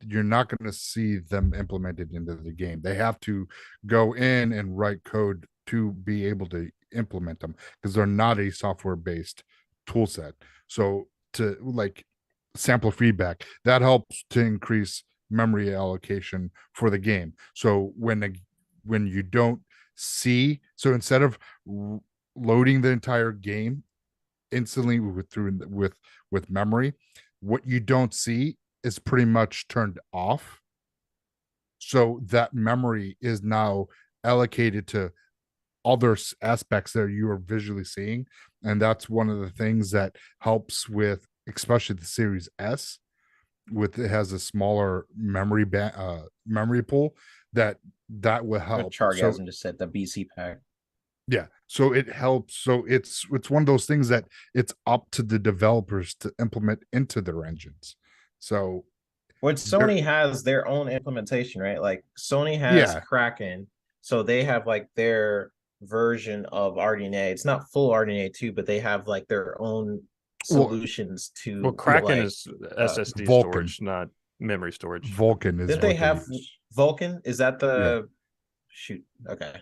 you're not going to see them implemented into the game. They have to go in and write code to be able to implement them because they're not a software-based tool set. So to like sample feedback, that helps to increase memory allocation for the game. So when you don't see, so instead of loading the entire game instantly with memory, what you don't see is pretty much turned off. So that memory is now allocated to other aspects that you are visually seeing. And that's one of the things that helps with, especially the Series S, with it has a smaller memory pool that will help. Chargasm just said the BC pack. Yeah, so it helps. So it's one of those things that it's up to the developers to implement into their engines. So Which Sony has their own implementation, right? Like Sony has Kraken, so they have like their version of RDNA. It's not full RDNA 2, but they have like their own solutions to. Well, Kraken like, is SSD Vulkan. storage, not memory storage. Vulkan is. Did they have Vulkan? Is that the shoot? Okay.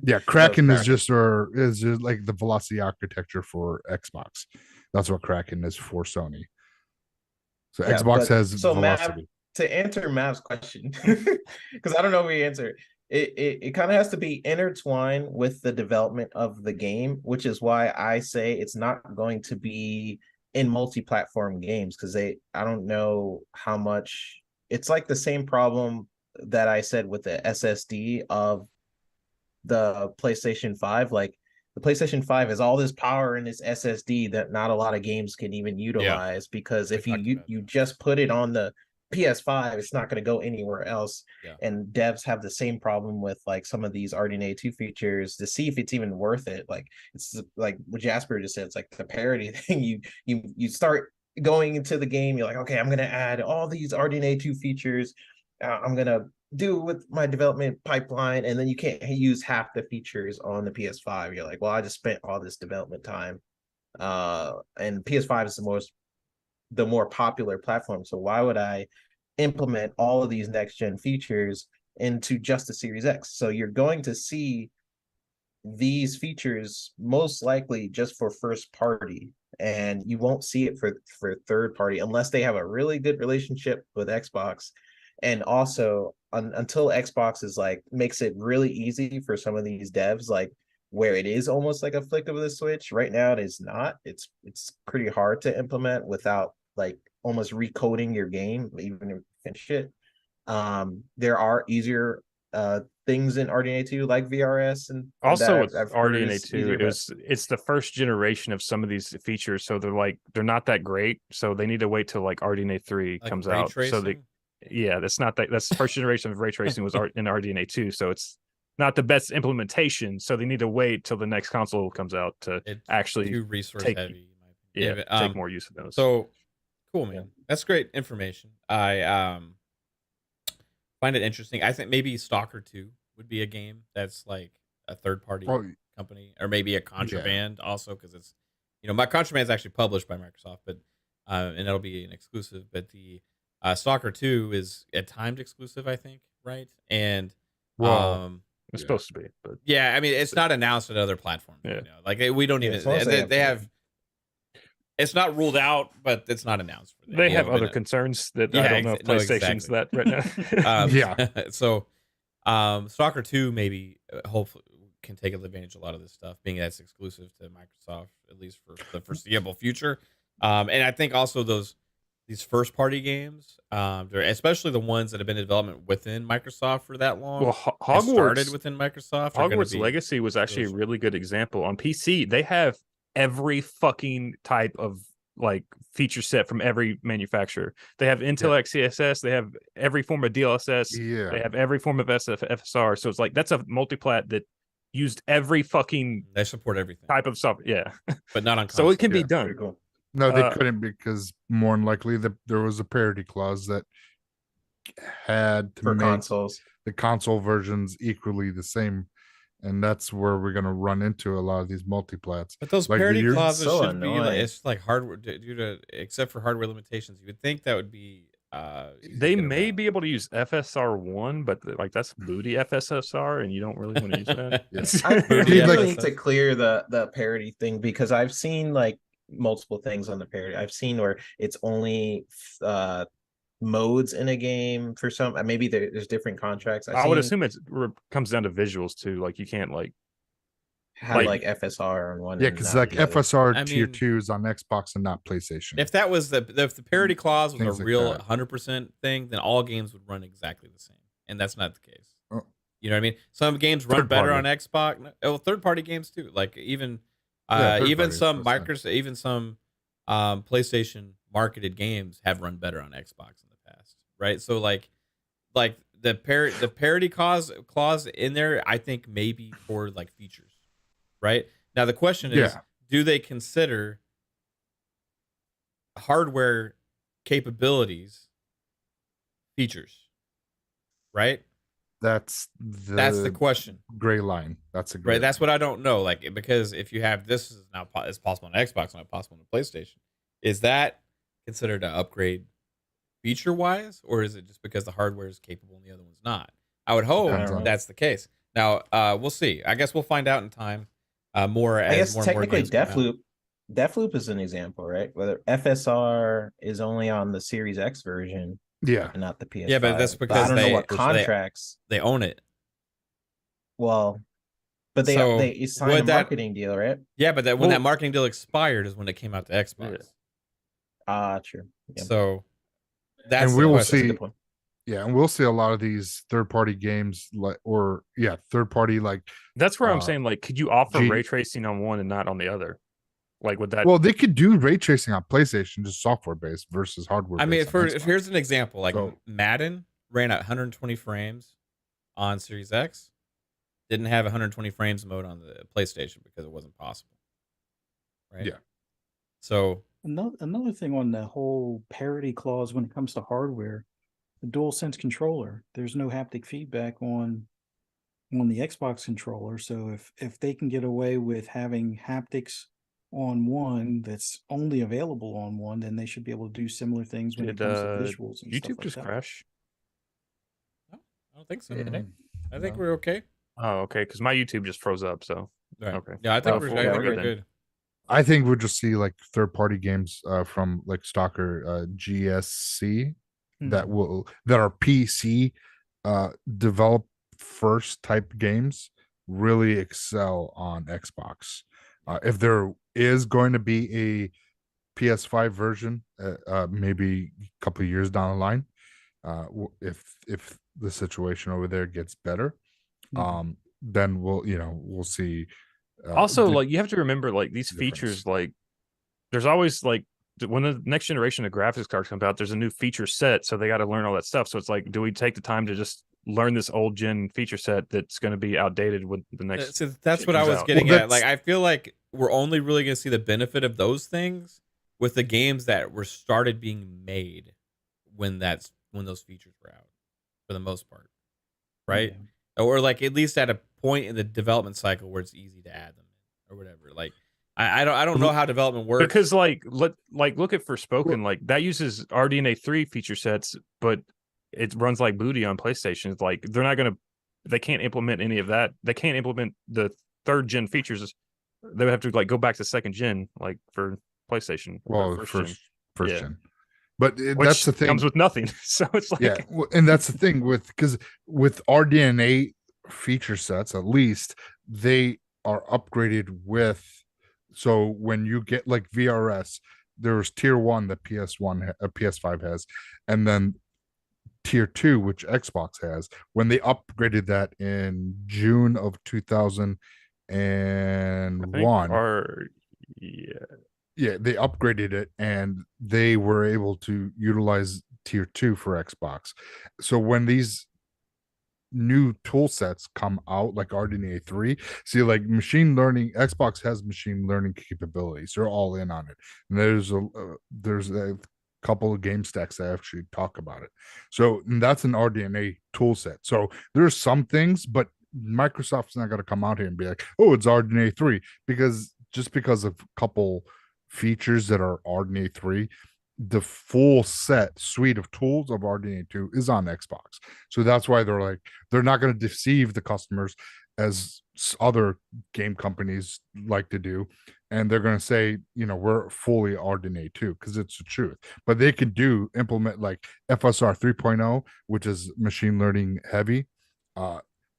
Yeah, Kraken is just like the velocity architecture for Xbox. That's what Kraken is for Sony. So Xbox has velocity. Mav, to answer Mav's question, because I don't know if we answer it kind of has to be intertwined with the development of the game, which is why I say it's not going to be in multi-platform games, because I don't know how much. It's like the same problem that I said with the SSD of the PlayStation 5. Like the PlayStation 5 has all this power in this SSD that not a lot of games can even utilize, because if you just put it on the PS5, it's not going to go anywhere else. And devs have the same problem with like some of these RDNA 2 features to see if it's even worth it. Like it's like what Jasper just said, it's like the parity thing. You start going into the game, you're like, okay, I'm going to add all these RDNA 2 features. I'm going to do with my development pipeline, and then you can't use half the features on the PS5. You're like, well, I just spent all this development time. And PS5 is the more popular platform, so why would I implement all of these next gen features into just the Series X? So you're going to see these features most likely just for first party, and you won't see it for third party unless they have a really good relationship with Xbox. And also until Xbox is like makes it really easy for some of these devs, like where it is almost like a flick of the switch. Right now it is not. It's pretty hard to implement without like almost recoding your game, even if you finish it. There are easier things in RDNA 2 like VRS, and also with RDNA 2 it's the first generation of some of these features, so they're not that great, so they need to wait till like RDNA 3 like comes out. So that's the first generation of ray tracing was in RDNA 2, so it's not the best implementation, so they need to wait till the next console comes out to actually too resource take, heavy. Take more use of those. So cool, man. That's great information. I find it interesting. I think maybe Stalker 2 would be a game that's like a third party company, or maybe a Contraband also, because it's my Contraband is actually published by Microsoft, but and that'll be an exclusive. But the Stalker 2 is a timed exclusive, I think, right? And it's supposed to be, but I mean, it's not announced at other platforms. Like we don't even they have. It's not ruled out, but it's not announced. For them. They have other concerns that I don't know if PlayStation's that right now. So, Stalker 2 maybe hopefully can take advantage of a lot of this stuff, being that's exclusive to Microsoft, at least for the foreseeable future. And I think also these first party games, especially the ones that have been in development within Microsoft for that long. Well, Hogwarts started within Microsoft. Hogwarts Legacy was actually a really good example. On PC, they have every fucking type of like feature set from every manufacturer. They have Intel XCSS, they have every form of DLSS, they have every form of FSR. So it's like that's a multiplat that used every fucking they support everything type of software. But not on console. So it can be done. Cool. No, they couldn't, because more than likely there was a parity clause that had to for make consoles the console versions equally the same and that's where we're gonna run into a lot of these multiplats. But those Like, parity you're clauses so should be like, annoying. it's like hardware due to, except for hardware limitations. You would think that would be easy to They get may around. be able to use FSR1, but like that's booty FSSR, and you don't really want to use that. Yeah. I Booty really FSS. need to clear the parody thing, because I've seen like multiple things on the parody. I've seen where it's only modes in a game for some. Maybe there's different contracts. I would assume it comes down to visuals too. Like you can't like have like- like FSR on one. Yeah, and because not like the other. FSR I tier mean, 2 is on Xbox and not PlayStation. If that was if the parity clause was Things a like real that. 100% thing, then all games would run exactly the same, and that's not the case. Oh. You know what I mean? Some games run Third better on party. Xbox. Well, third party games too. Like even Yeah, third even party, some that's fine. Microsoft, even some PlayStation marketed games have run better on Xbox in the past, right? So like the parity clause in there, I think maybe for like features, right? Now the question is, Yeah. do they consider hardware capabilities features, right? That's That's the question, gray line. That's a gray right? That's line. what I don't know. Like, because if you have this is now it's possible on Xbox, not possible on PlayStation, is that considered an upgrade feature wise, or is it just because the hardware is capable and the other one's not? I would hope Depends on- that's the case. Now, we'll see. I guess we'll find out in time. More as I guess more and more technically games come out. Deathloop is an example, right? Whether FSR is only on the Series X version Yeah. and not the PS5. Yeah, but that's I because don't know they- what they- contracts. They own it. Well, but So, they signed a would that- marketing deal, right? Yeah, but when Well- that marketing deal expired is when it came out to Xbox. True. Yeah. So that's And we the will question. That's a see- good point. Yeah, and we'll see a lot of these third-party games, like, or third-party, like, that's where I'm Uh, saying like, could you offer G- ray tracing on one and not on the other? Like would that? well, they could do ray tracing on PlayStation, just software-based versus hardware. I mean, based on Xbox. here's an example. Like So- Madden ran at 120 frames on Series X, didn't have 120 frames mode on the PlayStation because it wasn't possible. Right. Yeah. So Another thing on the whole parity clause when it comes to hardware, the DualSense controller, there's no haptic feedback on the Xbox controller. So if they can get away with having haptics on one that's only available on one, then they should be able to do similar things when it Did comes to visuals and YouTube stuff like just that. crash? I don't think so. Mm, I think no. we're okay. Oh, okay. Because my YouTube just froze up. So Right. Okay. Yeah, I think Oh, we're cool. I Yeah, think we're we're good good. I think we'll just see like third-party games from like Stalker GSC that are PC develop first type games really excel on Xbox. If there is going to be a PS5 version, maybe a couple of years down the line, if the situation over there gets better, then we'll see. also, the like you have to remember, like these difference. features, like there's always like when the next generation of graphics cards comes out, there's a new feature set, so they got to learn all that stuff. So it's like, do we take the time to just learn this old gen feature set that's going to be outdated with the next? So that's shit what I comes was out? getting Well, at. Like, I feel like we're only really going to see the benefit of those things with the games that were started being made when those features were out, for the most part, right? Or like at least at a point in the development cycle where it's easy to add them or whatever. Like, I don't know how development works Because look at Forspoken, like that uses RDNA 3 feature sets, but it runs like booty on PlayStation. It's like they can't implement any of that. They can't implement the third gen features. They would have to like go back to second gen, like for PlayStation. Well, first first Yeah. gen. But Which that's the thing. comes with nothing. So it's like, Yeah, and that's the thing because with RDNA feature sets, at least they are upgraded with. So when you get like VRS, there's tier 1 that PS5 has, and then tier 2 which Xbox has. When they upgraded that in June of 2001, yeah, they upgraded it and they were able to utilize tier 2 for Xbox. So when these new tool sets come out like RDNA 3, see, like machine learning, Xbox has machine learning capabilities. They're all in on it. And there's a couple of game stacks that actually talk about it. So that's an RDNA tool set. So there's some things, but Microsoft's not going to come out here and be like, oh, it's RDNA 3, because of a couple features that are RDNA 3, the full suite of tools of RDNA 2 is on Xbox. So that's why they're not going to deceive the customers as other game companies like to do. And they're going to say, we're fully RDNA 2, because it's the truth. But they could implement like FSR 3.0, which is machine learning heavy,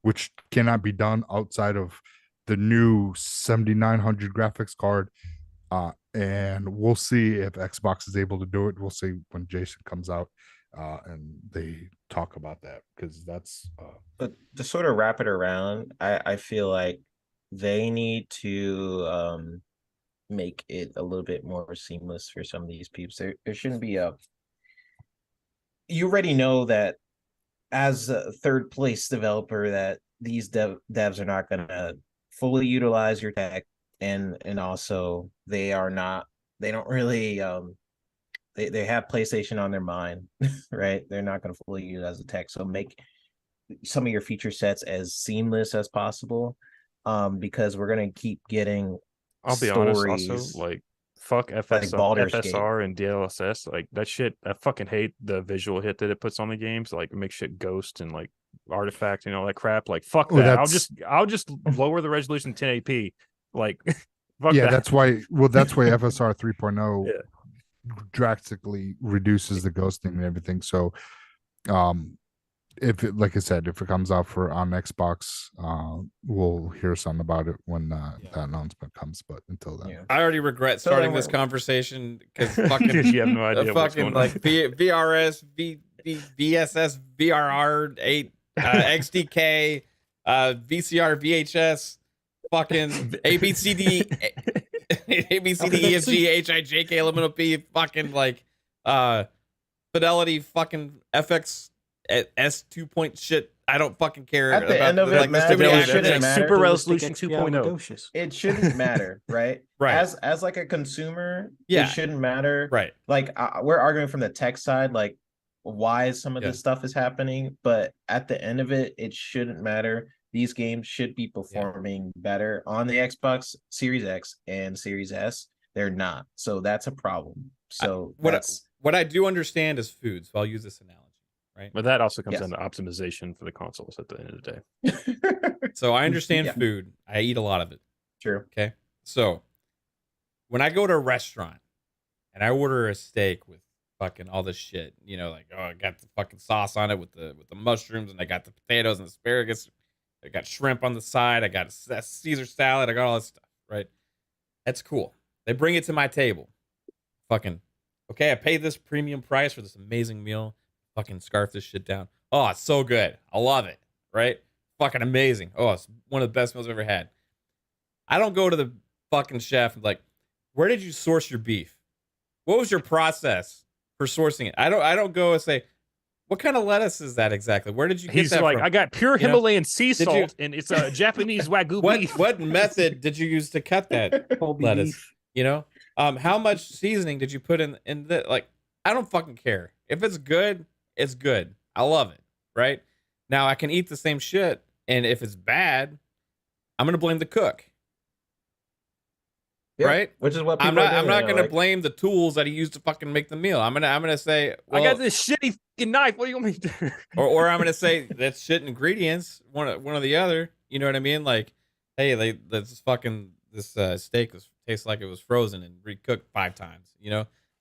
which cannot be done outside of the new 7900 graphics card. And we'll see if Xbox is able to do it. We'll see when Jason comes out and they talk about that, because that's but to sort of wrap it around, I feel like they need to make it a little bit more seamless for some of these peeps. There shouldn't be you already know that as a third place developer that these devs are not going to fully utilize your tech, and also they don't really they have PlayStation on their mind, right? They're not going to fully utilize the tech, so make some of your feature sets as seamless as possible, because we're going to keep getting I'll be honest, also, like, fuck FSR and DLSS, like that shit. I fucking hate the visual hit that it puts on the games, like it makes shit ghost and like artifact and all that crap. Like fuck that. I'll just lower the resolution to 1080p. Like fuck that. That's why FSR 3.0 drastically reduces the ghosting and everything. So if it, like I said, if it comes out on Xbox, we'll hear something about it when that announcement comes. But until then, I already regret starting this conversation because fucking you have no idea what's fucking going like on. VRS, VSS, VRR 8, XDK, VCR, VHS, fucking ABCD, EFG, HIJK, Elemental P, fucking like Fidelity, fucking FX. S2 point shit. I don't fucking care. At the end of it, man, it shouldn't matter. Super resolution 2.0. It shouldn't matter, right? Right. As like a consumer, yeah, it shouldn't matter. Right. Like we're arguing from the tech side, like why some of this stuff is happening, but at the end of it, it shouldn't matter. These games should be performing better on the Xbox Series X and Series S. They're not, so that's a problem. So what I do understand is food. So I'll use this analogy. Right. But that also comes down to optimization for the consoles at the end of the day. So I understand food. I eat a lot of it. True. Okay. So when I go to a restaurant and I order a steak with fucking all this shit, like, oh, I got the fucking sauce on it with the mushrooms, and I got the potatoes and asparagus. I got shrimp on the side. I got a Caesar salad. I got all this stuff. Right. That's cool. They bring it to my table. Fucking, okay, I paid this premium price for this amazing meal. Fucking scarf this shit down. Oh, it's so good. I love it. Right? Fucking amazing. Oh, it's one of the best meals I've ever had. I don't go to the fucking chef and like, where did you source your beef? What was your process for sourcing it? I don't go and say, what kind of lettuce is that exactly? Where did you get that from? I got pure Himalayan sea salt, and it's a Japanese Wagyu beef. What method did you use to cut that lettuce? Beef. How much seasoning did you put in the, like, I don't fucking care. If it's good, it's good. I love it. Right? Now I can eat the same shit, and if it's bad, I'm gonna blame the cook. Yeah, right? Which is what I'm not gonna blame the tools that he used to fucking make the meal. I'm gonna say, well, I got this shitty fucking knife. What do you want me to do? or I'm gonna say that's shit ingredients. One or the other. You know what I mean? Like, hey, this steak tastes like it was frozen and recooked 5 times.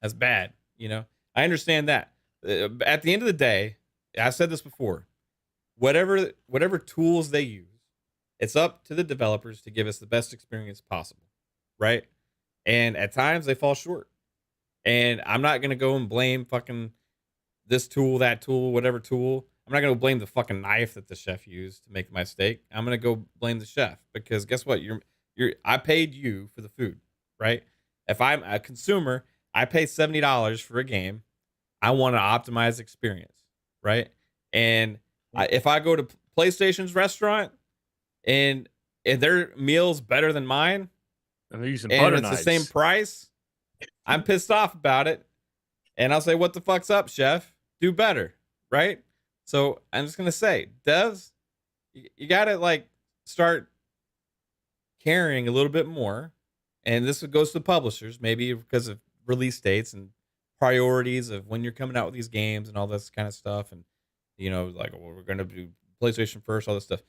That's bad. I understand that. At the end of the day, I said this before. Whatever tools they use, it's up to the developers to give us the best experience possible, right? And at times they fall short. And I'm not gonna go and blame fucking this tool, that tool, whatever tool. I'm not gonna blame the fucking knife that the chef used to make my steak. I'm gonna go blame the chef, because guess what? I paid you for the food, right? If I'm a consumer, I pay $70 for a game. I want an optimized experience, right? And if I go to PlayStation's restaurant and their meal's better than mine, and they're using and butter it's knives, the same price, I'm pissed off about it. And I'll say, what the fuck's up, chef? Do better, right? So I'm just going to say, devs, you got to like start caring a little bit more. And this goes to the publishers, maybe because of release dates and priorities of when you're coming out with these games and all this kind of stuff. And, you know, like, well, we're going to do PlayStation first, all this stuff.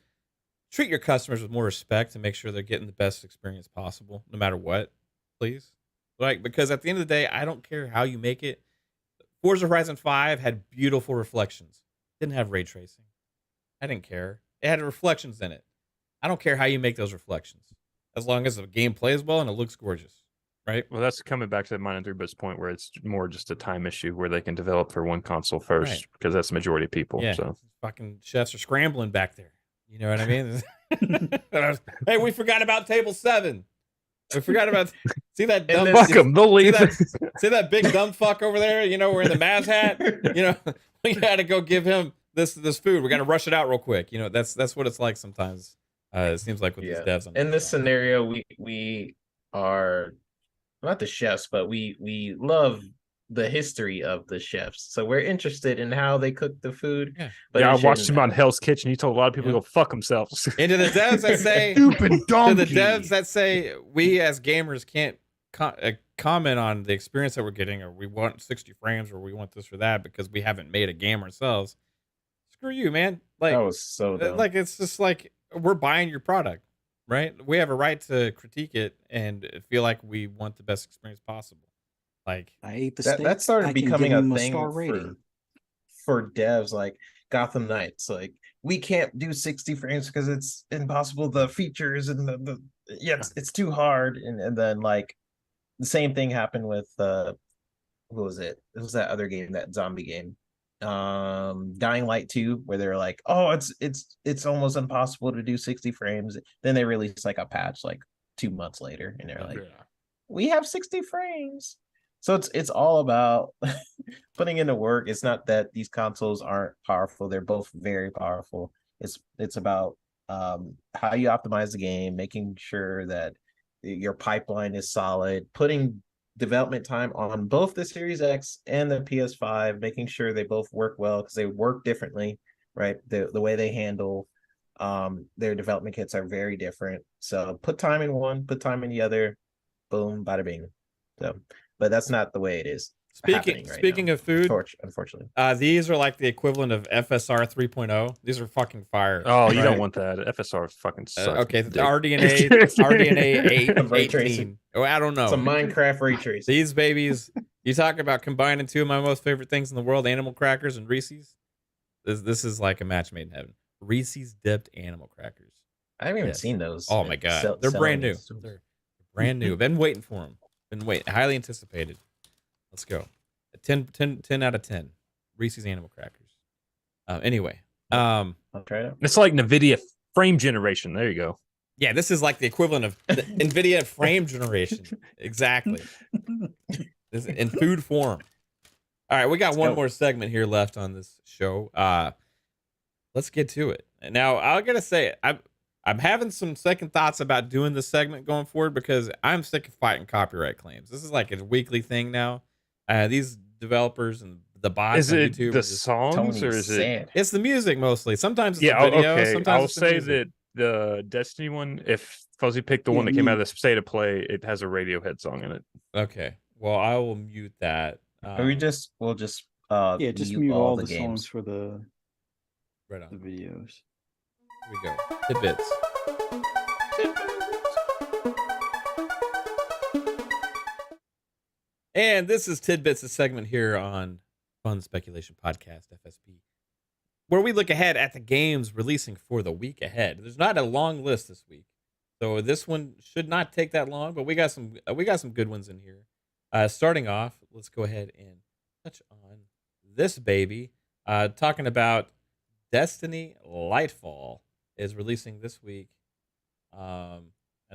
Treat your customers with more respect and make sure they're getting the best experience possible, no matter what, please. Like, because at the end of the day, I don't care how you make it. Forza Horizon 5 had beautiful reflections. Didn't have ray tracing. I didn't care. It had reflections in it. I don't care how you make those reflections, as long as the game plays well and it looks gorgeous, right? Well, that's coming back to mine and 3-bit's point where it's more just a time issue where they can develop for one console first, Right. because that's the majority of people. Yeah, So fucking chefs are scrambling back there. You know what I mean? Hey, we forgot about table 7. We forgot about see that dumb fuck them. They'll leave. See that big dumb fuck over there? You know, wearing the Maz hat. You know, we got to go give him this food. We got to rush it out real quick. You know, that's what it's like sometimes. It seems like with these devs. In this scenario, we are not the chefs, but we love the history of the chefs, so we're interested in how they cook the food. Yeah, but I watched him on Hell's Kitchen. He told a lot of people to go fuck themselves. And to the devs that say, Stupid donkey. to the devs that say we as gamers can't comment on the experience that we're getting, or we want 60 frames, or we want this or that because we haven't made a game ourselves. Screw you, man. Like, that was so dumb. like it's just like we're buying your product, right? We have a right to critique it and feel like we want the best experience possible. Like, I ate the that, steak. that started I can becoming give a him thing star rating. for devs like Gotham Knights. Like, we can't do 60 frames because it's impossible. The features and the it's too hard. And then like the same thing happened with what was it? It was that other game, that zombie game, Dying Light 2, where they're like, oh, it's almost impossible to do 60 frames. Then they released like a patch like 2 months later, and they're like, we have 60 frames. So it's all about putting in the work. It's not that these consoles aren't powerful. They're both very powerful. It's about how you optimize the game, making sure that your pipeline is solid, putting development time on both the Series X and the PS5, making sure they both work well because they work differently, right? The way they handle their development kits are very different. So put time in one, put time in the other, boom, bada bing. So, but that's not the way it is. Speaking of food, unfortunately, these are like the equivalent of FSR 3.0. These are fucking fire. Oh, you don't want that. FSR fucking sucks. Okay, the RDNA 18. Oh, I don't know. Some Minecraft ray tracing. These babies, you talk about combining two of my most favorite things in the world, animal crackers and Reese's. This is like a match made in heaven. Reese's dipped animal crackers. I haven't even seen those. Oh my god, they're brand new. They're brand new. Been waiting for them. Been waiting. Highly anticipated. Let's go. 10 out of 10. Reese's animal crackers. Anyway, I'll try it out. It's like NVIDIA frame generation. There you go. Yeah, this is like the equivalent of the NVIDIA frame generation. Exactly. This in food form. All right, we got one more segment here left on this show. Let's get to it. Now, I gotta say, I'm having some second thoughts about doing this segment going forward because I'm sick of fighting copyright claims. This is like a weekly thing now. These developers and the bots is on it YouTube the songs or is it? It's the music mostly. Sometimes it's the video. Okay. Sometimes I'll it's the say music. that the Destiny one, if Fuzzy picked the one that came out of the State of Play, it has a Radiohead song in it. Okay. Well, I will mute that. We'll just just mute all the songs for the right on the videos. Here we go. Tidbits. And this is Tidbits, a segment here on Fun Speculation Podcast, FSP, where we look ahead at the games releasing for the week ahead. There's not a long list this week, so this one should not take that long, but we got some good ones in here. Starting off, let's go ahead and touch on this baby. Talking about Destiny Lightfall is releasing this week. I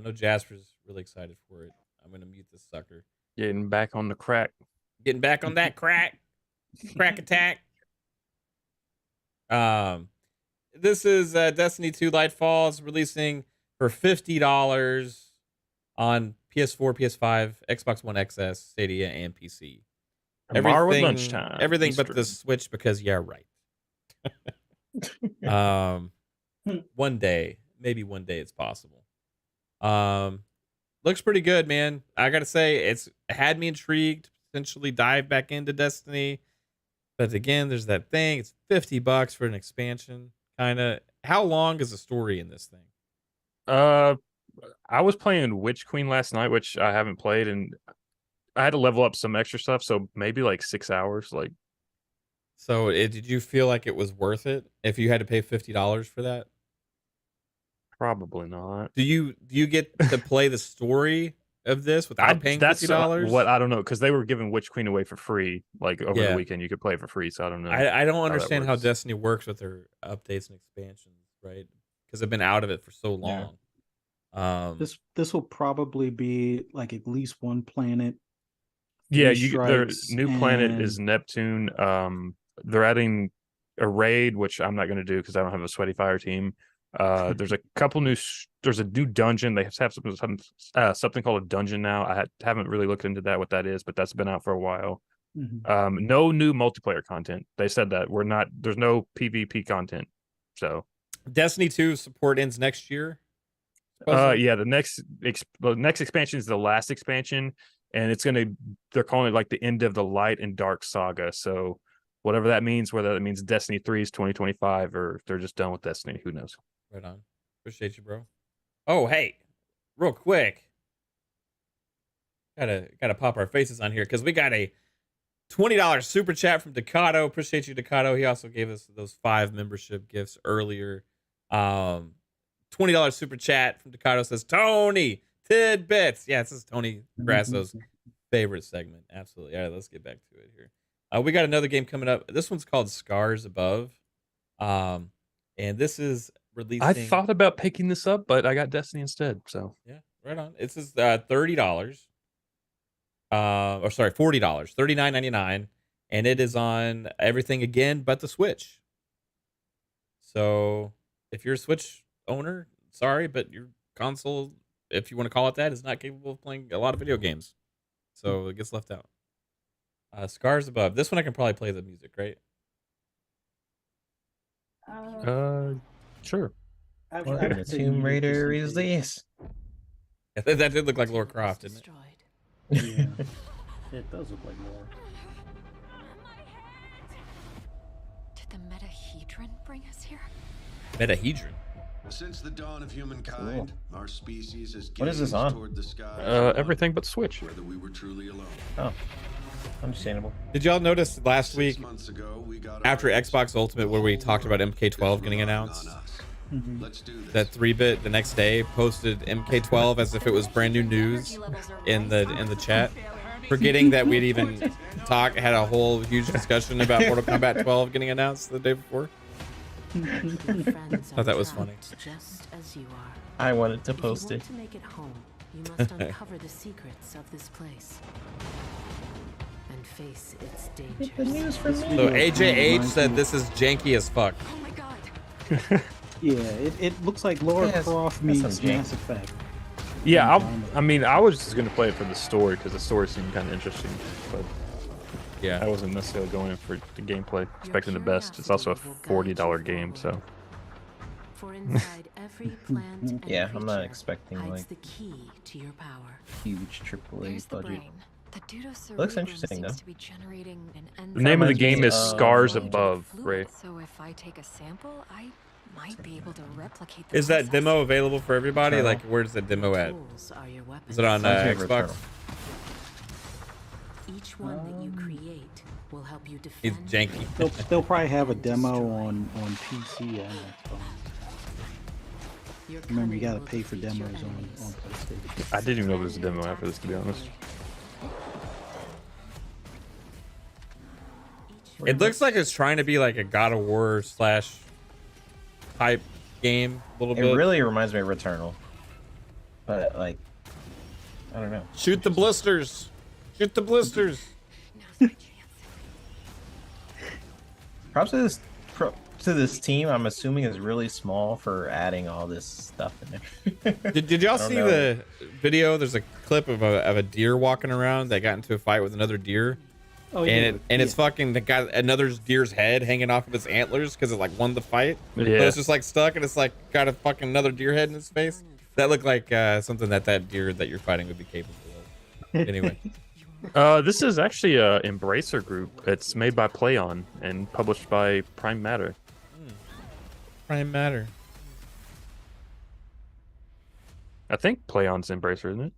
know Jasper's really excited for it. I'm going to mute this sucker. Getting back on the crack. Getting back on that crack. Crack attack. This is Destiny 2 Lightfall. It's releasing for $50 on PS4, PS5, Xbox One XS, Stadia, and PC. Tomorrow at lunchtime. Everything Eastern. but the Switch because, yeah, right. one day, maybe one day it's possible. Looks pretty good, man. I gotta say, it's had me intrigued. Potentially dive back into Destiny, but again, there's that thing. It's $50 for an expansion. Kind of. How long is the story in this thing? I was playing Witch Queen last night, which I haven't played, and I had to level up some extra stuff, so maybe like 6 hours. Like, so did you feel like it was worth it if you had to pay $50 for that? probably not. Do you get to play the story of this without paying $50? What I don't know, because they were giving Witch Queen away for free, like over the weekend. You could play it for free, so I don't know. I don't understand how Destiny works with their updates and expansions, right? Because I've been out of it for so long. This will probably be like at least one planet. Yeah, their new planet is Neptune. They're adding a raid, which I'm not going to do because I don't have a Sweaty Fire team. There's a couple new. There's a new dungeon. They have something called a dungeon now. I haven't really looked into that, what that is, but that's been out for a while. No new multiplayer content. They said that there's no PvP content. So Destiny 2 support ends next year. Yeah, the next expansion is the last expansion, and they're calling it like the end of the Light and Dark saga. So whatever that means, whether that means Destiny 3 is 2025 or they're just done with Destiny, who knows? Right on. Appreciate you, bro. Oh, hey, real quick, gotta pop our faces on here because we got a $20 super chat from Ducato. Appreciate you, Ducato. He also gave us those 5 membership gifts earlier. $20 super chat from Ducato says, Tony, tidbits. Yeah, this is Tony Grasso's favorite segment. Absolutely. All right, let's get back to it here. We got another game coming up. This one's called Scars Above. And this is releasing. I thought about picking this up, but I got Destiny instead. So yeah, right on. This is $30. Or sorry, $40, $39.99, and it is on everything again but the Switch. So if you're a Switch owner, sorry, but your console, if you want to call it that, is not capable of playing a lot of video games. So it gets left out. Scars Above. This one I can probably play the music, right? Sure. What kind of Tomb Raider is this? That did look like Lara Croft, didn't it? Yeah, it does look like more. Did the Metahedron bring us here? Metahedron. Since the dawn of humankind, our species has What is this on? toward the sky. Everything but Switch. Whether we were truly alone. Oh, understandable. Did y'all notice last 6 week months ago, we got after our Xbox Ultimate where we talked about MK12 getting announced? Let's do this. That 3-bit the next day posted MK12 as if it was brand new news in the chat, forgetting that we'd even had a whole huge discussion about Mortal Kombat 12 getting announced the day before. Thought that was funny. Just as you are. I wanted to post it. To make it home, you must uncover the secrets of this place and face its dangers. So AJH said this is janky as fuck. Oh my god. Yeah, it looks like Lara Croft meets Mass Effect. Yeah, I mean, I was just gonna play it for the story because the story seemed kind of interesting, but yeah, I wasn't necessarily going in for the gameplay, expecting the best. It's also a $40 game, so. For inside every plant and Yeah, I'm not creature expecting hides like the key to your power. huge AAA There's the budget. brain. The Looks interesting, seems though. to be generating an The name of the reminds game me is of, Scars fluid. Above, Ray. So if I take a sample, I might be able to replicate the Is that process. demo available for everybody? Returnal. Like, where's the demo at? Tools are your weapons. Is it on Reminds me of Xbox? Returnal. Each one that you create will help you defend. It's janky. They'll probably have a demo on PC and Xbox. Your Remember, you cunning gotta will pay for defeat your demos on enemies. PlayStation. I didn't even know there was a demo after this, to be honest. It looks like it's trying to be like a God of War / type game a little It bit. really reminds me of Returnal, but like, I don't know. Shoot the blisters! Shoot the blisters! Now's my chance. Props to this team. I'm assuming is really small for adding all this stuff in there. Did y'all I don't see know. the video? There's a clip of a deer walking around that got into a fight with another deer. Oh, and yeah. it's fucking got another deer's head hanging off of its antlers because it like won the fight. Yeah. So it's just like stuck, and it's like got a fucking another deer head in its face. That looked like something that deer that you're fighting would be capable of. Anyway. This is actually a Embracer group. It's made by PlayOn and published by Prime Matter. Prime Matter. I think PlayOn's Embracer, isn't it?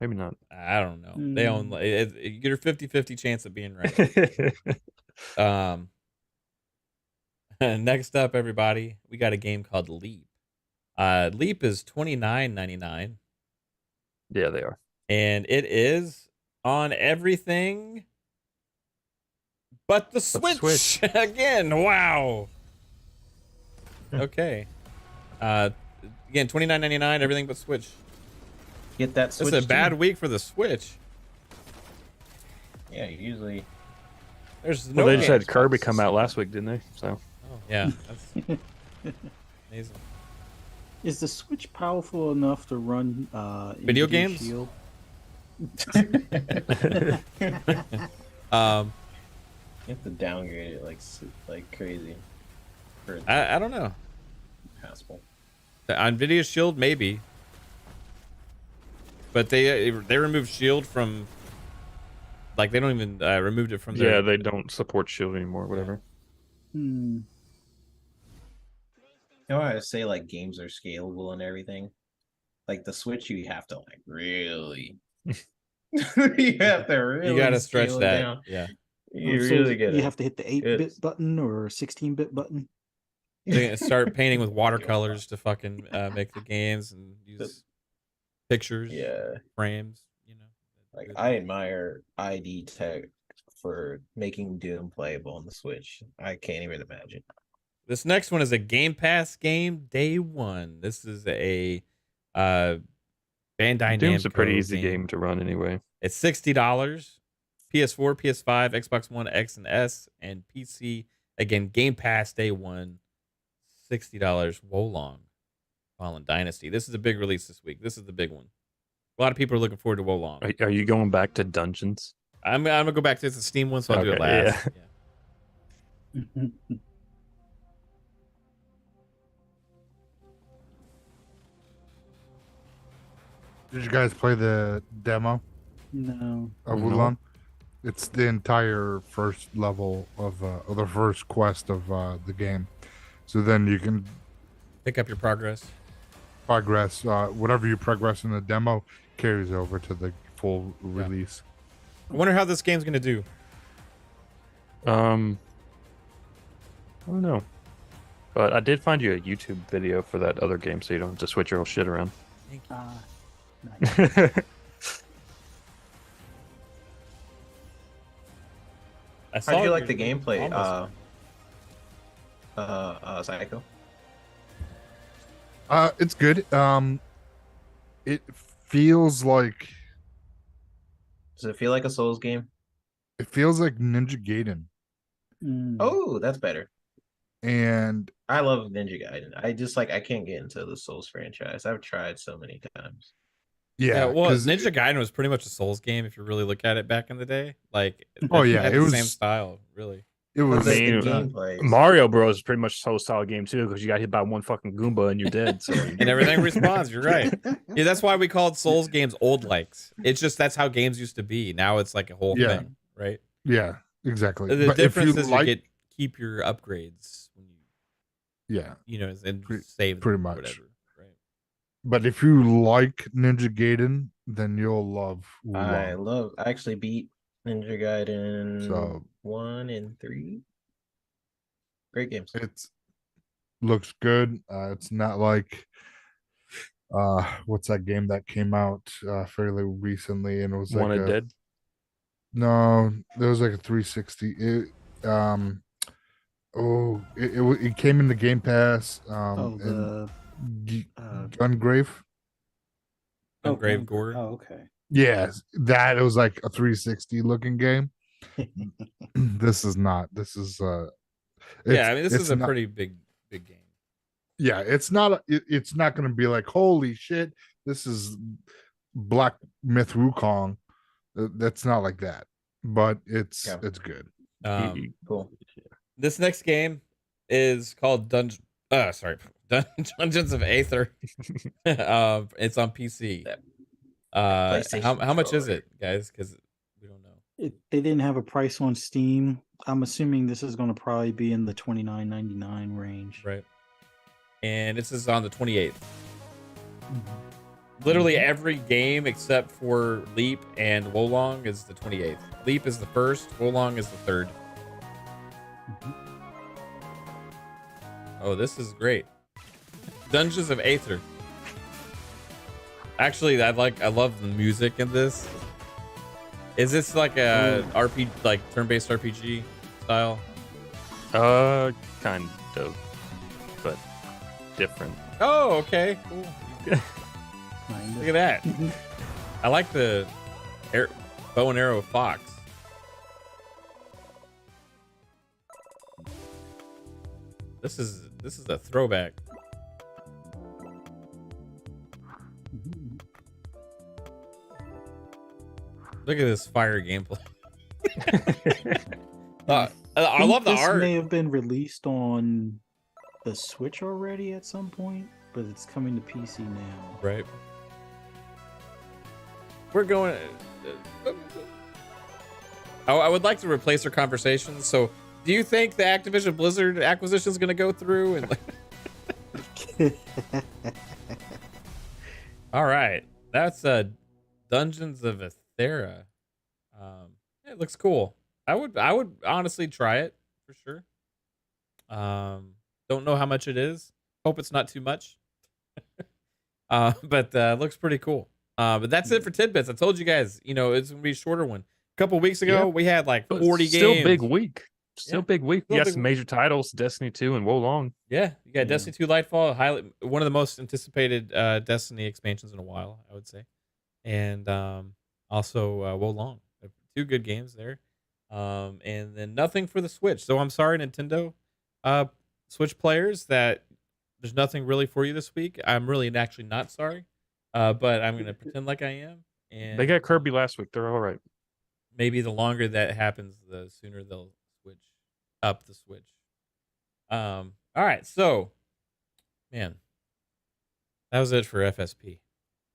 Maybe not. I don't know. They own you get a 50-50 chance of being right. Next up, everybody, we got a game called Leap. Leap is $29.99. Yeah, they are. And it is on everything but the Switch. Again. Wow. Okay. Again, $29.99, everything but Switch. Get that Switch. It's a bad week for the Switch. Yeah, usually. There's no. Well, they just had Kirby come out last week, didn't they? So. Oh yeah, that's amazing. Is the Switch powerful enough to run video NVIDIA games? Shield? You have to downgrade it like crazy. I don't know. Possible. The NVIDIA Shield maybe, but they removed Shield from. Like they don't even removed it from their. Yeah, they don't support Shield anymore. Whatever. Hmm. You know, I say like games are scalable and everything. Like the Switch, you have to like really. You have to really. You gotta stretch scale it that. down. Yeah. You So really get you it. have to hit the 8-bit button or 16-bit button. They're gonna start painting with watercolors to fucking make the games and use pictures, frames. You know, like I admire ID Tech for making Doom playable on the Switch. I can't even imagine. This next one is a Game Pass game, day one. This is a Bandai Namco. Doom's a pretty easy game to run anyway. It's $60. PS4, PS5, Xbox One X and S, and PC. Again, Game Pass day one. $60. Wolong Fallen Dynasty. This is a big release this week. This is the big one. A lot of people are looking forward to Wolong. Are you going back to Dungeons? I'm gonna go back to the Steam one, so I'll do it last. Yeah. Did you guys play the demo No. of No. Wulong? It's the entire first level of or the first quest of the game. So then you can Pick up your progress. progress. Whatever you progress in the demo carries over to the full release. I wonder how this game's gonna do. I don't know. But I did find you a YouTube video for that other game, so you don't have to switch your whole shit around. Thank you. Nice. How'd you like the gameplay? Psycho. It's good. It feels like Does it feel like a Souls game? it feels like Ninja Gaiden, Oh, that's better. and I love Ninja Gaiden. I can't get into the Souls franchise. I've tried so many times. Yeah, well, 'cause Ninja Gaiden was pretty much a Souls game if you really look at it back in the day. Like, Oh, yeah, had it the was- same style, really. it was Like the mean, gameplay. Mario Bros is pretty much a Soul style game too, because you got hit by one fucking Goomba and you're dead. So And everything responds. You're right. Yeah, that's why we called Souls games old likes. It's just that's how games used to be. Now it's like a whole Yeah. thing, right? yeah, exactly. The But difference is like, you keep your upgrades when yeah, and Pretty- save pretty them or much. whatever. Right. but if you like Ninja Gaiden, then you'll love Wulong. I actually beat Ninja Gaiden So- 1 and 3. Great games. It's looks good. It's not like what's that game that came out fairly recently, and it was like Wanted Dead. no, there was like a 360. It came in the Game Pass. Oh, and the Gungrave. Grave Gore. Oh, okay. Yes, that it was like a 360 looking game. This is not. This is Yeah, I mean, this is a not- pretty big game. Yeah, it's not. It's not going to be like holy shit. This is Black Myth Wukong. That's not like that. but it's Yeah. good. Cool. This next game is called Dungeons of Aether. It's on PC. How much is it, guys? Because we don't know. They didn't have a price on Steam. I'm assuming this is going to probably be in the $29.99 range. Right. And this is on the 28th. Literally every game except for Leap and Wolong is the 28th. Leap is the 1st, Wolong is the 3rd. Oh, this is great. Dungeons of Aether. Actually, I love the music in this. Is this like a RPG, like turn-based RPG style? Kind of, but different. Oh, okay, cool. Look at that. I like the bow and arrow fox. This is a throwback. Look at this fire gameplay. I love the art. This may have been released on the Switch already at some point, but it's coming to PC now. Right. We're going. I would like to replace our conversations. So, do you think the Activision Blizzard acquisition is going to go through? And all right, that's Dungeons of Aethera. It looks cool. I would honestly try it for sure. Don't know how much it is. Hope it's not too much. But looks pretty cool. But that's it for Tidbits. I told you guys, it's gonna be a shorter one. A couple weeks ago, we had like 40 games. Still big week. Still big week. You got some major titles, Destiny 2 and Wolong. Yeah, you got Destiny 2 Lightfall, one of the most anticipated Destiny expansions in a while, I would say. And also Wolong. 2 good games there. And then nothing for the Switch. So I'm sorry, Nintendo Switch players, that there's nothing really for you this week. I'm really actually not sorry. But I'm going to pretend like I am. And they got Kirby last week. They're all right. Maybe the longer that happens, the sooner they'll switch up the Switch. All right. So, man, that was it for FSP.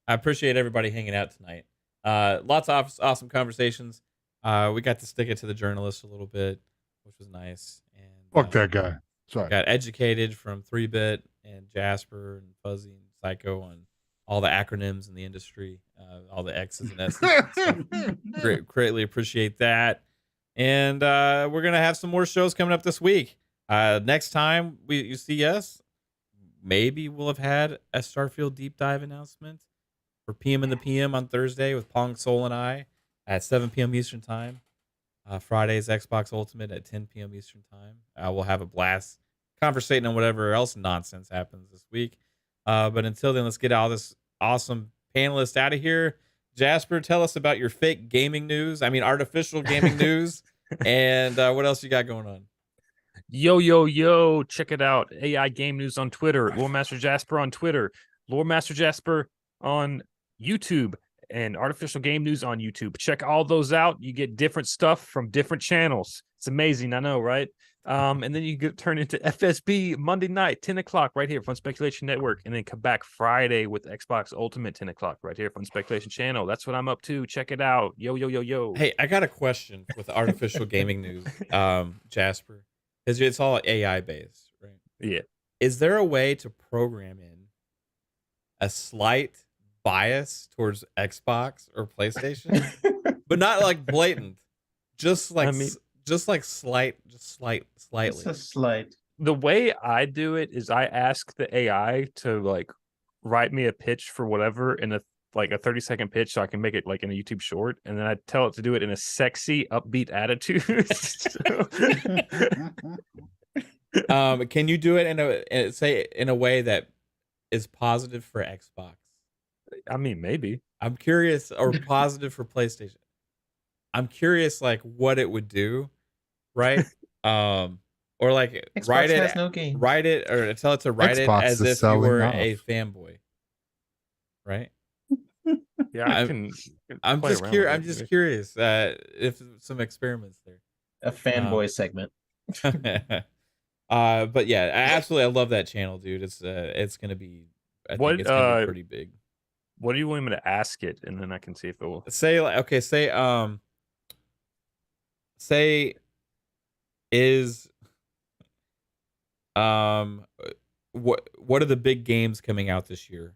I appreciate everybody hanging out tonight. Lots of awesome conversations. We got to stick it to the journalists a little bit, which was nice. And Fuck that guy. Sorry. Got educated from 3-Bit and Jasper and Fuzzy and Psycho on all the acronyms in the industry, all the X's and S's. So greatly appreciate that. And we're going to have some more shows coming up this week. Next time you see us, maybe we'll have had a Starfield deep dive announcement for PM in the PM on Thursday with Pong Soul and I at 7 p.m. Eastern Time. Friday's Xbox Ultimate at 10 p.m. Eastern Time. We'll have a blast conversating on whatever else nonsense happens this week. But until then, let's get all this awesome panelists out of here. Jasper, tell us about your fake gaming news. I mean, artificial gaming news. And what else you got going on? Yo. Check it out. AI Game News on Twitter. Lore Master Jasper on Twitter. Lore Master Jasper on YouTube. And Artificial Game News on YouTube. Check all those out. You get different stuff from different channels. It's amazing. I know, right? And then you get turned into FSP Monday night, 10 o'clock, right here from Speculation Network. And then come back Friday with Xbox Ultimate, 10 o'clock, right here from Speculation Channel. That's what I'm up to. Check it out. Yo. Hey, I got a question with artificial gaming news, Jasper. Because it's all AI based, right? Yeah. Is there a way to program in a slight bias towards Xbox or PlayStation? But not like blatant. Just like slightly. It's a slight. The way I do it is I ask the AI to like write me a pitch for whatever in a 30-second pitch so I can make it like in a YouTube short, and then I tell it to do it in a sexy, upbeat attitude. Can you do it in a way that is positive for Xbox? I mean, maybe. I'm curious, or positive for PlayStation. I'm curious, like what it would do, right? Or like Xbox write has no games. write it, or tell it to write Xbox it as is if you selling were off. a fanboy, right? Yeah, I'm play just around curious. with I'm it, just maybe. curious if some experiments there. A fanboy segment. But yeah, absolutely, I love that channel, dude. It's gonna be. I think it's gonna be pretty big. What do you want me to ask it, and then I can see if it will. Say okay. Say is what are the big games coming out this year?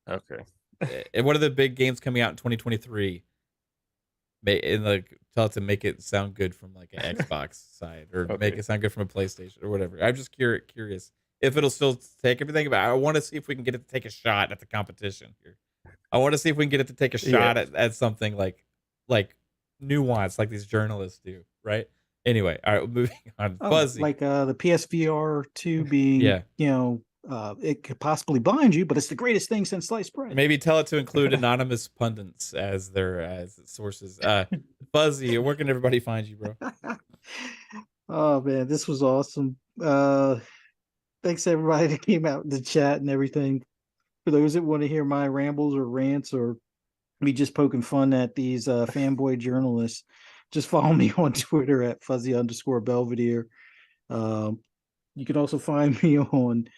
Okay. And what are the big games coming out in 2023? And like tell it to make it sound good from like an Xbox side, or make it sound good from a PlayStation or whatever. I'm just curious if it'll still take everything. But I want to see if we can get it to take a shot at the competition here. I want to see if we can get it to take a shot at something like nuance, like these journalists do, right? Anyway, all right, moving on. Fuzzy, like the PSVR 2 being, it could possibly blind you, but it's the greatest thing since sliced bread. Maybe tell it to include anonymous pundits as sources. Fuzzy, where can everybody find you, bro? Oh man, this was awesome. Thanks everybody that came out in the chat and everything. For those that want to hear my rambles or rants or me just poking fun at these fanboy journalists, just follow me on Twitter at fuzzy_Belvedere. You can also find me on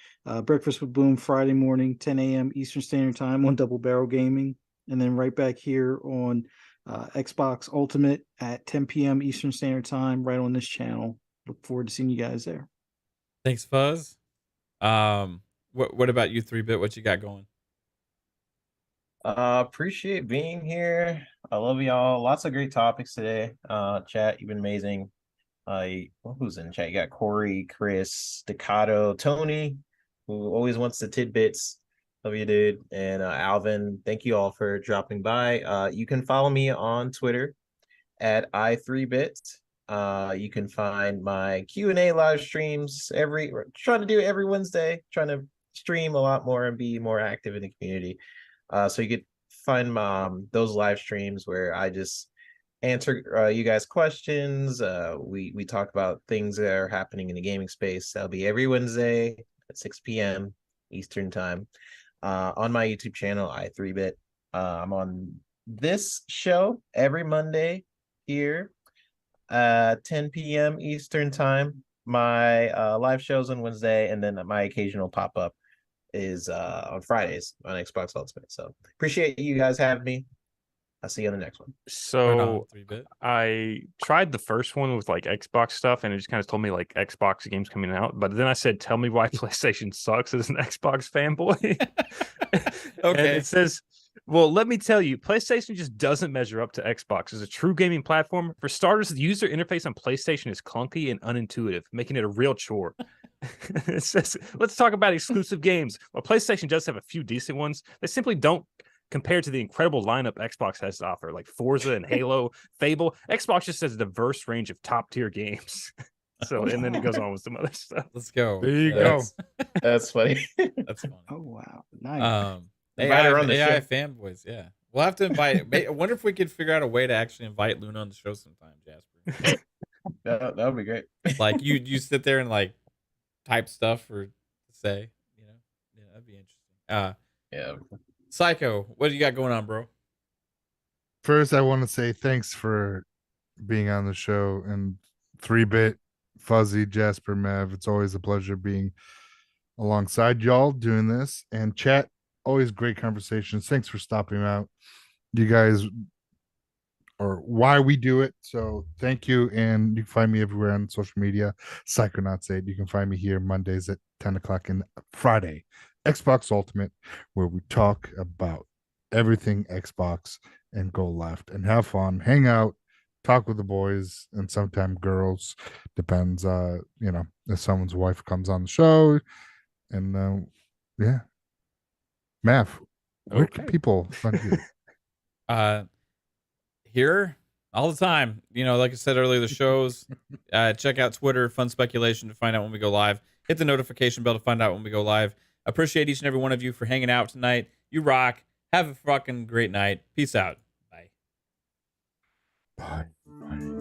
Breakfast with Boom Friday morning, 10 a.m. Eastern Standard Time on Double Barrel Gaming. And then right back here on Xbox Ultimate at 10 p.m. Eastern Standard Time, right on this channel. Look forward to seeing you guys there. Thanks, Fuzz. What about you, 3-Bit? What you got going? Appreciate being here. I love y'all. Lots of great topics today. Chat, you've been amazing. Who's in chat? You got Corey, Chris, Staccato, Tony, who always wants the tidbits. Love you, dude. And Alvin, thank you all for dropping by. You can follow me on Twitter at i3bit. You can find my Q&A live streams trying to do it every Wednesday, trying to stream a lot more and be more active in the community. So you could find those live streams where I just answer you guys' questions. We talk about things that are happening in the gaming space. That'll be every Wednesday at 6 p.m. Eastern time on my YouTube channel, i3bit. I'm on this show every Monday here 10 p.m. Eastern time. My live shows on Wednesday, and then my occasional pop-up is on Fridays on Xbox Ultimate. So appreciate you guys having me. I'll see you on the next one. So I tried the first one with like Xbox stuff, and it just kind of told me like Xbox games coming out. But then I said, "Tell me why PlayStation sucks as an Xbox fanboy." And it says, "Well, let me tell you, PlayStation just doesn't measure up to Xbox as a true gaming platform. For starters, the user interface on PlayStation is clunky and unintuitive, making it a real chore." It says, "Let's talk about exclusive games. While PlayStation does have a few decent ones, they simply don't compare to the incredible lineup Xbox has to offer, like Forza and Halo, Fable. Xbox just has a diverse range of top-tier games." So, and then it goes on with some other stuff. Let's go. There you go. That's funny. That's funny. Oh wow, nice. AI fanboys, yeah. We'll have to invite. I wonder if we could figure out a way to actually invite Luna on the show sometime, Jasper. That would be great. Like you sit there and like type stuff or say, yeah, that'd be interesting. Yeah. Psycho, what do you got going on, bro? First, I want to say thanks for being on the show, and 3-Bit, Fuzzy, Jasper, Mev. It's always a pleasure being alongside y'all doing this. And chat, always great conversations. Thanks for stopping out. You guys are why we do it. So thank you. And you can find me everywhere on social media. Psychonauts 8. You can find me here Mondays at 10 o'clock and Friday, Xbox Ultimate, where we talk about everything Xbox and go left and have fun, hang out, talk with the boys and sometimes girls. Depends, if someone's wife comes on the show. And yeah. Mav, where can people find you? Here all the time. Like I said earlier, the shows. Check out Twitter, Fun Speculation, to find out when we go live. Hit the notification bell to find out when we go live. Appreciate each and every one of you for hanging out tonight. You rock. Have a fucking great night. Peace out. Bye. Bye.